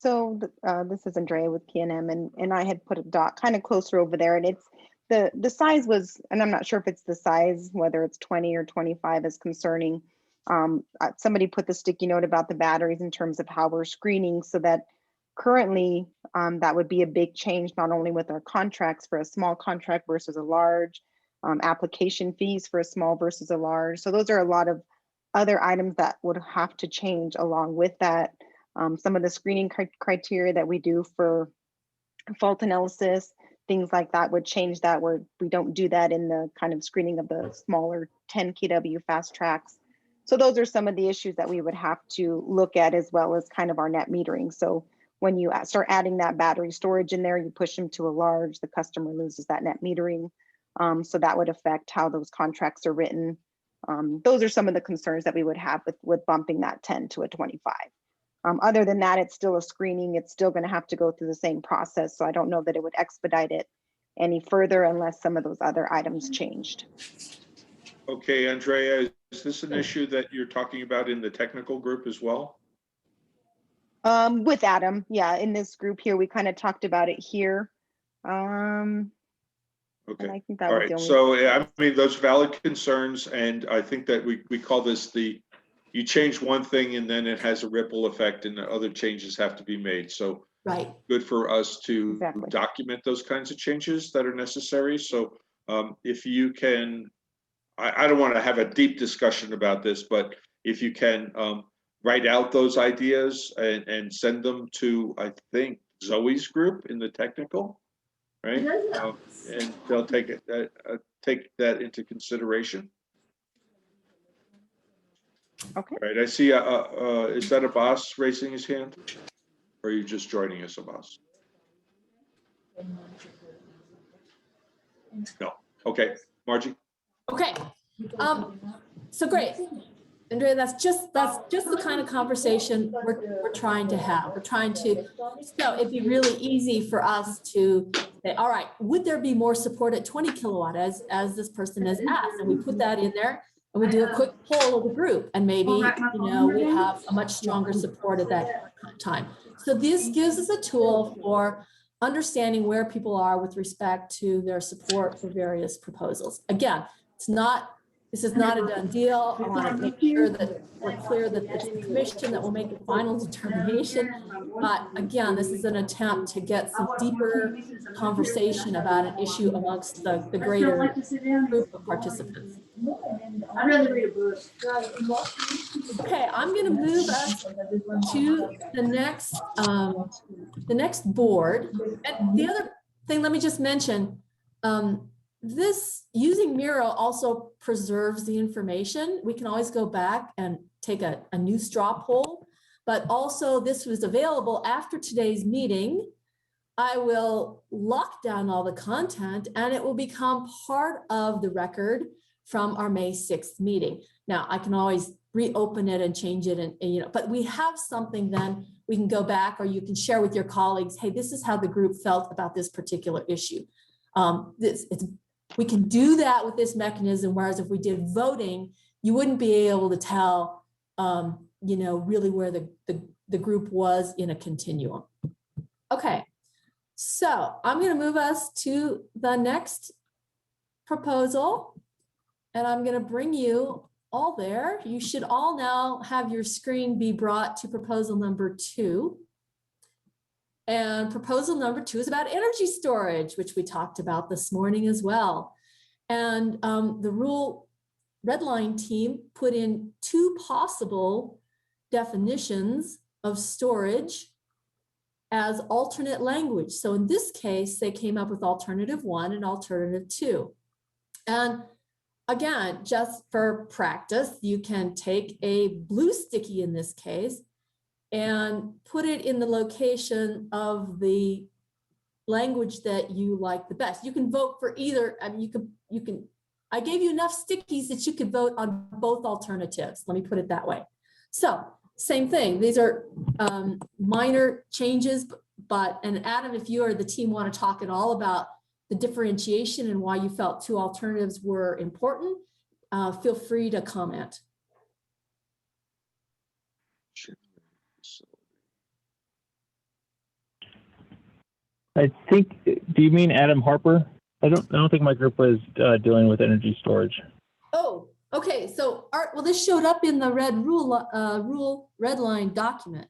So this is Andrea with PNM, and I had put a dot kind of closer over there, and it's the size was, and I'm not sure if it's the size, whether it's 20 or 25 is concerning. Somebody put the sticky note about the batteries in terms of how we're screening, so that currently that would be a big change, not only with our contracts for a small contract versus a large, application fees for a small versus a large. So those are a lot of other items that would have to change along with that. Some of the screening criteria that we do for fault analysis, things like that would change that, where we don't do that in the kind of screening of the smaller 10 kW fast tracks. So those are some of the issues that we would have to look at, as well as kind of our net metering. So when you start adding that battery storage in there, you push them to a large, the customer loses that net metering. So that would affect how those contracts are written. Those are some of the concerns that we would have with bumping that 10 to a 25. Other than that, it's still a screening. It's still going to have to go through the same process. So I don't know that it would expedite it any further unless some of those other items changed.
Okay, Andrea, is this an issue that you're talking about in the technical group as well?
With Adam, yeah, in this group here, we kind of talked about it here.
Okay.
And I think that
all
was
right.
the only.
So I mean, those valid concerns, and I think that we call this you change one thing and then it has a ripple effect and the other changes have to be made. So
right.
Good for us to
Exactly.
document those kinds of changes that are necessary. So if you can, I don't want to have a deep discussion about this, but if you can write out those ideas and send them to, I think, Zoe's group in the technical, right? And they'll take that into consideration.
Okay.
Right, I see, is that Abbas raising his hand? Or are you just joining us, Abbas? No, okay, Margie?
Okay, so great. Andrea, that's just the kind of conversation we're trying to have. We're trying to, so it'd be really easy for us to say, all right, would there be more support at 20 kilowatt as this person has asked? And we put that in there. And we do a quick poll of the group, and maybe we have a much stronger support at that time. So this gives us a tool for understanding where people are with respect to their support for various proposals. Again, this is not a done deal. I want to make sure that we're clear that it's the commission that will make the final determination. But again, this is an attempt to get some deeper conversation about an issue amongst the greater group of participants.
I'd rather read a book.
Okay, I'm going to move us to the next board. And the other thing, let me just mention, this using Miro also preserves the information. We can always go back and take a new straw poll, but also this was available after today's meeting. I will lock down all the content and it will become part of the record from our May 6th meeting. Now I can always reopen it and change it, and but we have something then we can go back, or you can share with your colleagues, hey, this is how the group felt about this particular issue. We can do that with this mechanism, whereas if we did voting, you wouldn't be able to tell, really where the group was in a continuum. Okay, so I'm going to move us to the next proposal, and I'm going to bring you all there. You should all now have your screen be brought to proposal number 2. And proposal number 2 is about energy storage, which we talked about this morning as well. And the rule redline team put in 2 possible definitions of storage as alternate language. So in this case, they came up with alternative 1 and alternative 2. And again, just for practice, you can take a blue sticky in this case and put it in the location of the language that you like the best. You can vote for either. I mean, you can. I gave you enough stickies that you could vote on both alternatives. Let me put it that way. So same thing. These are minor changes, and Adam, if you or the team want to talk at all about the differentiation and why you felt 2 alternatives were important, feel free to comment.
I think, do you mean Adam Harper? I don't think my group was dealing with energy storage.
Oh, okay. So Art, well, this showed up in the red rule red line document.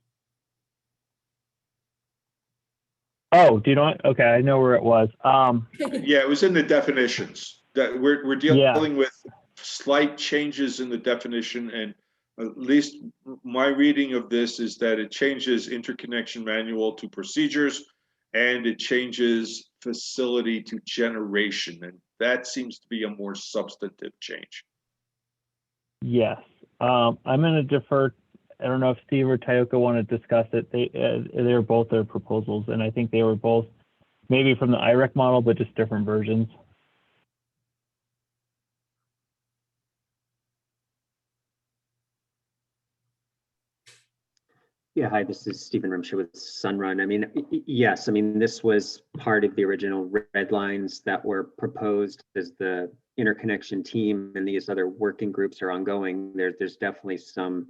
Oh, do you know what? Okay, I know where it was.
Yeah, it was in the definitions. That we're dealing with slight changes in the definition, and at least my reading of this is that it changes interconnection manual to procedures, and it changes facility to generation, and that seems to be a more substantive change.
Yes, I'm going to defer. I don't know if Steve or Tayoko want to discuss it. They're both their proposals, and I think they were both maybe from the IREC model, but just different versions.
Yeah, hi, this is Stephen Rimscher with Sunrun. I mean, yes, I mean, this was part of the original red lines that were proposed as the interconnection team, and these other working groups are ongoing. There's definitely some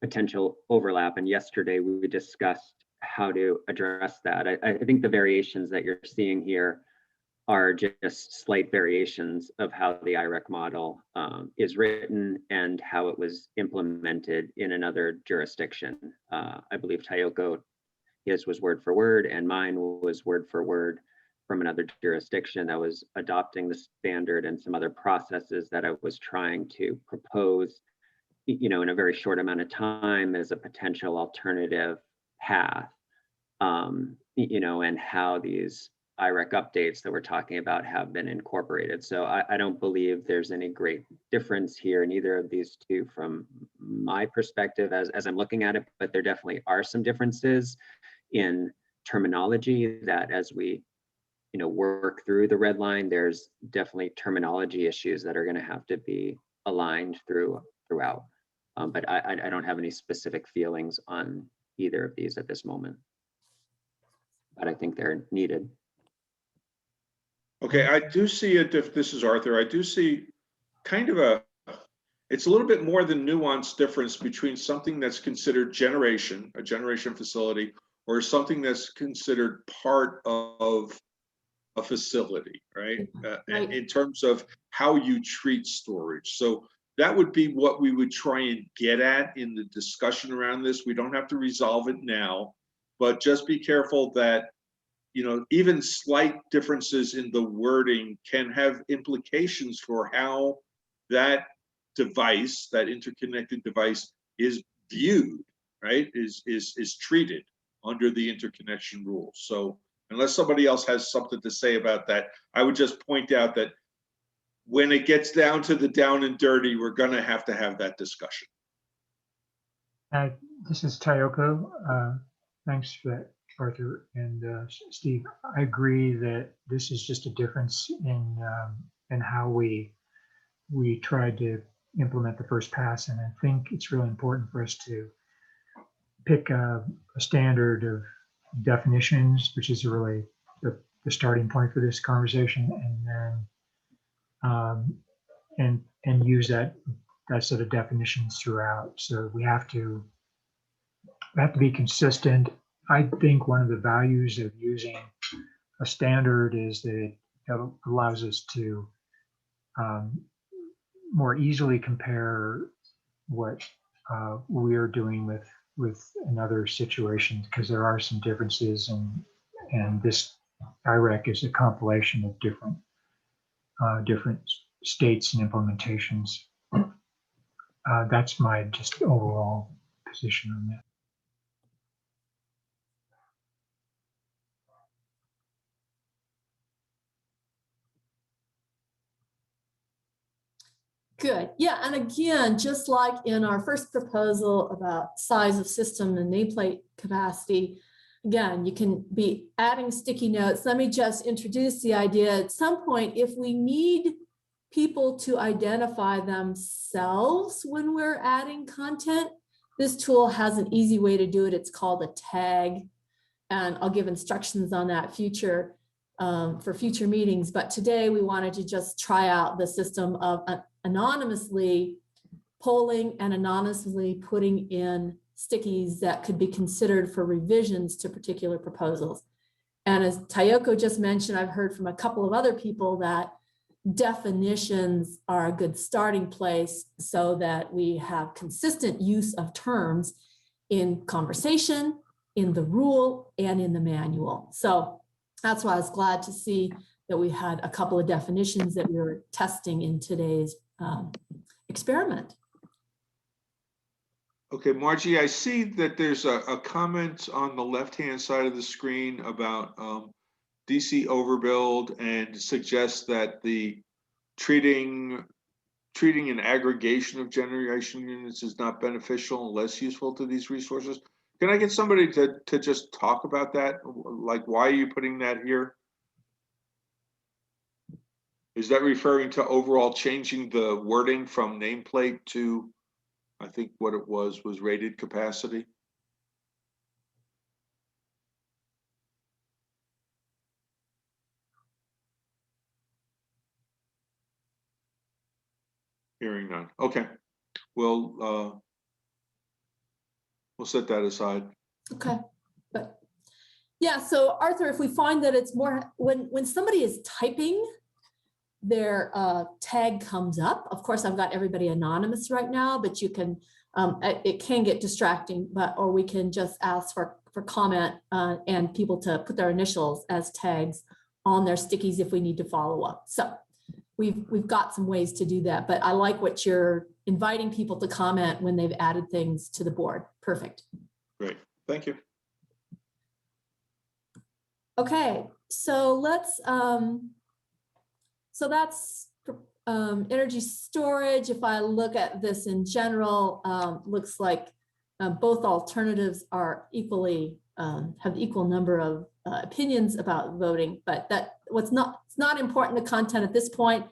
potential overlap, and yesterday we discussed how to address that. I think the variations that you're seeing here are just slight variations of how the IREC model is written and how it was implemented in another jurisdiction. I believe Tayoko, his was word for word, and mine was word for word from another jurisdiction that was adopting the standard and some other processes that I was trying to propose, in a very short amount of time as a potential alternative path, and how these IREC updates that we're talking about have been incorporated. So I don't believe there's any great difference here in either of these two from my perspective as I'm looking at it, but there definitely are some differences in terminology that as we work through the red line, there's definitely terminology issues that are going to have to be aligned throughout. But I don't have any specific feelings on either of these at this moment, but I think they're needed.
Okay, I do see this is Arthur. I do see kind of it's a little bit more than nuanced difference between something that's considered a generation facility, or something that's considered part of a facility, right?
Right.
In terms of how you treat storage. So that would be what we would try and get at in the discussion around this. We don't have to resolve it now, but just be careful that, you know, even slight differences in the wording can have implications for how that device, that interconnected device, is viewed, right? Is treated under the interconnection rules. So unless somebody else has something to say about that, I would just point out that when it gets down to the down and dirty, we're going to have that discussion.
This is Tayoko. Thanks for that, Arthur and Steve. I agree that this is just a difference in how we tried to implement the first pass, and I think it's really important for us to pick a standard of definitions, which is really the starting point for this conversation, and then and use that set of definitions throughout. So we have to be consistent. I think one of the values of using a standard is that it allows us to more easily compare what we're doing with another situation, because there are some differences, and this IREC is a compilation of different states and implementations. That's my just overall position on that.
Good. Yeah. And again, just like in our first proposal about size of system and nameplate capacity, again, you can be adding sticky notes. Let me just introduce the idea. At some point, if we need people to identify themselves when we're adding content, this tool has an easy way to do it. It's called a tag. And I'll give instructions on that for future meetings. But today we wanted to just try out the system of anonymously polling and anonymously putting in stickies that could be considered for revisions to particular proposals. And as Tayoko just mentioned, I've heard from a couple of other people that definitions are a good starting place so that we have consistent use of terms in conversation, in the rule, and in the manual. So that's why I was glad to see that we had a couple of definitions that we were testing in today's experiment.
Okay, Margie, I see that there's a comment on the left-hand side of the screen about DC overbuild, and suggests that the treating an aggregation of generation units is not beneficial and less useful to these resources. Can I get somebody to just talk about that? Like, why are you putting that here? Is that referring to overall changing the wording from nameplate to, I think what it was rated capacity? Hearing none. Okay, we'll set that aside.
Okay, but yeah, so Arthur, if we find that it's more, when somebody is typing, their tag comes up. Of course, I've got everybody anonymous right now, but you can, it can get distracting, or we can just ask for comment and people to put their initials as tags on their stickies if we need to follow up. So we've got some ways to do that, but I like what you're inviting people to comment when they've added things to the board. Perfect.
Great, thank you.
Okay, so let's, so that's energy storage. If I look at this in general, looks like both alternatives are equally, have the equal number of opinions about voting, but it's not important to content at this point,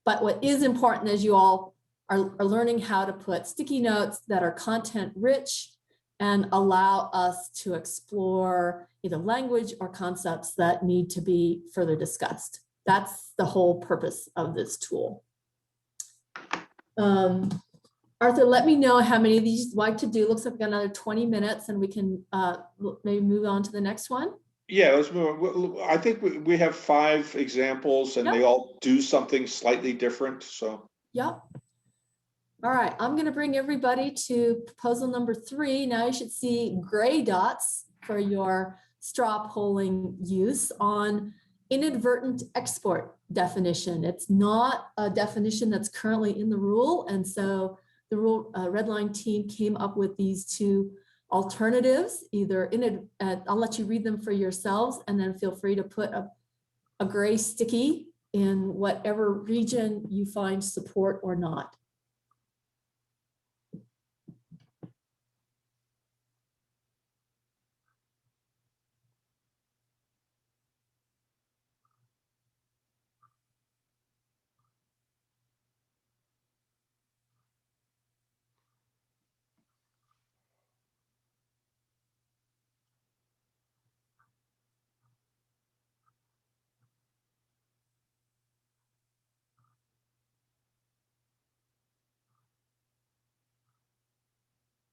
but what is important is you all are learning how to put sticky notes that are content rich and allow us to explore either language or concepts that need to be further discussed. That's the whole purpose of this tool. Arthur, let me know how many of these you'd like to do. Looks like we've got another 20 minutes and we can maybe move on to the next one.
Yeah, let's move on. I think we have 5 examples and they all do something slightly different, so.
Yep. All right, I'm going to bring everybody to proposal number 3. Now you should see gray dots for your straw polling use on inadvertent export definition. It's not a definition that's currently in the rule. And so the rule Redline team came up with these 2 alternatives, either I'll let you read them for yourselves, and then feel free to put a gray sticky in whatever region you find support or not.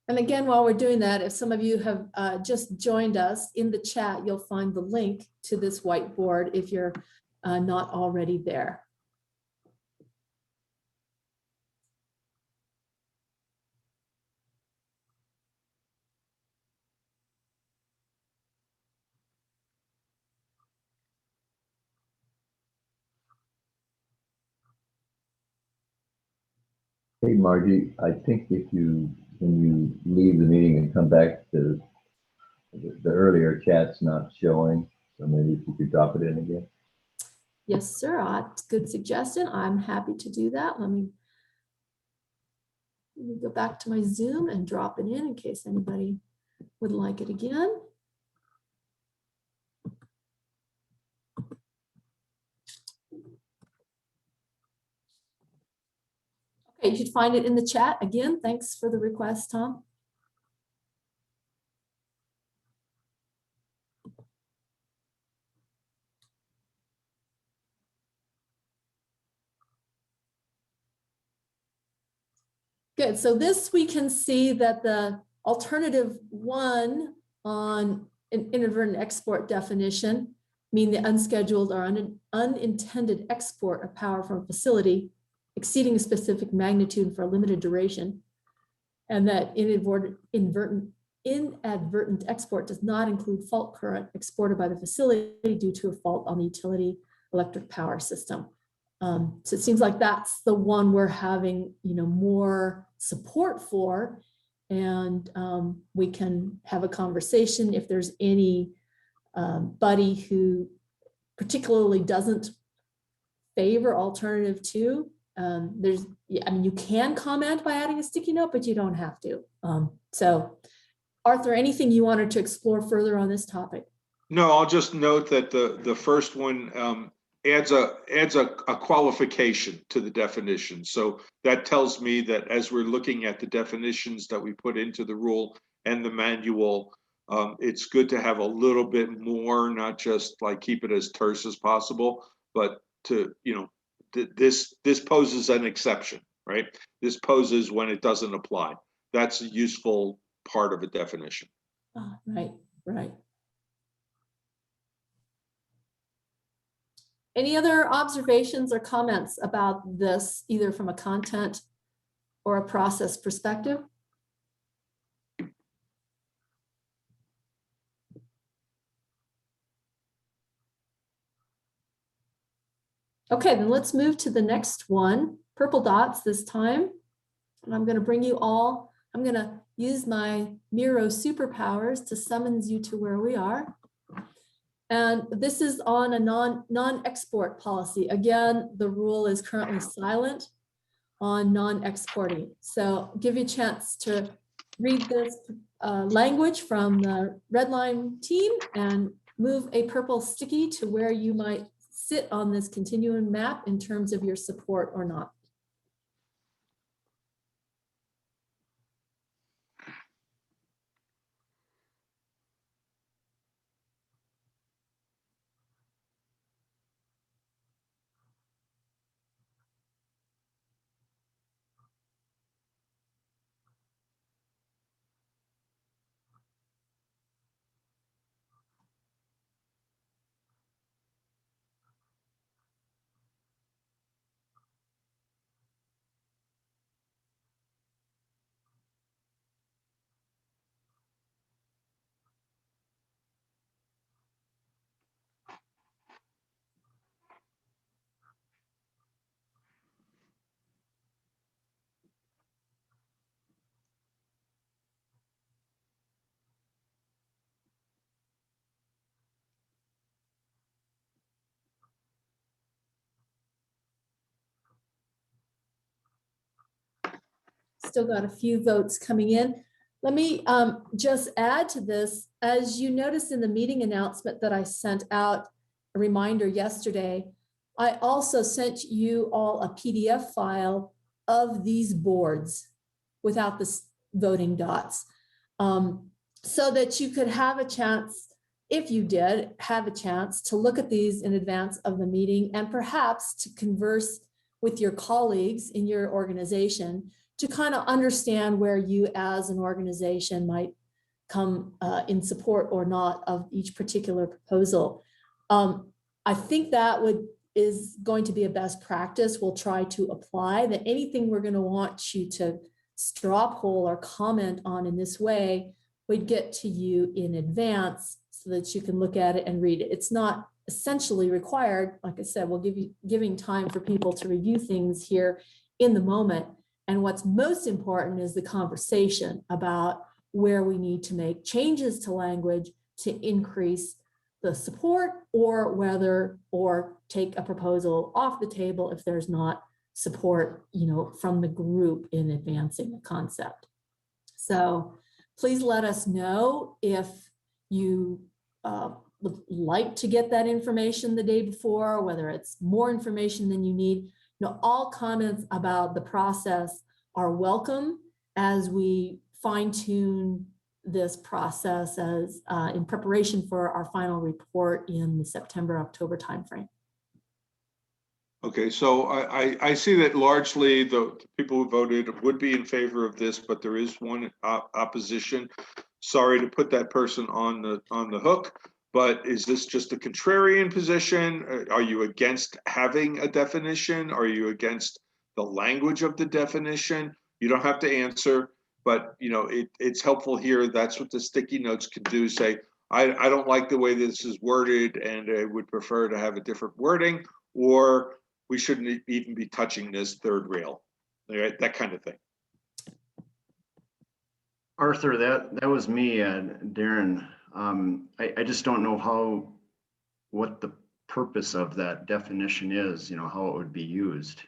And again, while we're doing that, if some of you have just joined us in the chat, you'll find the link to this whiteboard if you're not already there.
Hey, Margie, I think when you leave the meeting and come back to the earlier chat's not showing, so maybe if you could drop it in again.
Yes, sir. Good suggestion. I'm happy to do that. Let me go back to my Zoom and drop it in case anybody would like it again. Okay, you should find it in the chat. Again, thanks for the request, Tom. Good, so this we can see that the alternative 1 on an inadvertent export definition mean the unscheduled or unintended export of power from a facility exceeding a specific magnitude for a limited duration, and that inadvertent export does not include fault current exported by the facility due to a fault on the utility electric power system. So it seems like that's the one we're having, more support for, and we can have a conversation if there's any buddy who particularly doesn't favor alternative 2. You can comment by adding a sticky note, but you don't have to. So, Arthur, anything you wanted to explore further on this topic?
No, I'll just note that the first one adds a qualification to the definition. So that tells me that as we're looking at the definitions that we put into the rule and the manual, it's good to have a little bit more, not just like keep it as terse as possible, but to, this poses an exception, right? This poses when it doesn't apply. That's a useful part of a definition.
Right. Any other observations or comments about this, either from a content or a process perspective? Okay, then let's move to the next one, purple dots this time. And I'm going to bring you all, I'm going to use my Miro superpowers to summons you to where we are. And this is on a non-export policy. Again, the rule is currently silent on non-exporting. So I'll give you a chance to read this language from the Redline team and move a purple sticky to where you might sit on this continuum map in terms of your support or not. still got a few votes coming in. Let me just add to this. As you noticed in the meeting announcement that I sent out, a reminder yesterday, I also sent you all a PDF file of these boards without the voting dots, so that you could have a chance, if you did have a chance, to look at these in advance of the meeting and perhaps to converse with your colleagues in your organization to kind of understand where you as an organization might come in support or not of each particular proposal. I think that is going to be a best practice. We'll try to apply that. Anything we're going to want you to straw poll or comment on in this way, we'd get to you in advance so that you can look at it and read it. It's not essentially required. Like I said, we'll giving time for people to review things here in the moment. And what's most important is the conversation about where we need to make changes to language to increase the support, or take a proposal off the table if there's not support, from the group in advancing the concept. So please let us know if you would like to get that information the day before, whether it's more information than you need. All comments about the process are welcome as we fine-tune this process as in preparation for our final report in the September-October timeframe.
Okay, so I see that largely the people who voted would be in favor of this, but there is one opposition. Sorry to put that person on the hook, but is this just a contrarian position? Are you against having a definition? Are you against the language of the definition? You don't have to answer, but it's helpful here. That's what the sticky notes can do. Say, I don't like the way this is worded and I would prefer to have a different wording, or we shouldn't even be touching this third rail, right? That kind of thing.
Arthur, that was me, Darren. I just don't know what the purpose of that definition is, how it would be used.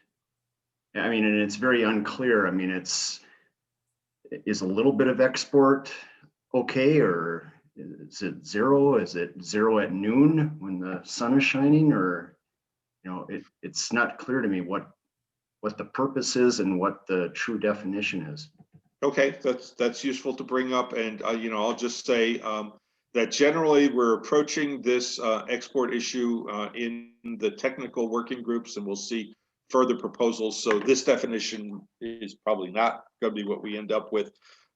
I mean, and it's very unclear. I mean, is a little bit of export okay, or is it zero? Is it zero at noon when the sun is shining, or it's not clear to me what the purpose is and what the true definition is.
Okay, that's useful to bring up, and I'll just say that generally we're approaching this export issue in the technical working groups, and we'll see further proposals. So this definition is probably not going to be what we end up with,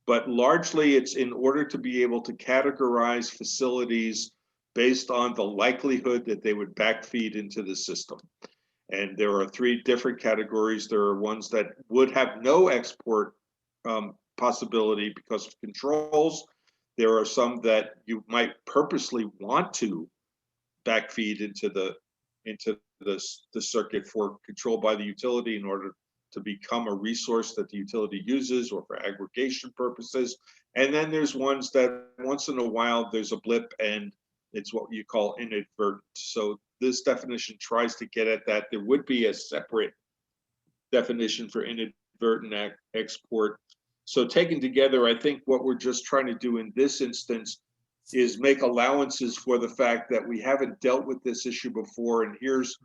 but largely it's in order to be able to categorize facilities based on the likelihood that they would backfeed into the system. And there are three different categories. There are ones that would have no export possibility because of controls. There are some that you might purposely want to backfeed into the circuit for control by the utility in order to become a resource that the utility uses or for aggregation purposes. And then there's ones that once in a while there's a blip and it's what you call inadvertent. So this definition tries to get at that. There would be a separate definition for inadvertent export. So taken together, I think what we're just trying to do in this instance is make allowances for the fact that we haven't dealt with this issue before, and here's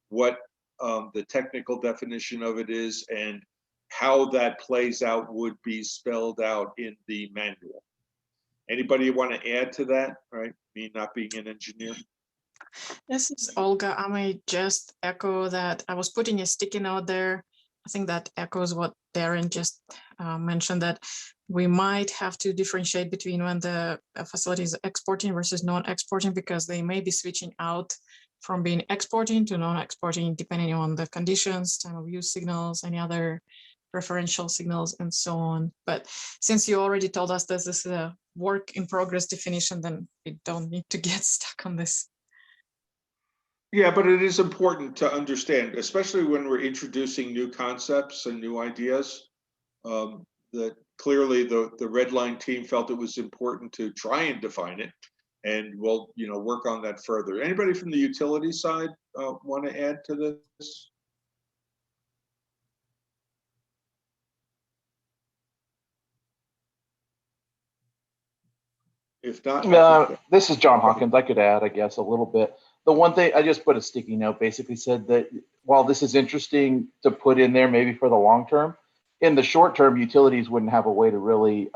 what the technical definition of it is and how that plays out would be spelled out in the manual. Anybody want to add to that, right? Me not being an engineer.
This is Olga. I may just echo that. I was putting a sticky note there. I think that echoes what Darren just mentioned, that we might have to differentiate between when the facility is exporting versus non-exporting, because they may be switching out from being exporting to non-exporting depending on the conditions, time of use signals, any other referential signals, and so on. But since you already told us that this is a work in progress definition, then we don't need to get stuck on this.
Yeah, but it is important to understand, especially when we're introducing new concepts and new ideas, that clearly the red line team felt it was important to try and define it, and we'll work on that further. Anybody from the utility side want to add to this? If not, I think
This is John Hawkins. I could add, I guess, a little bit. The one thing I just put a sticky note, basically said that while this is interesting to put in there, maybe for the long term, in the short term, utilities wouldn't have a way to really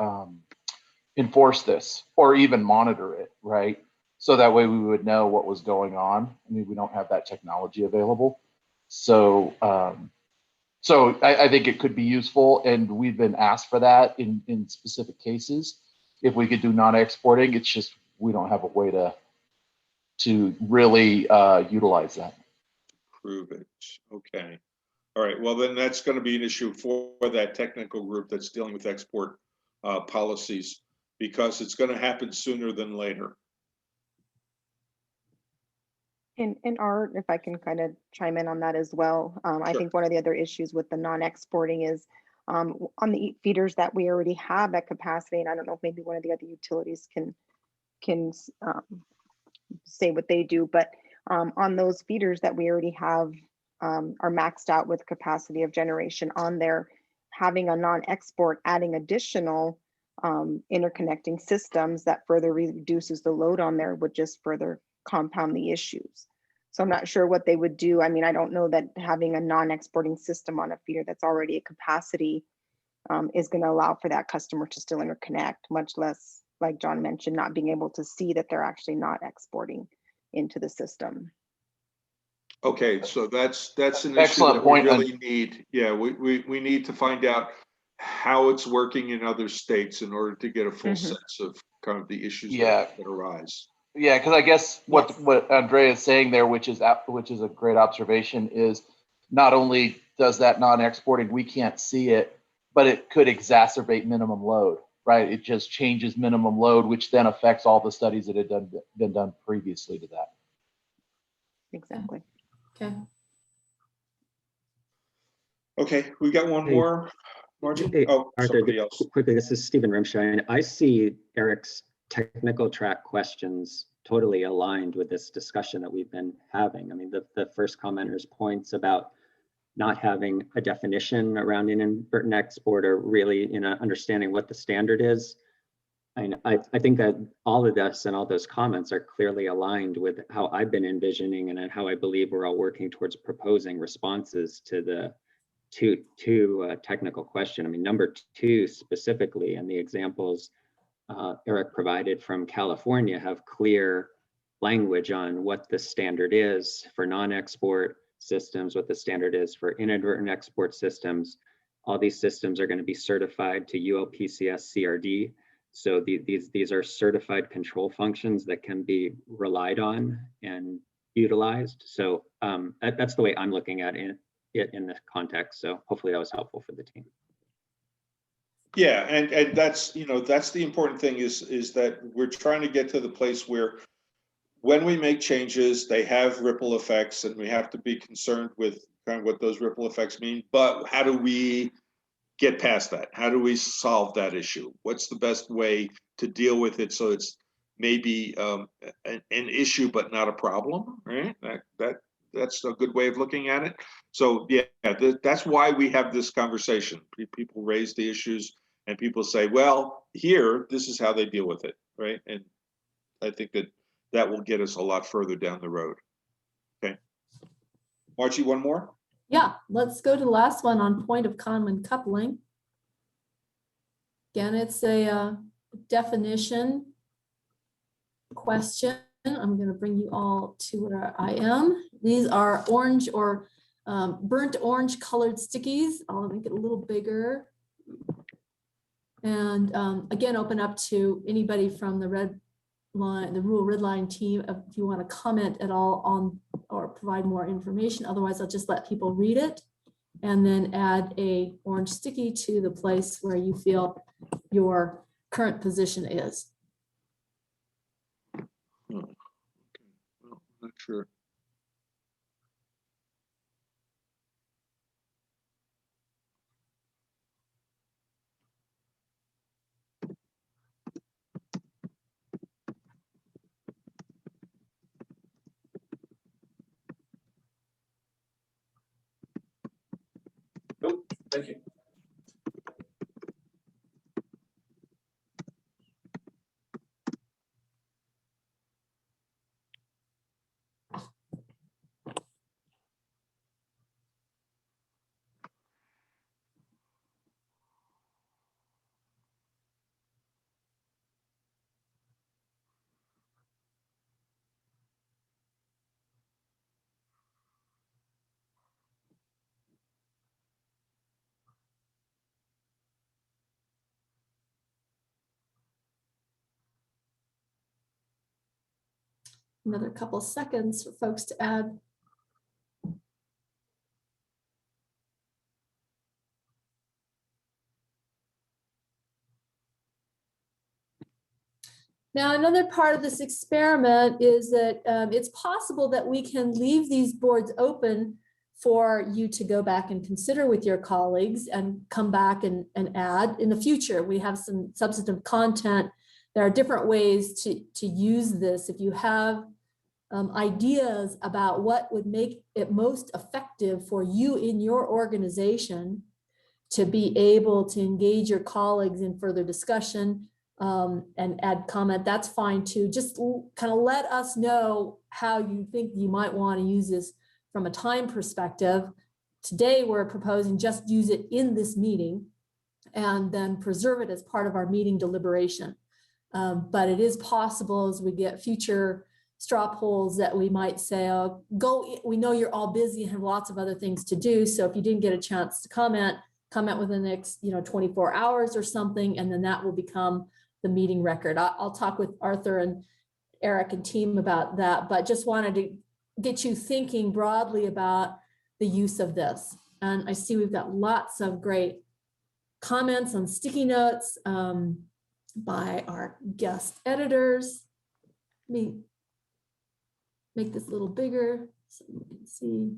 enforce this or even monitor it, right? So that way we would know what was going on. I mean, we don't have that technology available. So, I think it could be useful, and we've been asked for that in specific cases. If we could do non-exporting, it's just we don't have a way to really utilize that.
prove it. Okay. All right. Well, then that's going to be an issue for that technical group that's dealing with export policies, because it's going to happen sooner than later.
And Art, if I can kind of chime in on that as well. I think one of the other issues with the non-exporting is on the feeders that we already have at capacity, and I don't know if maybe one of the other utilities can say what they do, but on those feeders that we already have are maxed out with capacity of generation on there, having a non-export, adding additional interconnecting systems that further reduces the load on there would just further compound the issues. So I'm not sure what they would do. I mean, I don't know that having a non-exporting system on a feeder that's already at capacity is going to allow for that customer to still interconnect, much less, like John mentioned, not being able to see that they're actually not exporting into the system.
Okay, so that's an
Excellent
issue that we
point.
really need. Yeah, we need to find out how it's working in other states in order to get a full sense of kind of the issues that arise.
Yeah, because I guess what Andrea is saying there, which is a great observation, is not only does that non-exporting, we can't see it, but it could exacerbate minimum load, right? It just changes minimum load, which then affects all the studies that had been done previously to that.
Exactly.
Okay.
Okay, we got one more. Margie?
Hey,
Oh,
Arthur,
somebody else.
quickly, this is Stephen Rimshine. I see Eric's technical track questions totally aligned with this discussion that we've been having. I mean, the first commenter's points about not having a definition around inadvertent export or really understanding what the standard is. I think that all of this and all those comments are clearly aligned with how I've been envisioning and how I believe we're all working towards proposing responses to the two technical question. I mean, number two specifically, and the examples Eric provided from California have clear language on what the standard is for non-export systems, what the standard is for inadvertent export systems. All these systems are going to be certified to ULPCS CRD. So these are certified control functions that can be relied on and utilized. So that's the way I'm looking at it in this context. So hopefully that was helpful for the team.
Yeah, and that's that's the important thing is that we're trying to get to the place where when we make changes, they have ripple effects, and we have to be concerned with kind of what those ripple effects mean. But how do we get past that? How do we solve that issue? What's the best way to deal with it so it's maybe an issue but not a problem, right? That's a good way of looking at it. So yeah, that's why we have this conversation. People raise the issues and people say, well, here, this is how they deal with it, right? And I think that will get us a lot further down the road. Okay. Margie, one more?
Yeah, let's go to the last one on point of common coupling. Again, it's a definition question. I'm going to bring you all to where I am. These are orange or burnt orange colored stickies. I'll make it a little bigger. And again, open up to anybody from the red line, the Rural Red Line team, if you want to comment at all on or provide more information. Otherwise, I'll just let people read it and then add a orange sticky to the place where you feel your current position is.
Well, not sure.
Nope, thank you.
another couple of seconds for folks to add. Now, another part of this experiment is that it's possible that we can leave these boards open for you to go back and consider with your colleagues and come back and add in the future. We have some substantive content. There are different ways to use this. If you have ideas about what would make it most effective for you in your organization to be able to engage your colleagues in further discussion, and add comment, that's fine too. Just kind of let us know how you think you might want to use this from a time perspective. Today, we're proposing just use it in this meeting and then preserve it as part of our meeting deliberation. But it is possible as we get future straw polls that we might say, oh, we know you're all busy and have lots of other things to do. So if you didn't get a chance to comment within the next 24 hours or something, and then that will become the meeting record. I'll talk with Arthur and Eric and team about that, but just wanted to get you thinking broadly about the use of this. And I see we've got lots of great comments on sticky notes by our guest editors. Let me make this a little bigger so you can see.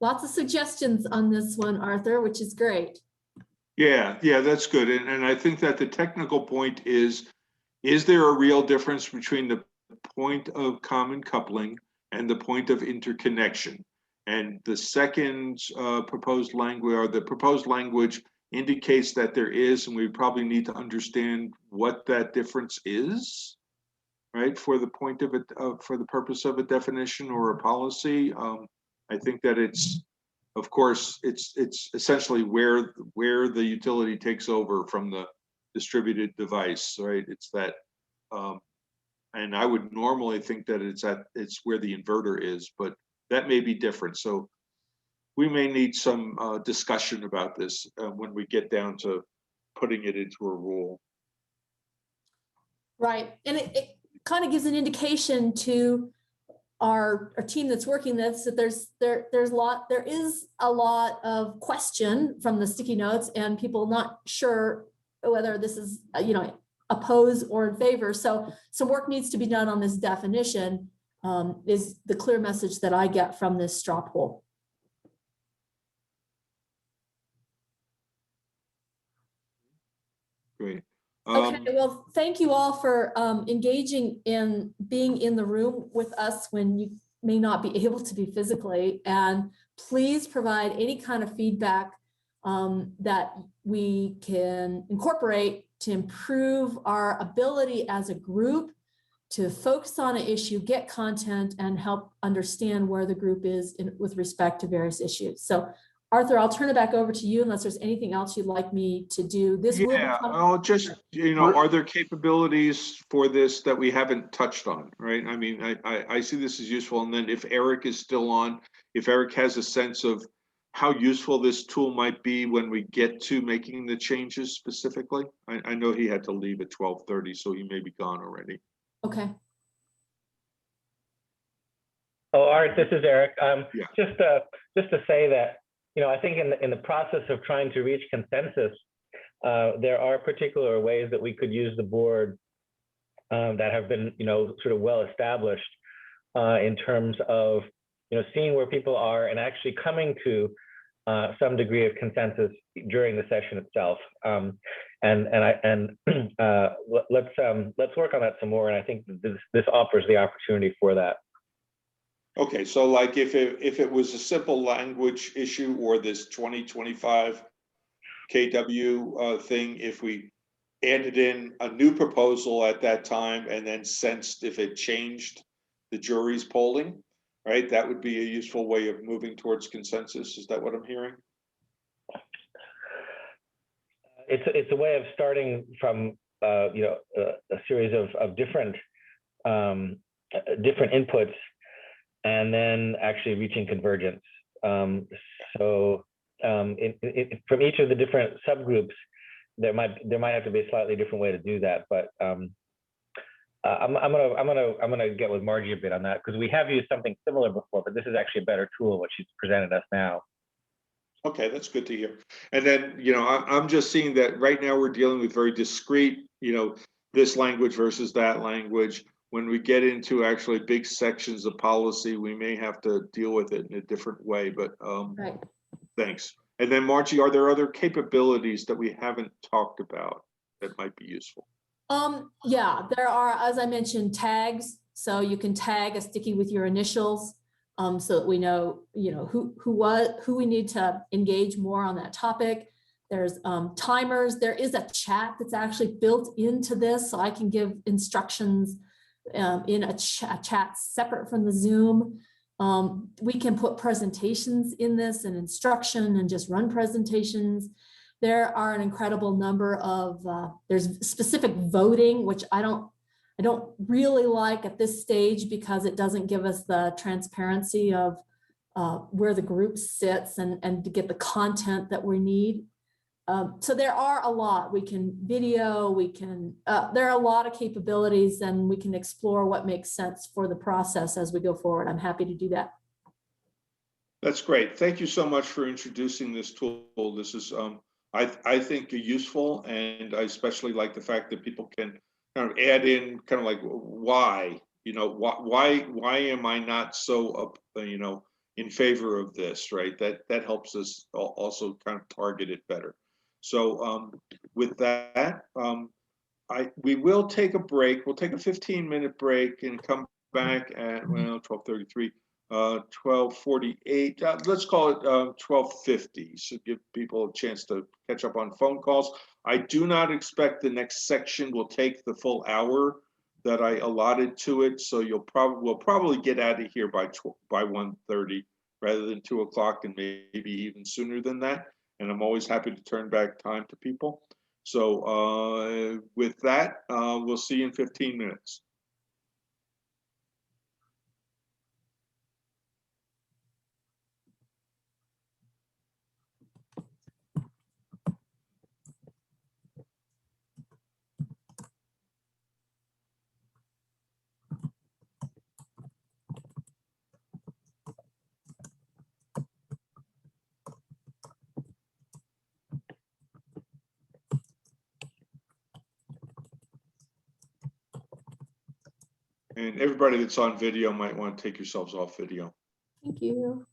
Lots of suggestions on this one, Arthur, which is great.
Yeah, that's good. And I think that the technical point is there a real difference between the point of common coupling and the point of interconnection? And the second proposed language, or the proposed language, indicates that there is, and we probably need to understand what that difference is, right? For the point of it, for the purpose of a definition or a policy. I think that it's, of course, it's essentially where the utility takes over from the distributed device, right? It's that, and I would normally think that it's where the inverter is, but that may be different. So we may need some discussion about this when we get down to putting it into a rule.
Right, and it kind of gives an indication to our team that's working this, that there is a lot of question from the sticky notes and people not sure whether this is oppose or in favor. So some work needs to be done on this definition, is the clear message that I get from this straw poll.
Great.
Okay, well, thank you all for engaging in being in the room with us when you may not be able to be physically. And please provide any kind of feedback that we can incorporate to improve our ability as a group to focus on an issue, get content, and help understand where the group is with respect to various issues. So Arthur, I'll turn it back over to you unless there's anything else you'd like me to do. This will become...
I'll just, are there capabilities for this that we haven't touched on, right? I mean, I see this as useful. And then if Eric is still on, if Eric has a sense of how useful this tool might be when we get to making the changes specifically. I know he had to leave at 12:30, so he may be gone already.
Okay.
Oh, Art, this is Eric. Just to say that, I think in the process of trying to reach consensus, there are particular ways that we could use the board that have been, sort of well established in terms of, seeing where people are and actually coming to some degree of consensus during the session itself. Let's work on that some more. And I think this offers the opportunity for that.
Okay, so like if it was a simple language issue or this 2025 KW thing, if we added in a new proposal at that time and then sensed if it changed the jury's polling, right? That would be a useful way of moving towards consensus. Is that what I'm hearing?
it's a way of starting from a series of different different inputs, and then actually reaching convergence. From each of the different subgroups, there might have to be a slightly different way to do that, but I'm gonna get with Margie a bit on that, because we have used something similar before, but this is actually a better tool what she's presented us now.
Okay, that's good to hear. And then, I'm just seeing that right now we're dealing with very discrete, this language versus that language. When we get into actually big sections of policy, we may have to deal with it in a different way, but
Right.
thanks. And then Margie, are there other capabilities that we haven't talked about that might be useful?
Yeah, there are, as I mentioned, tags. So you can tag a sticky with your initials, so that we know, who we need to engage more on that topic. There's timers. There is a chat that's actually built into this, so I can give instructions in a chat separate from the Zoom. We can put presentations in this and instruction and just run presentations. There are an incredible number of, there's specific voting, which I don't really like at this stage, because it doesn't give us the transparency of where the group sits and to get the content that we need. So there are a lot. We can video, there are a lot of capabilities, and we can explore what makes sense for the process as we go forward. I'm happy to do that.
That's great. Thank you so much for introducing this tool. This is, I think, useful, and I especially like the fact that people can kind of add in kind of like why am I not so in favor of this, right? That helps us also kind of target it better. So with that, we will take a break. We'll take a 15-minute break and come back at 12:33. 12:48, let's call it 12:50, so give people a chance to catch up on phone calls. I do not expect the next section will take the full hour that I allotted to it, so we'll probably get out of here by 1:30 rather than 2 o'clock, and maybe even sooner than that. And I'm always happy to turn back time to people. So with that, we'll see you in 15 minutes. And everybody that's on video might want to take yourselves off video.
Thank you.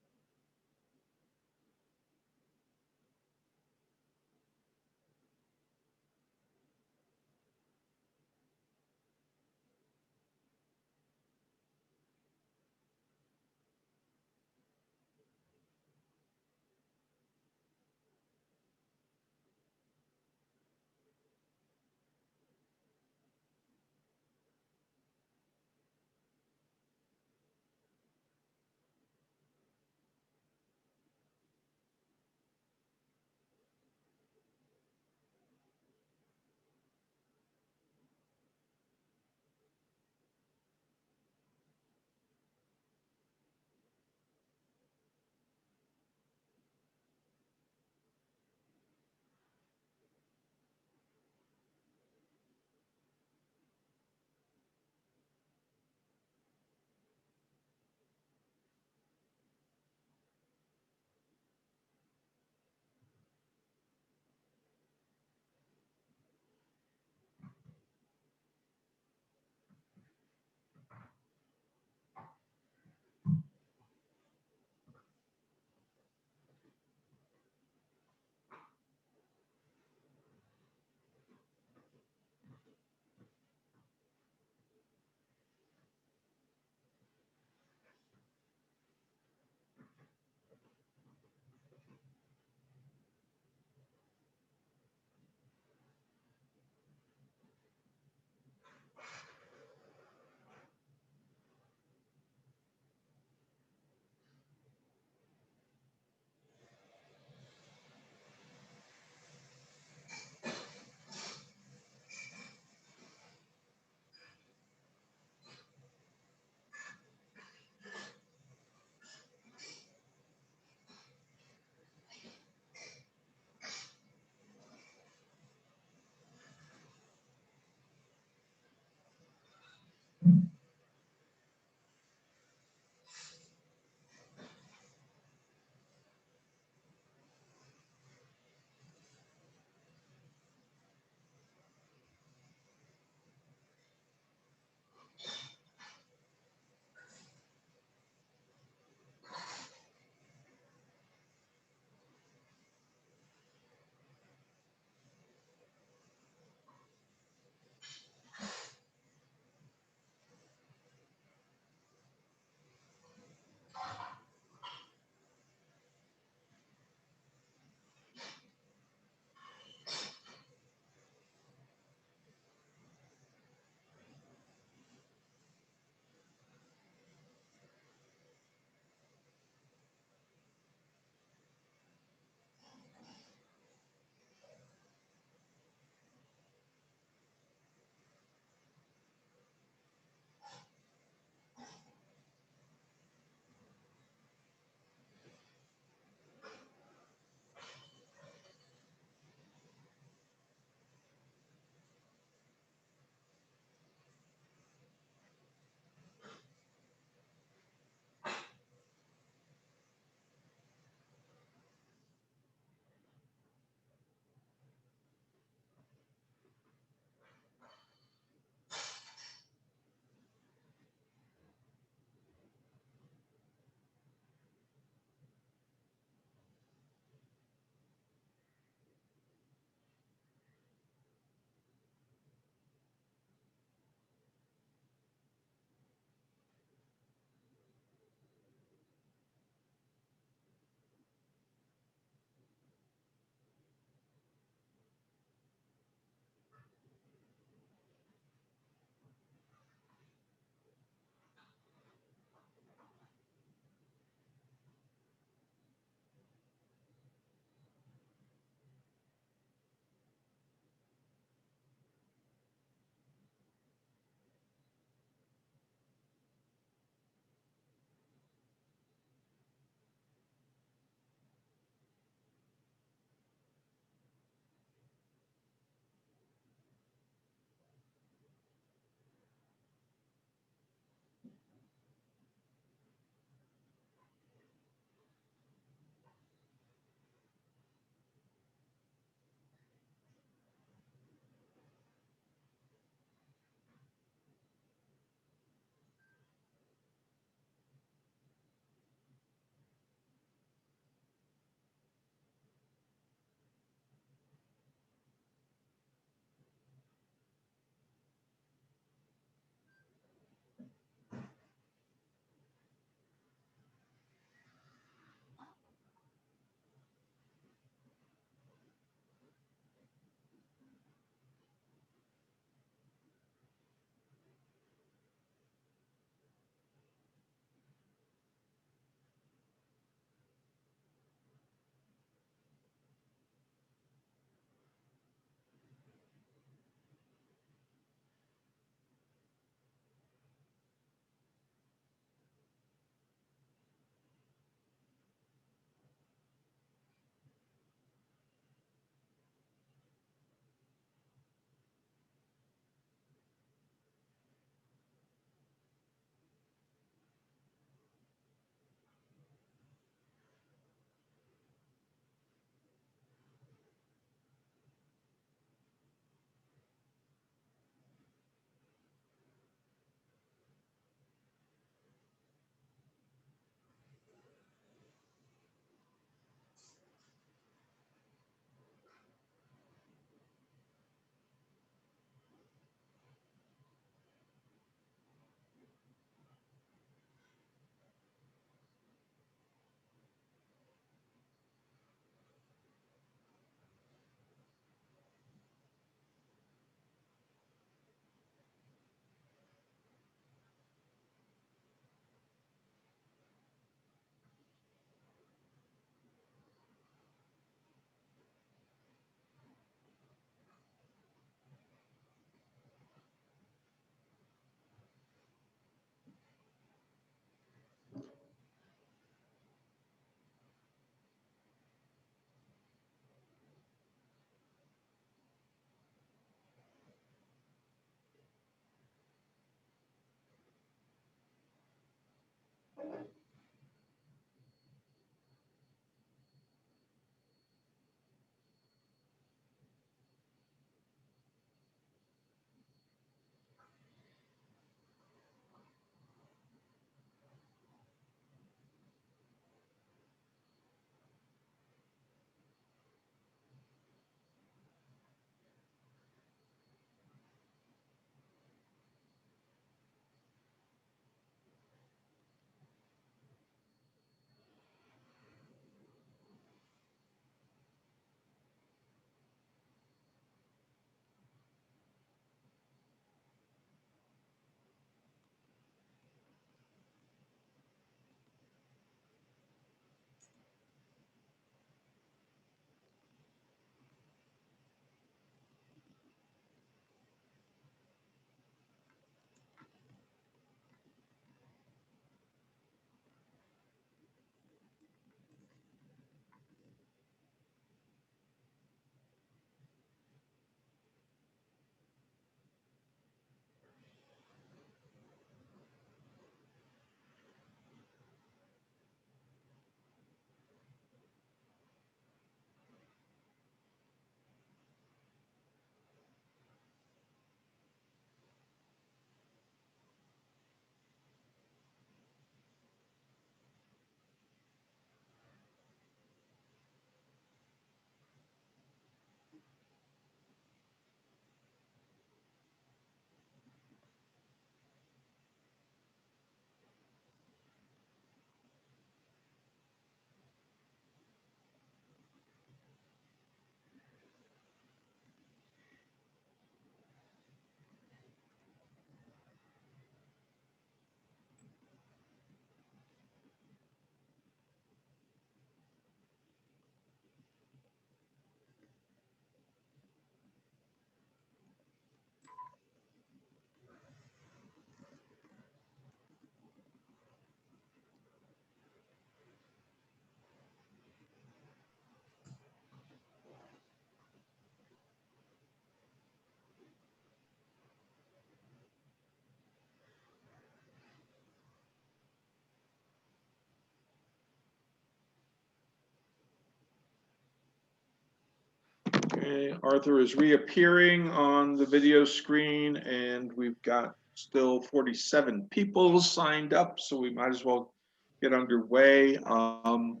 Okay, Arthur is reappearing on the video screen, and we've got still 47 people signed up, so we might as well get underway. What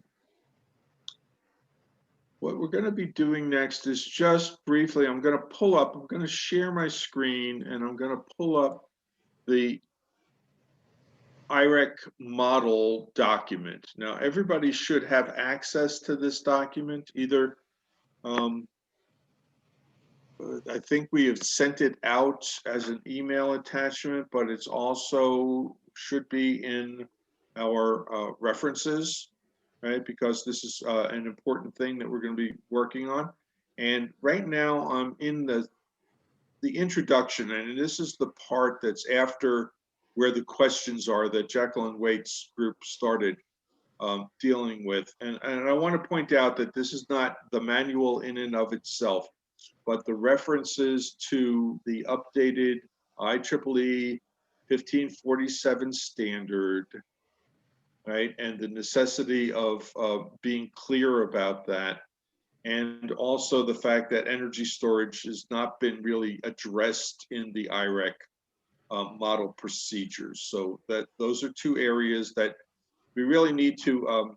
we're going to be doing next is just briefly, I'm going to share my screen, and I'm going to pull up the IREC model document. Now, everybody should have access to this document, either I think we have sent it out as an email attachment, but it's also should be in our references, right? Because this is an important thing that we're going to be working on. And right now I'm in the introduction, and this is the part that's after where the questions are that Jacqueline Waite's group started dealing with. And I want to point out that this is not the manual in and of itself, but the references to the updated IEEE 1547 standard, right? And the necessity of being clear about that. And also the fact that energy storage has not been really addressed in the IREC model procedures. So those are two areas that we really need to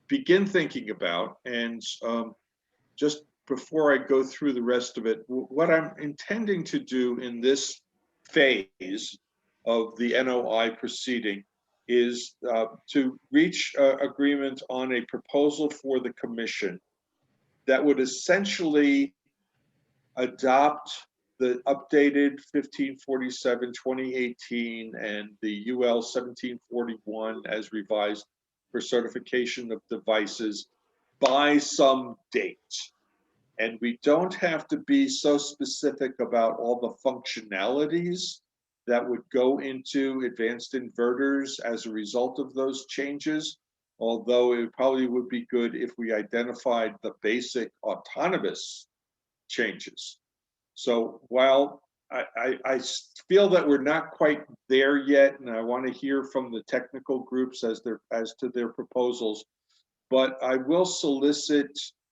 begin thinking about. And just before I go through the rest of it, what I'm intending to do in this phase of the NOI proceeding is to reach agreement on a proposal for the commission that would essentially adopt the updated 1547 2018 and the UL 1741 as revised for certification of devices by some date. And we don't have to be so specific about all the functionalities that would go into advanced inverters as a result of those changes, although it probably would be good if we identified the basic autonomous changes. So while I feel that we're not quite there yet, and I want to hear from the technical groups as to their proposals, but I will solicit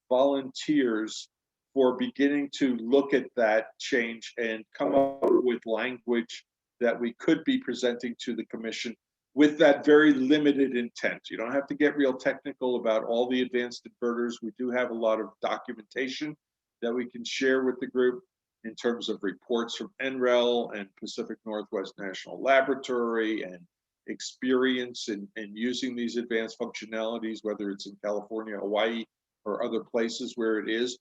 volunteers for beginning to look at that change and come up with language that we could be presenting to the commission with that very limited intent. You don't have to get real technical about all the advanced inverters. We do have a lot of documentation that we can share with the group in terms of reports from NREL and Pacific Northwest National Laboratory and experience in using these advanced functionalities, whether it's in California, Hawaii, or other places where it is.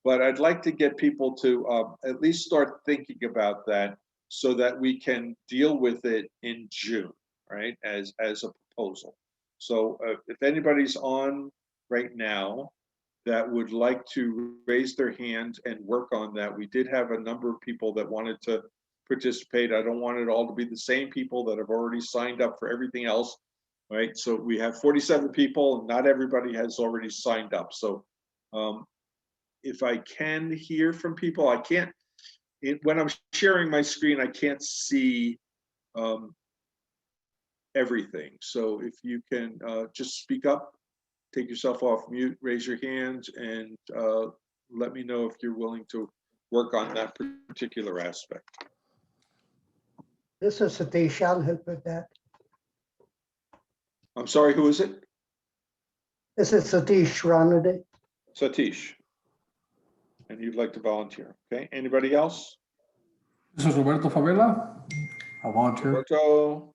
But I'd like to get people to at least start thinking about that so that we can deal with it in June, right, as a proposal. So if anybody's on right now that would like to raise their hand and work on that, we did have a number of people that wanted to participate. I don't want it all to be the same people that have already signed up for everything else, right? So we have 47 people and not everybody has already signed up. So if I can hear from people, I can't, when I'm sharing my screen, I can't see everything. So if you can just speak up, take yourself off mute, raise your hand, and let me know if you're willing to work on that particular aspect.
This is Satish. I'll help with that.
I'm sorry, who is it?
This is Satish Ranade.
Satish. And you'd like to volunteer, okay? Anybody else?
This is Roberto Favela. I volunteer.
Roberto,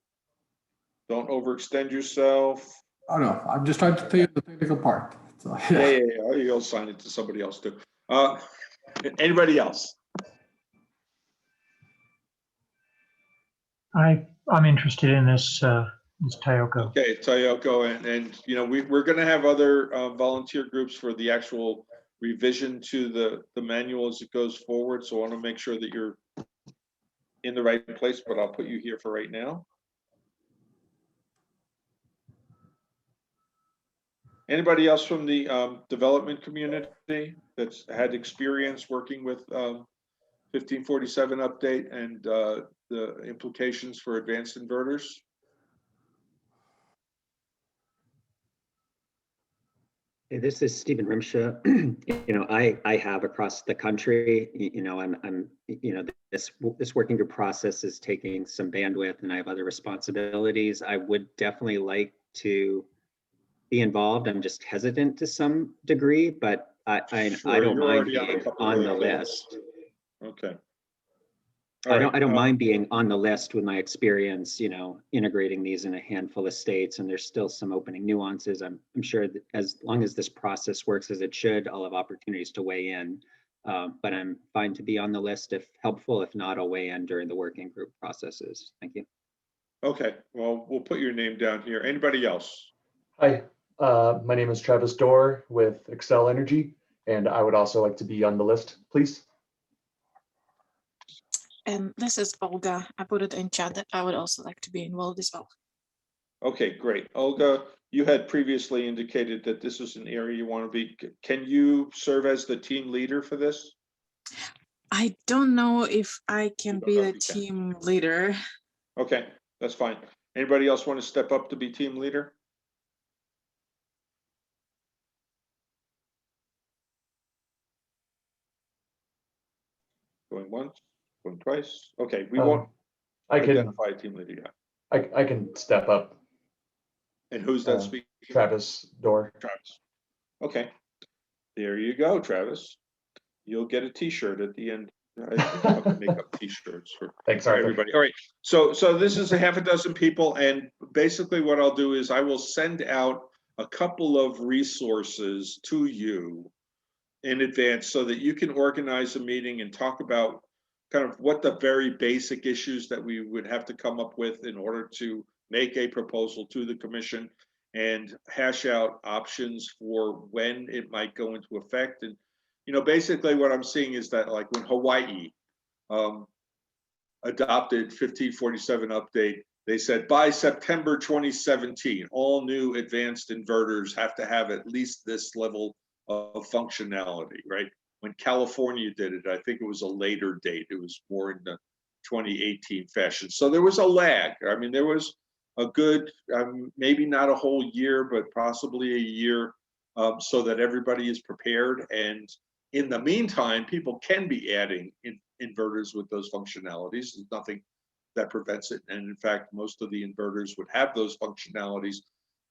don't overextend yourself.
Oh no, I'm just trying to tell you the technical part. So,
Yeah. You'll assign it to somebody else too. Anybody else?
I'm interested in this Tayoko.
Okay, Tayoko, and you know we're going to have other volunteer groups for the actual revision to the manual as it goes forward. So I want to make sure that you're in the right place, but I'll put you here for right now. Anybody else from the development community that's had experience working with 1547 update and the implications for advanced inverters?
Hey, this is Stephen Rimsha. I have across the country, this working group process is taking some bandwidth and I have other responsibilities. I would definitely like to be involved. I'm just hesitant to some degree, but I
Sure,
don't
you're
mind
already on a
being
couple
on
of
the
things.
list.
Okay.
I don't mind being on the list with my experience, integrating these in a handful of states, and there's still some opening nuances. I'm sure that as long as this process works as it should, I'll have opportunities to weigh in. But I'm fine to be on the list if helpful. If not, I'll weigh in during the working group processes. Thank you.
Okay, well, we'll put your name down here. Anybody else?
Hi, my name is Travis Dorr with Excel Energy, and I would also like to be on the list, please.
And this is Olga. I put it in chat that I would also like to be involved as well.
Okay, great. Olga, you had previously indicated that this is an area you want to be. Can you serve as the team leader for this?
I don't know if I can be the team leader.
Okay, that's fine. Anybody else want to step up to be team leader? Going once, going twice. Okay, we won't identify a team leader yet.
I can step up.
And who's that speaking?
Travis Dorr.
Travis. Okay, there you go, Travis. You'll get a T-shirt at the end. I think I'll have to make up T-shirts for
Thanks, Arthur.
everybody. All right, so this is a half a dozen people, and basically what I'll do is I will send out a couple of resources to you in advance so that you can organize a meeting and talk about kind of what the very basic issues that we would have to come up with in order to make a proposal to the commission and hash out options for when it might go into effect. And basically what I'm seeing is that, like, when Hawaii adopted 1547 update, they said by September 2017, all new advanced inverters have to have at least this level of functionality, right? When California did it, I think it was a later date. It was more in the 2018 fashion. So there was a lag. I mean, there was a good, maybe not a whole year, but possibly a year, so that everybody is prepared. And in the meantime, people can be adding inverters with those functionalities. There's nothing that prevents it. And in fact, most of the inverters would have those functionalities,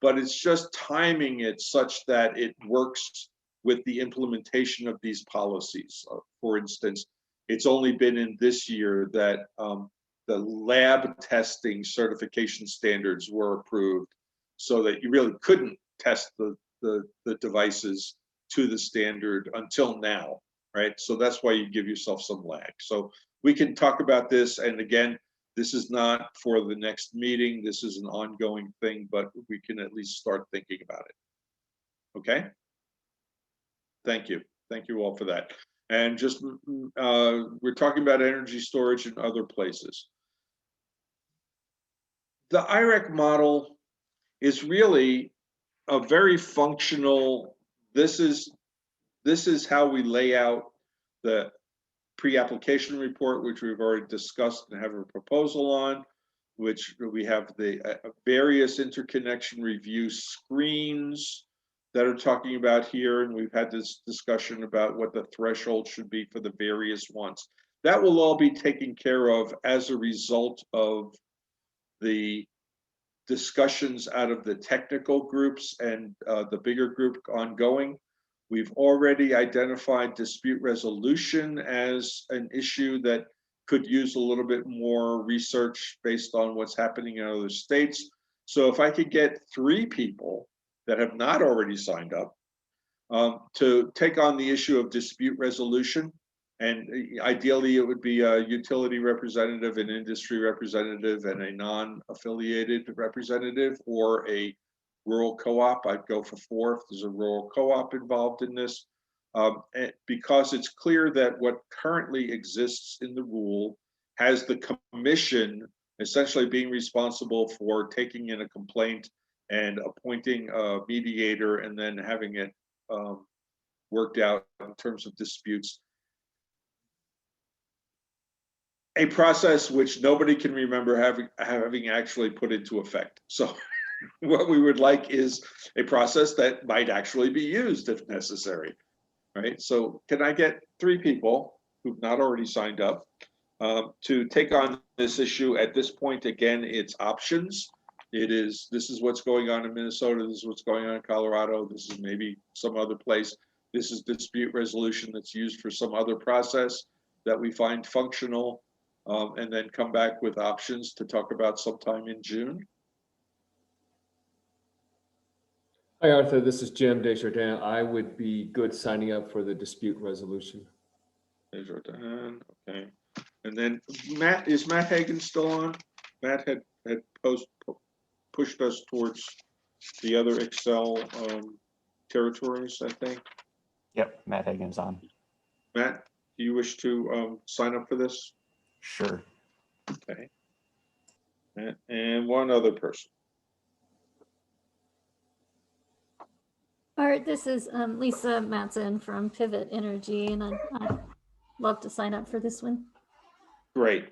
but it's just timing it such that it works with the implementation of these policies. For instance, it's only been in this year that the lab testing certification standards were approved, so that you really couldn't test the devices to the standard until now, right? So that's why you give yourself some lag. So we can talk about this, and again, this is not for the next meeting. This is an ongoing thing, but we can at least start thinking about it. Okay? Thank you. Thank you all for that. And just, we're talking about energy storage in other places. The IREC model is really a very functional, this is how we lay out the pre-application report, which we've already discussed and have a proposal on, which we have the various interconnection review screens that are talking about here, and we've had this discussion about what the threshold should be for the various ones. That will all be taken care of as a result of the discussions out of the technical groups and the bigger group ongoing. We've already identified dispute resolution as an issue that could use a little bit more research based on what's happening in other states. So if I could get 3 people that have not already signed up to take on the issue of dispute resolution, and ideally it would be a utility representative, an industry representative, and a non-affiliated representative, or a rural co-op. I'd go for 4 if there's a rural co-op involved in this, because it's clear that what currently exists in the rule has the commission essentially being responsible for taking in a complaint and appointing a mediator and then having it worked out in terms of disputes. A process which nobody can remember having actually put into effect. So what we would like is a process that might actually be used if necessary, right? So can I get 3 people who've not already signed up to take on this issue? At this point, again, it's options. This is what's going on in Minnesota. This is what's going on in Colorado. This is maybe some other place. This is dispute resolution that's used for some other process that we find functional, and then come back with options to talk about sometime in June.
Hi, Arthur. This is Jim Desjardins. I would be good signing up for the dispute resolution.
Desjardins, okay. And then Matt, is Matt Hagan still on? Matt had pushed us towards the other Excel territories, I think.
Yep, Matt Hagan's on.
Matt, do you wish to sign up for this?
Sure.
Okay. And one other person.
Art, this is Lisa Matson from Pivot Energy, and I'd love to sign up for this one.
Great.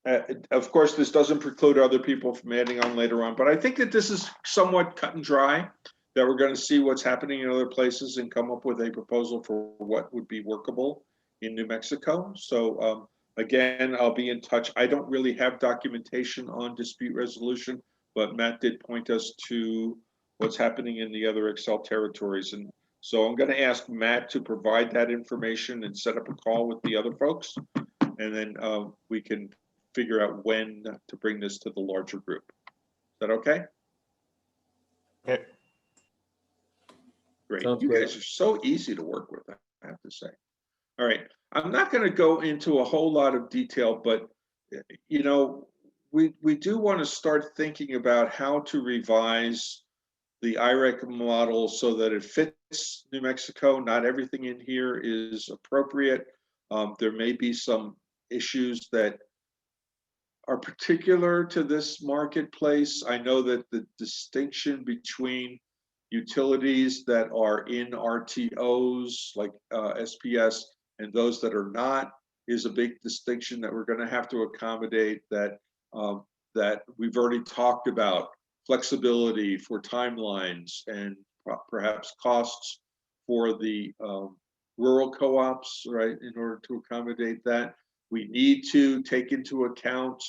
Of course, this doesn't preclude other people from adding on later on, but I think that this is somewhat cut and dry, that we're going to see what's happening in other places and come up with a proposal for what would be workable in New Mexico. So again, I'll be in touch. I don't really have documentation on dispute resolution, but Matt did point us to what's happening in the other Excel territories. And so I'm going to ask Matt to provide that information and set up a call with the other folks. And then we can figure out when to bring this to the larger group. Is that okay?
Okay.
Great.
Sounds
You
great.
guys are so easy to work with, I have to say. All right. I'm not going to go into a whole lot of detail, but you know, we do want to start thinking about how to revise the IREC model so that it fits New Mexico. Not everything in here is appropriate. There may be some issues that are particular to this marketplace. I know that the distinction between utilities that are in RTOs like SPS and those that are not is a big distinction that we're going to have to accommodate, that that we've already talked about flexibility for timelines and perhaps costs for the rural co-ops, right, in order to accommodate that. We need to take into account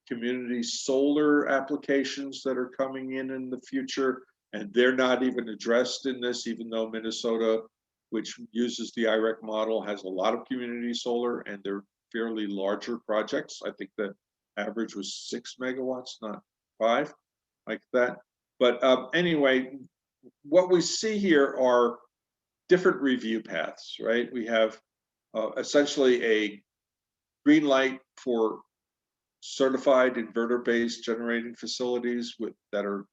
community solar applications that are coming in the future, and they're not even addressed in this, even though Minnesota, which uses the IREC model, has a lot of community solar, and they're fairly larger projects. I think the average was 6 megawatts, not 5, like that. But anyway, what we see here are different review paths, right? We have essentially a green light for certified inverter-based generating facilities that are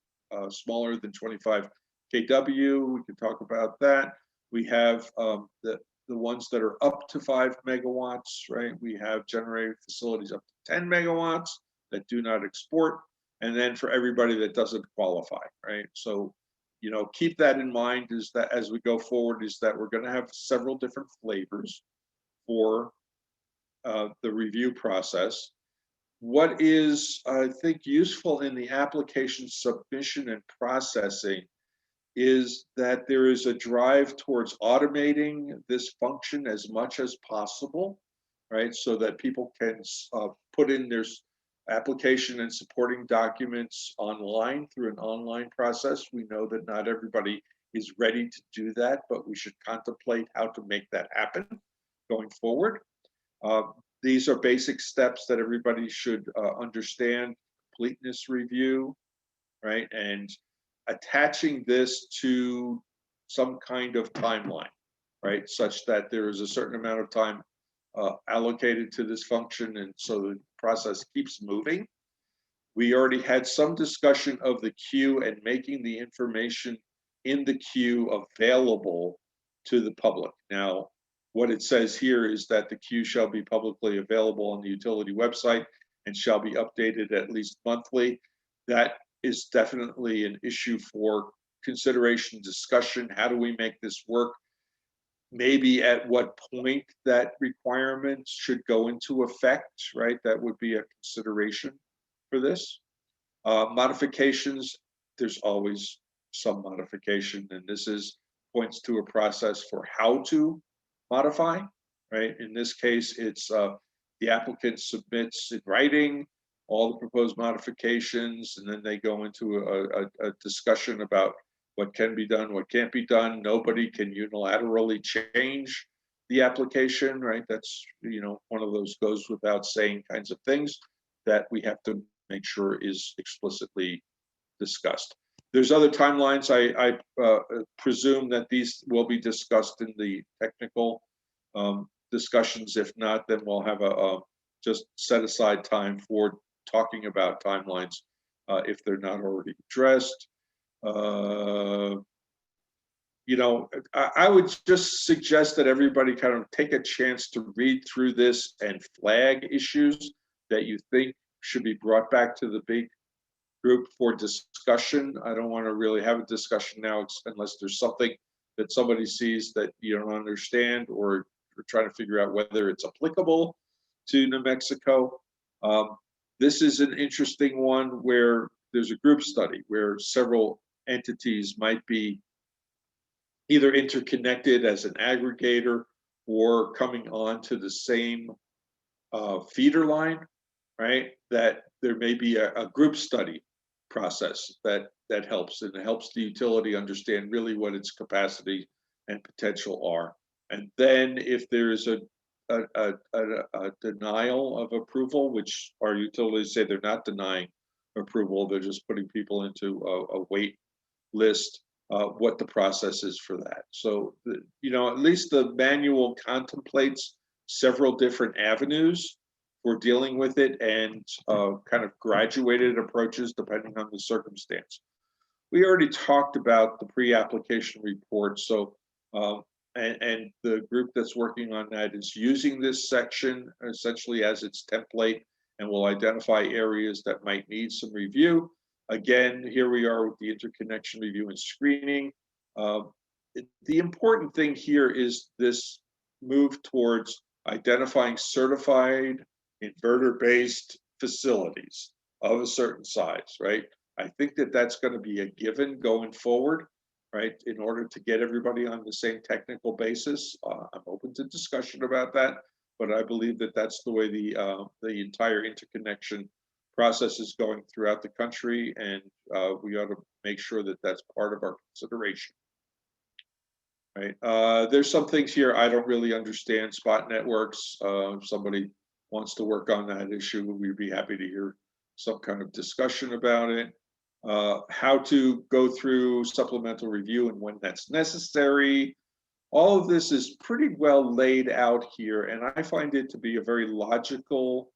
smaller than 25 kW. We can talk about that. We have the ones that are up to 5 megawatts, right? We have generating facilities up to 10 megawatts that do not export, and then for everybody that doesn't qualify, right? So, you know, keep that in mind, is that as we go forward, is that we're going to have several different flavors for the review process. What is, I think, useful in the application submission and processing is that there is a drive towards automating this function as much as possible, right? So that people can put in their application and supporting documents online through an online process. We know that not everybody is ready to do that, but we should contemplate how to make that happen going forward. These are basic steps that everybody should understand: completeness review, right? And attaching this to some kind of timeline, right? Such that there is a certain amount of time allocated to this function, and so the process keeps moving. We already had some discussion of the queue and making the information in the queue available to the public. Now, what it says here is that the queue shall be publicly available on the utility website and shall be updated at least monthly. That is definitely an issue for consideration, discussion. How do we make this work? Maybe at what point that requirement should go into effect, right? That would be a consideration for this. Modifications there's always some modification, and this is points to a process for how to modify, right? In this case, it's the applicant submits in writing all the proposed modifications, and then they go into a discussion about what can be done, what can't be done. Nobody can unilaterally change the application, right? That's, you know, one of those goes without saying kinds of things that we have to make sure is explicitly discussed. There's other timelines. I presume that these will be discussed in the technical discussions. If not, then we'll have a just set aside time for talking about timelines if they're not already addressed. You know, I would just suggest that everybody kind of take a chance to read through this and flag issues that you think should be brought back to the big group for discussion. I don't want to really have a discussion now unless there's something that somebody sees that you don't understand, or you're trying to figure out whether it's applicable to New Mexico. This is an interesting one where there's a group study where several entities might be either interconnected as an aggregator or coming on to the same feeder line, right? That there may be a group study process that helps, and it helps the utility understand really what its capacity and potential are. And then if there is a denial of approval, which our utilities say they're not denying approval, they're just putting people into a wait list, what the process is for that. So, you know, at least the manual contemplates several different avenues for dealing with it, and kind of graduated approaches depending on the circumstance. We already talked about the pre-application report, so and the group that's working on that is using this section essentially as its template, and will identify areas that might need some review. Again, here we are with the interconnection review and screening. The important thing here is this move towards identifying certified inverter-based facilities of a certain size, right? I think that that's going to be a given going forward, right? In order to get everybody on the same technical basis. I'm open to discussion about that, but I believe that that's the way the entire interconnection process is going throughout the country, and we ought to make sure that that's part of our consideration. Right. There's some things here I don't really understand. Spot networks. If somebody wants to work on that issue, we'd be happy to hear some kind of discussion about it. How to go through supplemental review and when that's necessary. All of this is pretty well laid out here, and I find it to be a very logical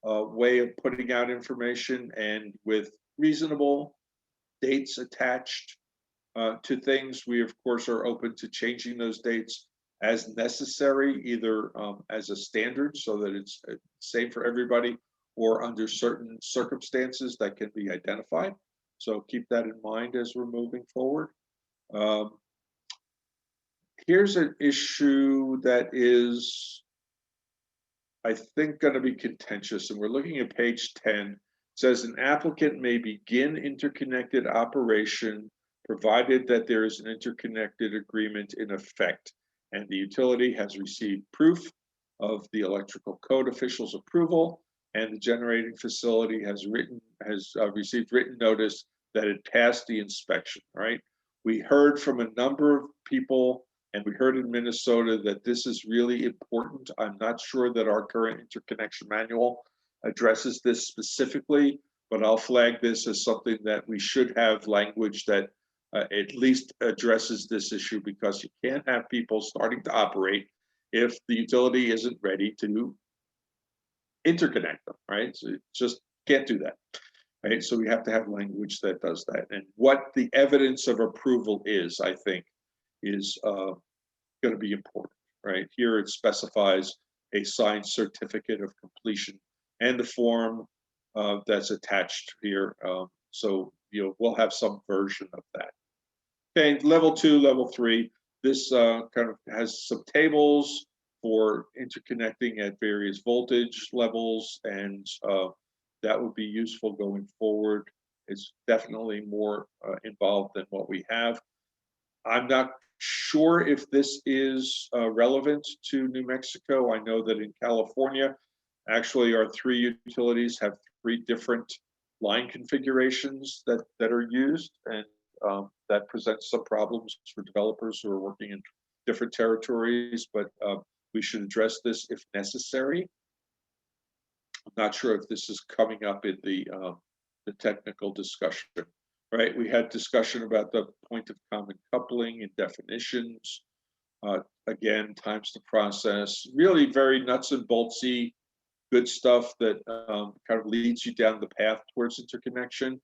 way of putting out information, and with reasonable dates attached to things. We, of course, are open to changing those dates as necessary, either as a standard so that it's same for everybody, or under certain circumstances that can be identified. So keep that in mind as we're moving forward. Here's an issue that is, I think, going to be contentious, and we're looking at page 10. It says an applicant may begin interconnected operation provided that there is an interconnected agreement in effect and the utility has received proof of the electrical code official's approval, and the generating facility has received written notice that it passed the inspection. Right? We heard from a number of people, and we heard in Minnesota that this is really important. I'm not sure that our current interconnection manual addresses this specifically, but I'll flag this as something that we should have language that at least addresses this issue, because you can't have people starting to operate if the utility isn't ready to interconnect them, right? So you just can't do that, right? So we have to have language that does that. And what the evidence of approval is, I think, is going to be important, right? Here it specifies a signed certificate of completion and the form that's attached here. So we'll have some version of that. Okay, level 2, level 3. This kind of has some tables for interconnecting at various voltage levels, and that would be useful going forward. It's definitely more involved than what we have. I'm not sure if this is relevant to New Mexico. I know that in California, actually our 3 utilities have 3 different line configurations that are used, and that presents some problems for developers who are working in different territories, but we should address this if necessary. I'm not sure if this is coming up in the technical discussion, right? We had discussion about the point of common coupling and definitions. Again, times to process, really very nuts and boltsy, good stuff that kind of leads you down the path towards interconnection.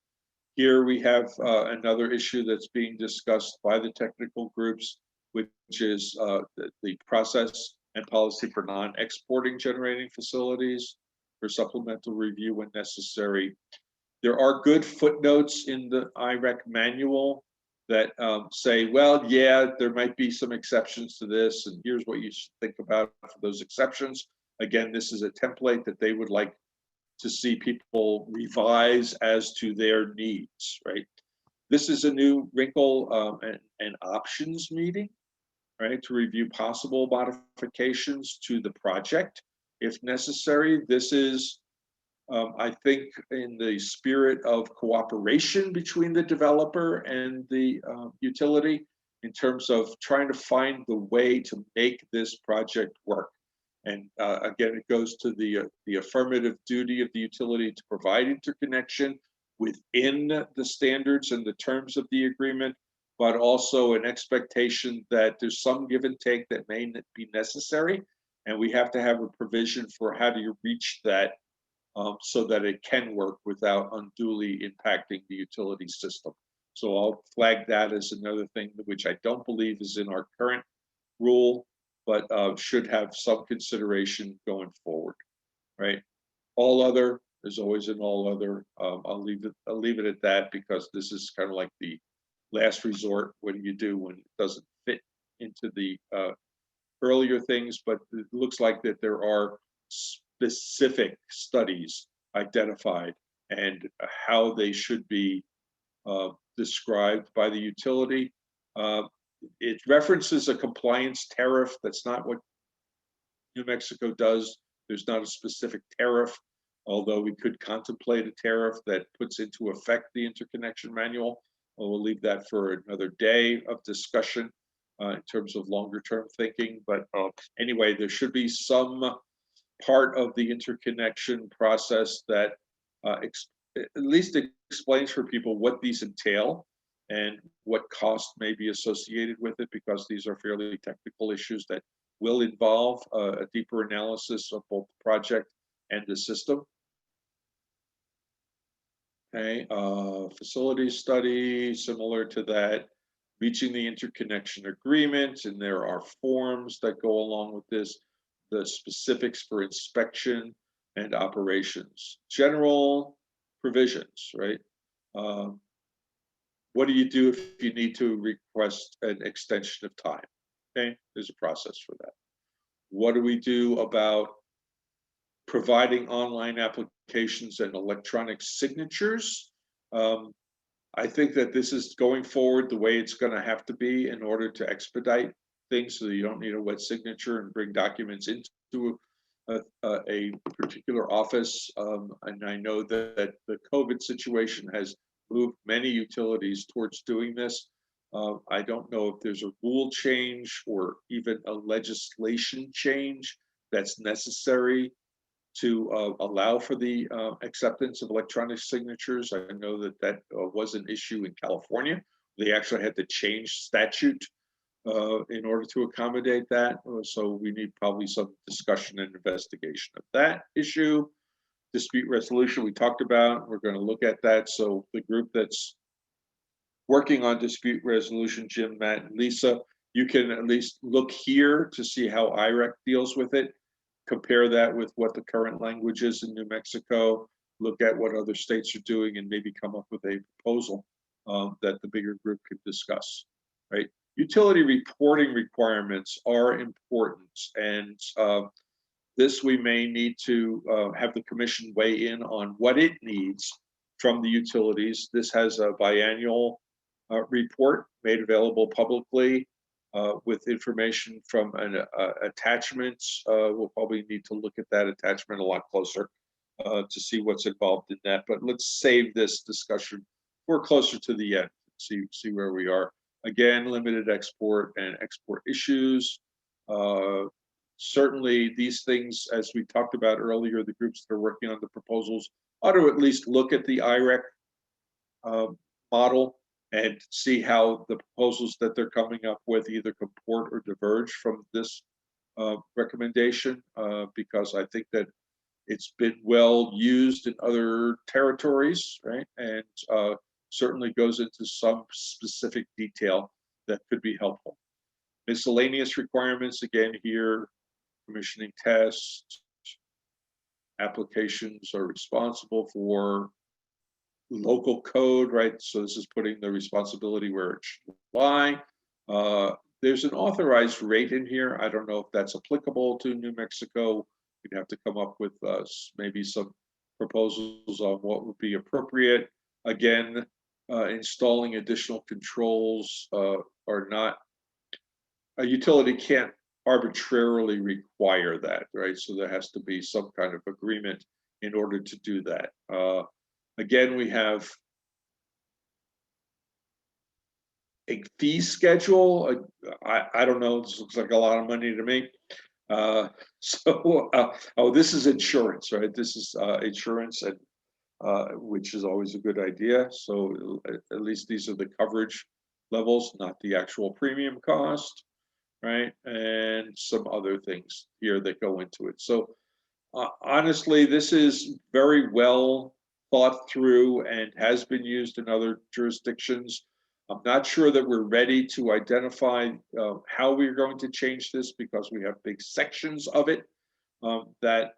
Here we have another issue that's being discussed by the technical groups, which is the process and policy for non-exporting generating facilities for supplemental review when necessary. There are good footnotes in the IREC manual that say, well, yeah, there might be some exceptions to this, and here's what you should think about for those exceptions. Again, this is a template that they would like to see people revise as to their needs, right? This is a new wrinkle and options meeting, right, to review possible modifications to the project if necessary. This is, I think, in the spirit of cooperation between the developer and the utility in terms of trying to find the way to make this project work. And again, it goes to the affirmative duty of the utility to provide interconnection within the standards and the terms of the agreement, but also an expectation that there's some give and take that may be necessary. And we have to have a provision for how do you reach that so that it can work without unduly impacting the utility system. So I'll flag that as another thing which I don't believe is in our current rule, but should have some consideration going forward, right? All other, there's always an all other. I'll leave it at that because this is kind of like the last resort. What do you do when it doesn't fit into the earlier things? But it looks like that there are specific studies identified and how they should be described by the utility. It references a compliance tariff. That's not what New Mexico does. There's not a specific tariff, although we could contemplate a tariff that puts into effect the interconnection manual. We'll leave that for another day of discussion in terms of longer term thinking. But anyway, there should be some part of the interconnection process that at least explains for people what these entail and what cost may be associated with it, because these are fairly technical issues that will involve a deeper analysis of both the project and the system. Okay, facility study, similar to that, reaching the interconnection agreement, and there are forms that go along with this, the specifics for inspection and operations, general provisions, right? What do you do if you need to request an extension of time? Okay, there's a process for that. What do we do about providing online applications and electronic signatures? I think that this is going forward the way it's going to have to be in order to expedite things, so that you don't need a wet signature and bring documents into a particular office. And I know that the COVID situation has moved many utilities towards doing this. I don't know if there's a rule change or even a legislation change that's necessary to allow for the acceptance of electronic signatures. I know that was an issue in California. They actually had to change statute in order to accommodate that. So we need probably some discussion and investigation of that issue. Dispute resolution we talked about. We're going to look at that. So the group that's working on dispute resolution, Jim, Matt, and Lisa, you can at least look here to see how IREC deals with it. Compare that with what the current language is in New Mexico. Look at what other states are doing and maybe come up with a proposal that the bigger group could discuss, right? Utility reporting requirements are important, and this we may need to have the commission weigh in on what it needs from the utilities. This has a biannual report made available publicly with information from an attachments. We'll probably need to look at that attachment a lot closer to see what's involved in that. But let's save this discussion for closer to the end. See where we are. Again, limited export and export issues. Certainly these things, as we talked about earlier, the groups that are working on the proposals ought to at least look at the IREC model and see how the proposals that they're coming up with either comport or diverge from this recommendation, because I think that it's been well used in other territories, right? And certainly goes into some specific detail that could be helpful. Miscellaneous requirements, again here, commissioning tests, applications are responsible for local code, right? So this is putting the responsibility where it should lie. There's an authorized rate in here. I don't know if that's applicable to New Mexico. We'd have to come up with maybe some proposals on what would be appropriate. Again, installing additional controls are not, a utility can't arbitrarily require that, right? So there has to be some kind of agreement in order to do that. Again, we have a fee schedule. I don't know, this looks like a lot of money to me. Oh, this is insurance, right? This is insurance, and which is always a good idea. So at least these are the coverage levels, not the actual premium cost, right? And some other things here that go into it. So honestly, this is very well thought through and has been used in other jurisdictions. I'm not sure that we're ready to identify how we're going to change this, because we have big sections of it that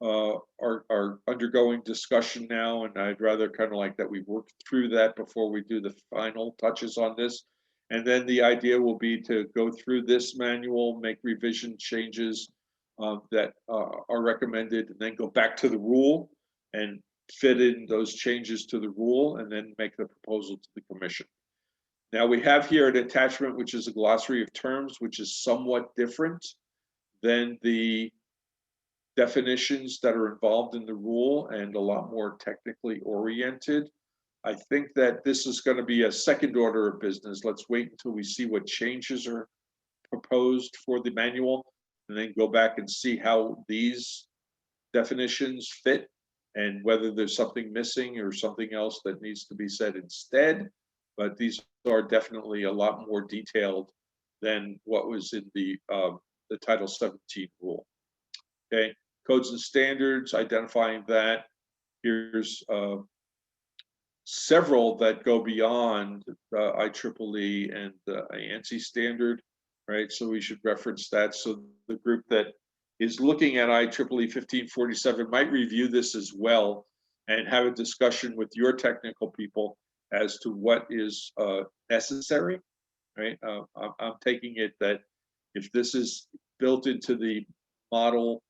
are undergoing discussion now, and I'd rather kind of like that we work through that before we do the final touches on this. And then the idea will be to go through this manual, make revision changes that are recommended, and then go back to the rule and fit in those changes to the rule, and then make the proposal to the commission. Now we have here an attachment, which is a glossary of terms, which is somewhat different than the definitions that are involved in the rule and a lot more technically oriented. I think that this is going to be a second order of business. Let's wait until we see what changes are proposed for the manual, and then go back and see how these definitions fit and whether there's something missing or something else that needs to be said instead. But these are definitely a lot more detailed than what was in the Title 17 rule. Okay, codes and standards, identifying that. Here's several that go beyond the IEEE and the ANSI standard, right? So we should reference that. So the group that is looking at IEEE 1547 might review this as well and have a discussion with your technical people as to what is necessary, right? I'm taking it that if this is built into the model,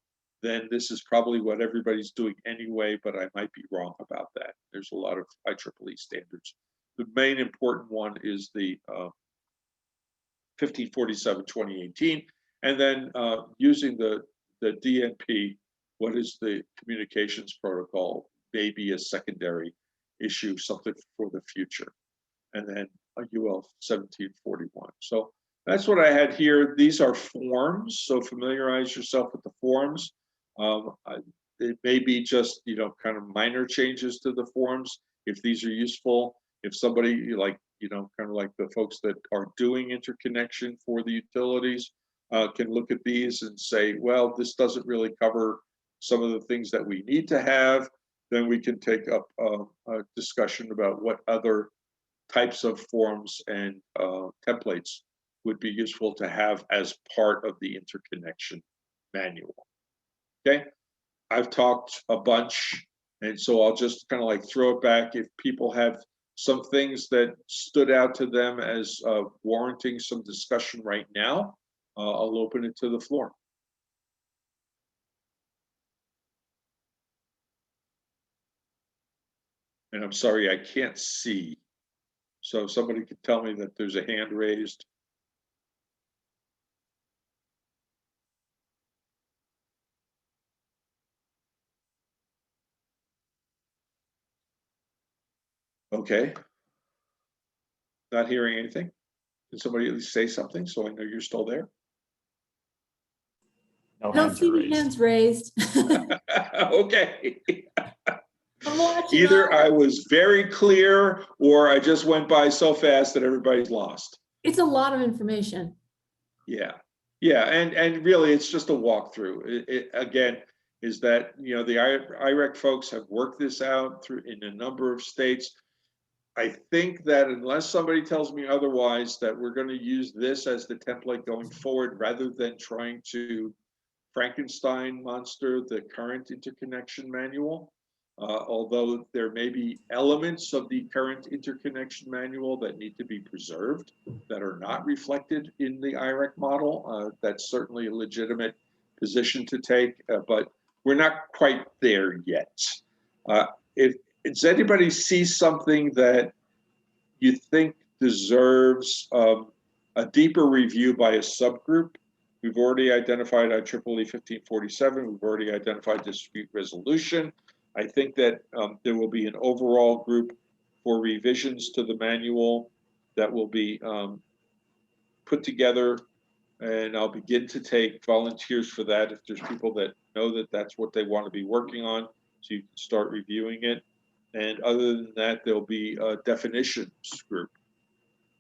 then this is probably what everybody's doing anyway, but I might be wrong about that. There's a lot of IEEE standards. The main important one is the 1547 2018, and then using the DNP, what is the communications protocol, maybe a secondary issue, something for the future, and then a UL 1741. So that's what I had here. These are forms, so familiarize yourself with the forms. It may be just, kind of minor changes to the forms if these are useful. If somebody like, kind of like the folks that are doing interconnection for the utilities can look at these and say, well, this doesn't really cover some of the things that we need to have, then we can take up a discussion about what other types of forms and templates would be useful to have as part of the interconnection manual. Okay, I've talked a bunch, and so I'll just kind of like throw it back. If people have some things that stood out to them as warranting some discussion right now, I'll open it to the floor. And I'm sorry, I can't see. So if somebody could tell me that there's a hand raised. Okay. Not hearing anything. Can somebody at least say something so I know you're still there?
No
I don't
hands
see
are
any
raised.
hands raised.
Okay.
I'm watching
Either
all.
I was very clear or I just went by so fast that everybody's lost.
It's a lot of information.
Yeah. Yeah. And really it's just a walkthrough. It again, is that, you know, the IREC folks have worked this out through in a number of states. I think that unless somebody tells me otherwise, that we're going to use this as the template going forward rather than trying to Frankenstein monster the current interconnection manual. Although there may be elements of the current interconnection manual that need to be preserved that are not reflected in the IREC model. That's certainly a legitimate position to take, but we're not quite there yet. If does anybody see something that you think deserves a deeper review by a subgroup? We've already identified IEEE 1547. We've already identified dispute resolution. I think that there will be an overall group for revisions to the manual that will be put together, and I'll begin to take volunteers for that if there's people that know that that's what they want to be working on, so you can start reviewing it. And other than that, there'll be a definitions group.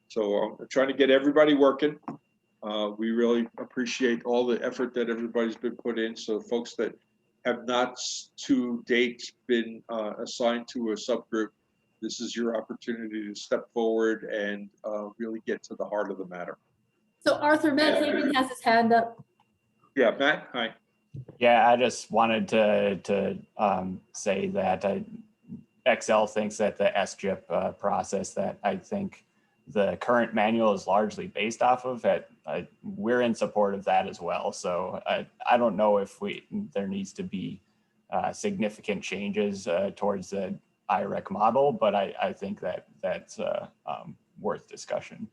So I'm trying to get everybody working. We really appreciate all the effort that everybody's been put in. So folks that have not to date been assigned to a subgroup, this is your opportunity to step forward and really get to the heart of the matter.
So Arthur, Matt Hagan has his hand up.
Yeah, Matt, hi.
Yeah, I just wanted to say that Excel thinks that the SGIP process that I think the current manual is largely based off of, we're in support of that as well. So I don't know if there needs to be significant changes towards the IREC model, but I think that that's worth discussion.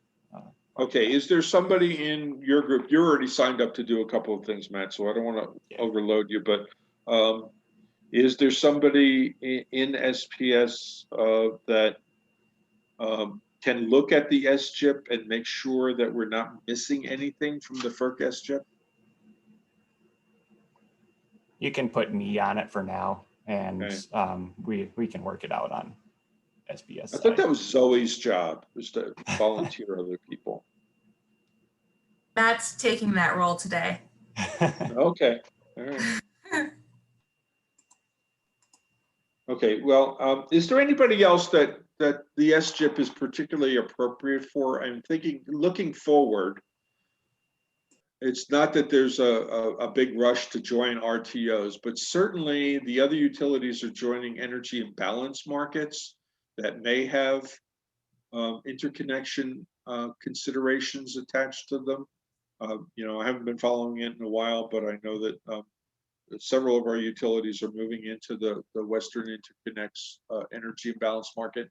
Okay, is there somebody in your group, you're already signed up to do a couple of things, Matt, so I don't want to overload you, but is there somebody in SPS that can look at the SGIP and make sure that we're not missing anything from the FERC SGIP?
You can put me on it for now, and
okay.
We can work it out on SPS.
I thought that was Zoe's job, was to volunteer other people.
Matt's taking that role today.
Okay, all right. Okay, well, is there anybody else that the SGIP is particularly appropriate for? I'm thinking, looking forward, it's not that there's a big rush to join RTOs, but certainly the other utilities are joining energy imbalance markets that may have interconnection considerations attached to them. You know, I haven't been following it in a while, but I know that several of our utilities are moving into the Western Interconnects energy imbalance market.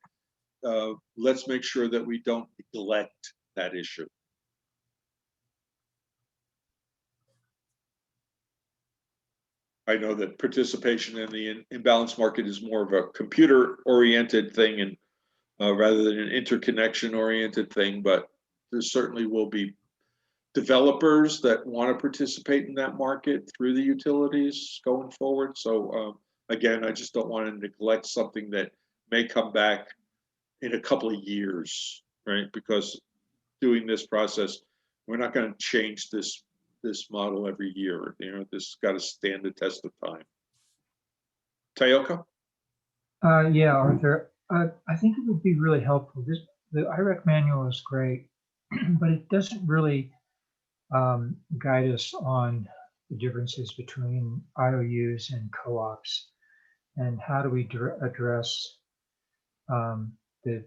Let's make sure that we don't neglect that issue. I know that participation in the imbalance market is more of a computer-oriented thing and rather than an interconnection-oriented thing, but there certainly will be developers that want to participate in that market through the utilities going forward. So again, I just don't want to neglect something that may come back in a couple of years, right? Because doing this process, we're not going to change this model every year. You know, this has got to stand the test of time. Tayoka?
Yeah, Arthur, I think it would be really helpful. The IREC manual is great, but it doesn't really guide us on the differences between IOUs and co-ops, and how do we address the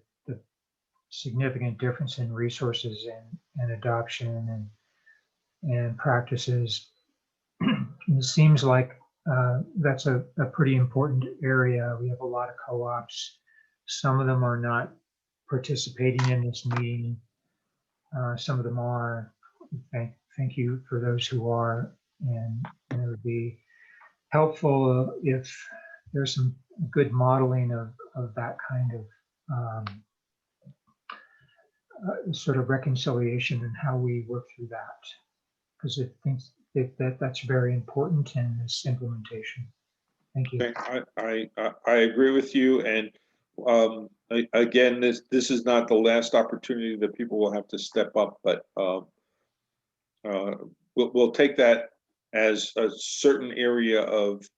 significant difference in resources and adoption and practices. It seems like that's a pretty important area. We have a lot of co-ops Some of them are not participating in this meeting. Some of them are. Thank you for those who are, and it would be helpful if there's some good modeling of that kind of sort of reconciliation and how we work through that, because I think that's very important in this implementation. Thank you.
Okay, I agree with you, and again, this is not the last opportunity that people will have to step up, but we'll take that as a certain area of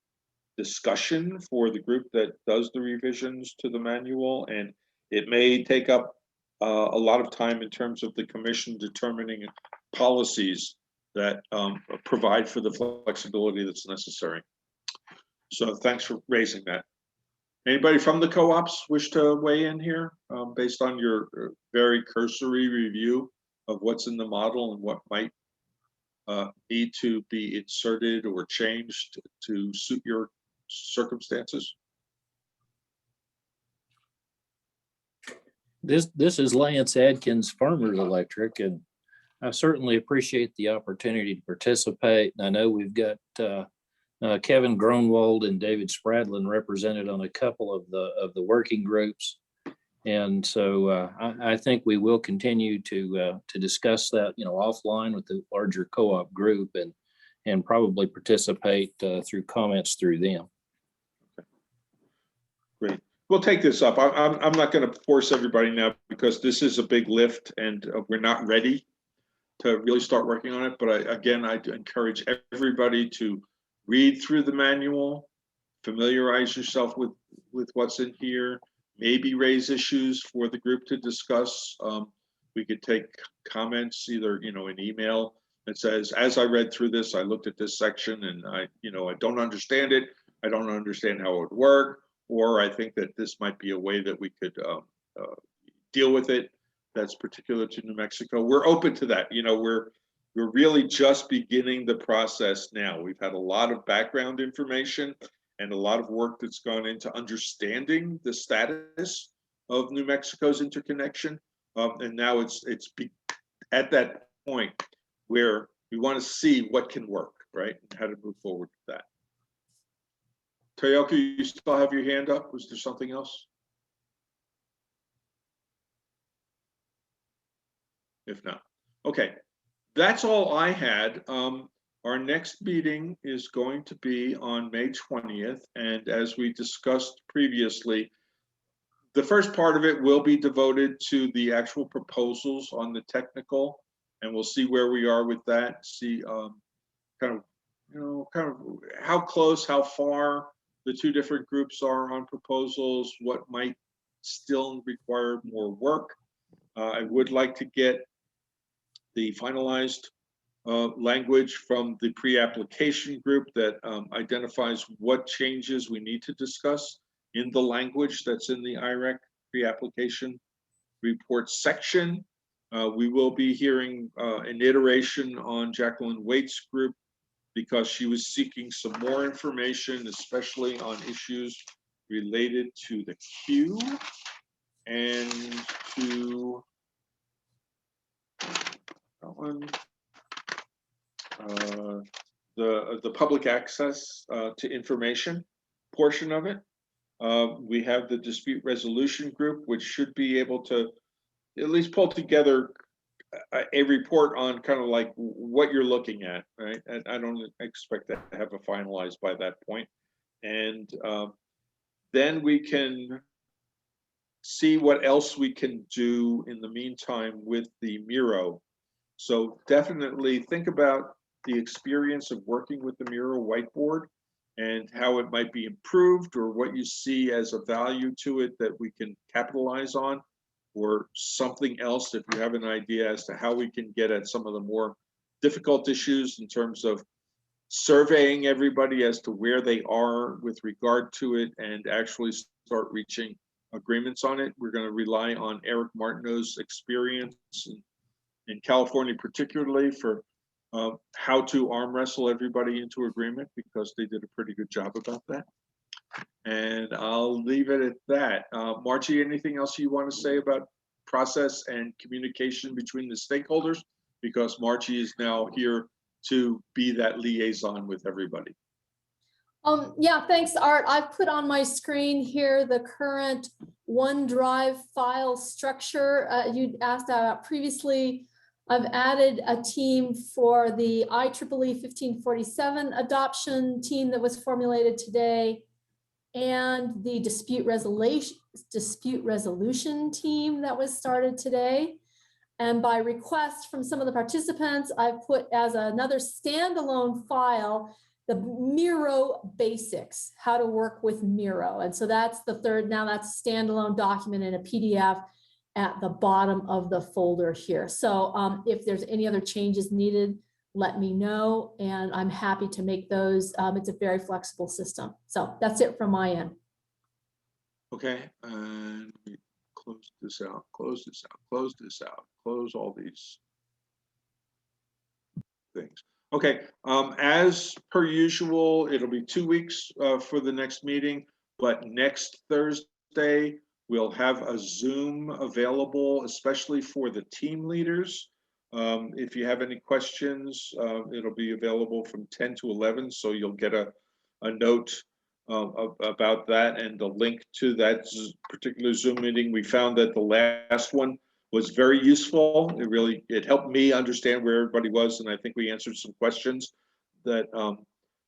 discussion for the group that does the revisions to the manual, and it may take up a lot of time in terms of the commission determining policies that provide for the flexibility that's necessary. So thanks for raising that. Anybody from the co-ops wish to weigh in here based on your very cursory review of what's in the model and what might need to be inserted or changed to suit your circumstances?
This is Lance Adkins, Farmers Electric, and I certainly appreciate the opportunity to participate. I know we've got Kevin Gronwald and David Spradlin represented on a couple of the working groups, and so I think we will continue to discuss that, offline with the larger co-op group, and probably participate through comments through them.
Okay. Great. We'll take this up. I'm not going to force everybody now because this is a big lift and we're not ready to really start working on it. But again, I encourage everybody to read through the manual, familiarize yourself with what's in here, maybe raise issues for the group to discuss. We could take comments either, an email that says, as I read through this, I looked at this section and I don't understand it. I don't understand how it would work. Or I think that this might be a way that we could deal with it that's particular to New Mexico. We're open to that. We're really just beginning the process now. We've had a lot of background information and a lot of work that's gone into understanding the status of New Mexico's interconnection. And now it's at that point where we want to see what can work, right? And how to move forward with that. Toyoka, you still have your hand up? Was there something else? If not, okay. That's all I had. Our next meeting is going to be on May 20th. And as we discussed previously, the first part of it will be devoted to the actual proposals on the technical, and we'll see where we are with that, see kind of how close, how far the two different groups are on proposals, what might still require more work. I would like to get the finalized language from the pre-application group that identifies what changes we need to discuss in the language that's in the IREC pre-application report section. We will be hearing an iteration on Jacqueline Waite's group because she was seeking some more information, especially on issues related to the queue and to the public access to information portion of it. We have the dispute resolution group, which should be able to at least pull together a report on kind of like what you're looking at, right? And I don't expect that to have a finalized by that point. And then we can see what else we can do in the meantime with the Miro. So definitely think about the experience of working with the Miro whiteboard and how it might be improved or what you see as a value to it that we can capitalize on, or something else if you have an idea as to how we can get at some of the more difficult issues in terms of surveying everybody as to where they are with regard to it and actually start reaching agreements on it. We're going to rely on Eric Martineau's experience in California, particularly for how to arm wrestle everybody into agreement, because they did a pretty good job about that. And I'll leave it at that. Margie, anything else you want to say about process and communication between the stakeholders? Because Margie is now here to be that liaison with everybody.
Yeah, thanks, Art. I've put on my screen here the current OneDrive file structure you asked about previously. I've added a team for the IEEE 1547 adoption team that was formulated today, and the dispute resolution team that was started today. And by request from some of the participants, I've put as another standalone file the Miro basics, how to work with Miro. And so that's the third, now that's a standalone document in a PDF at the bottom of the folder here. So if there's any other changes needed, let me know, and I'm happy to make those. It's a very flexible system. So that's it from my end.
Okay, and we close this out, close this out, close this out, close all these things. Okay, as per usual, it'll be 2 weeks for the next meeting, but next Thursday, we'll have a Zoom available, especially for the team leaders. If you have any questions, it'll be available from 10 to 11, so you'll get a note about that and the link to that particular Zoom meeting. We found that the last one was very useful. It helped me understand where everybody was, and I think we answered some questions that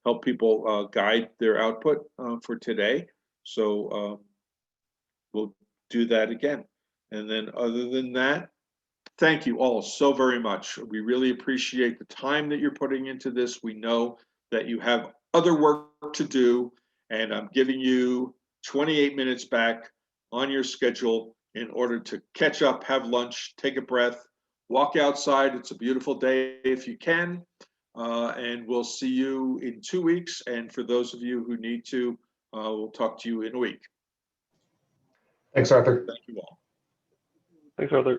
help people guide their output for today. So we'll do that again. And then other than that, thank you all so very much. We really appreciate the time that you're putting into this. We know that you have other work to do, and I'm giving you 28 minutes back on your schedule in order to catch up, have lunch, take a breath, walk outside. It's a beautiful day if you can. And we'll see you in 2 weeks. And for those of you who need to, we'll talk to you in a week.
Thanks, Arthur.
Thank you all.
Thanks, Arthur.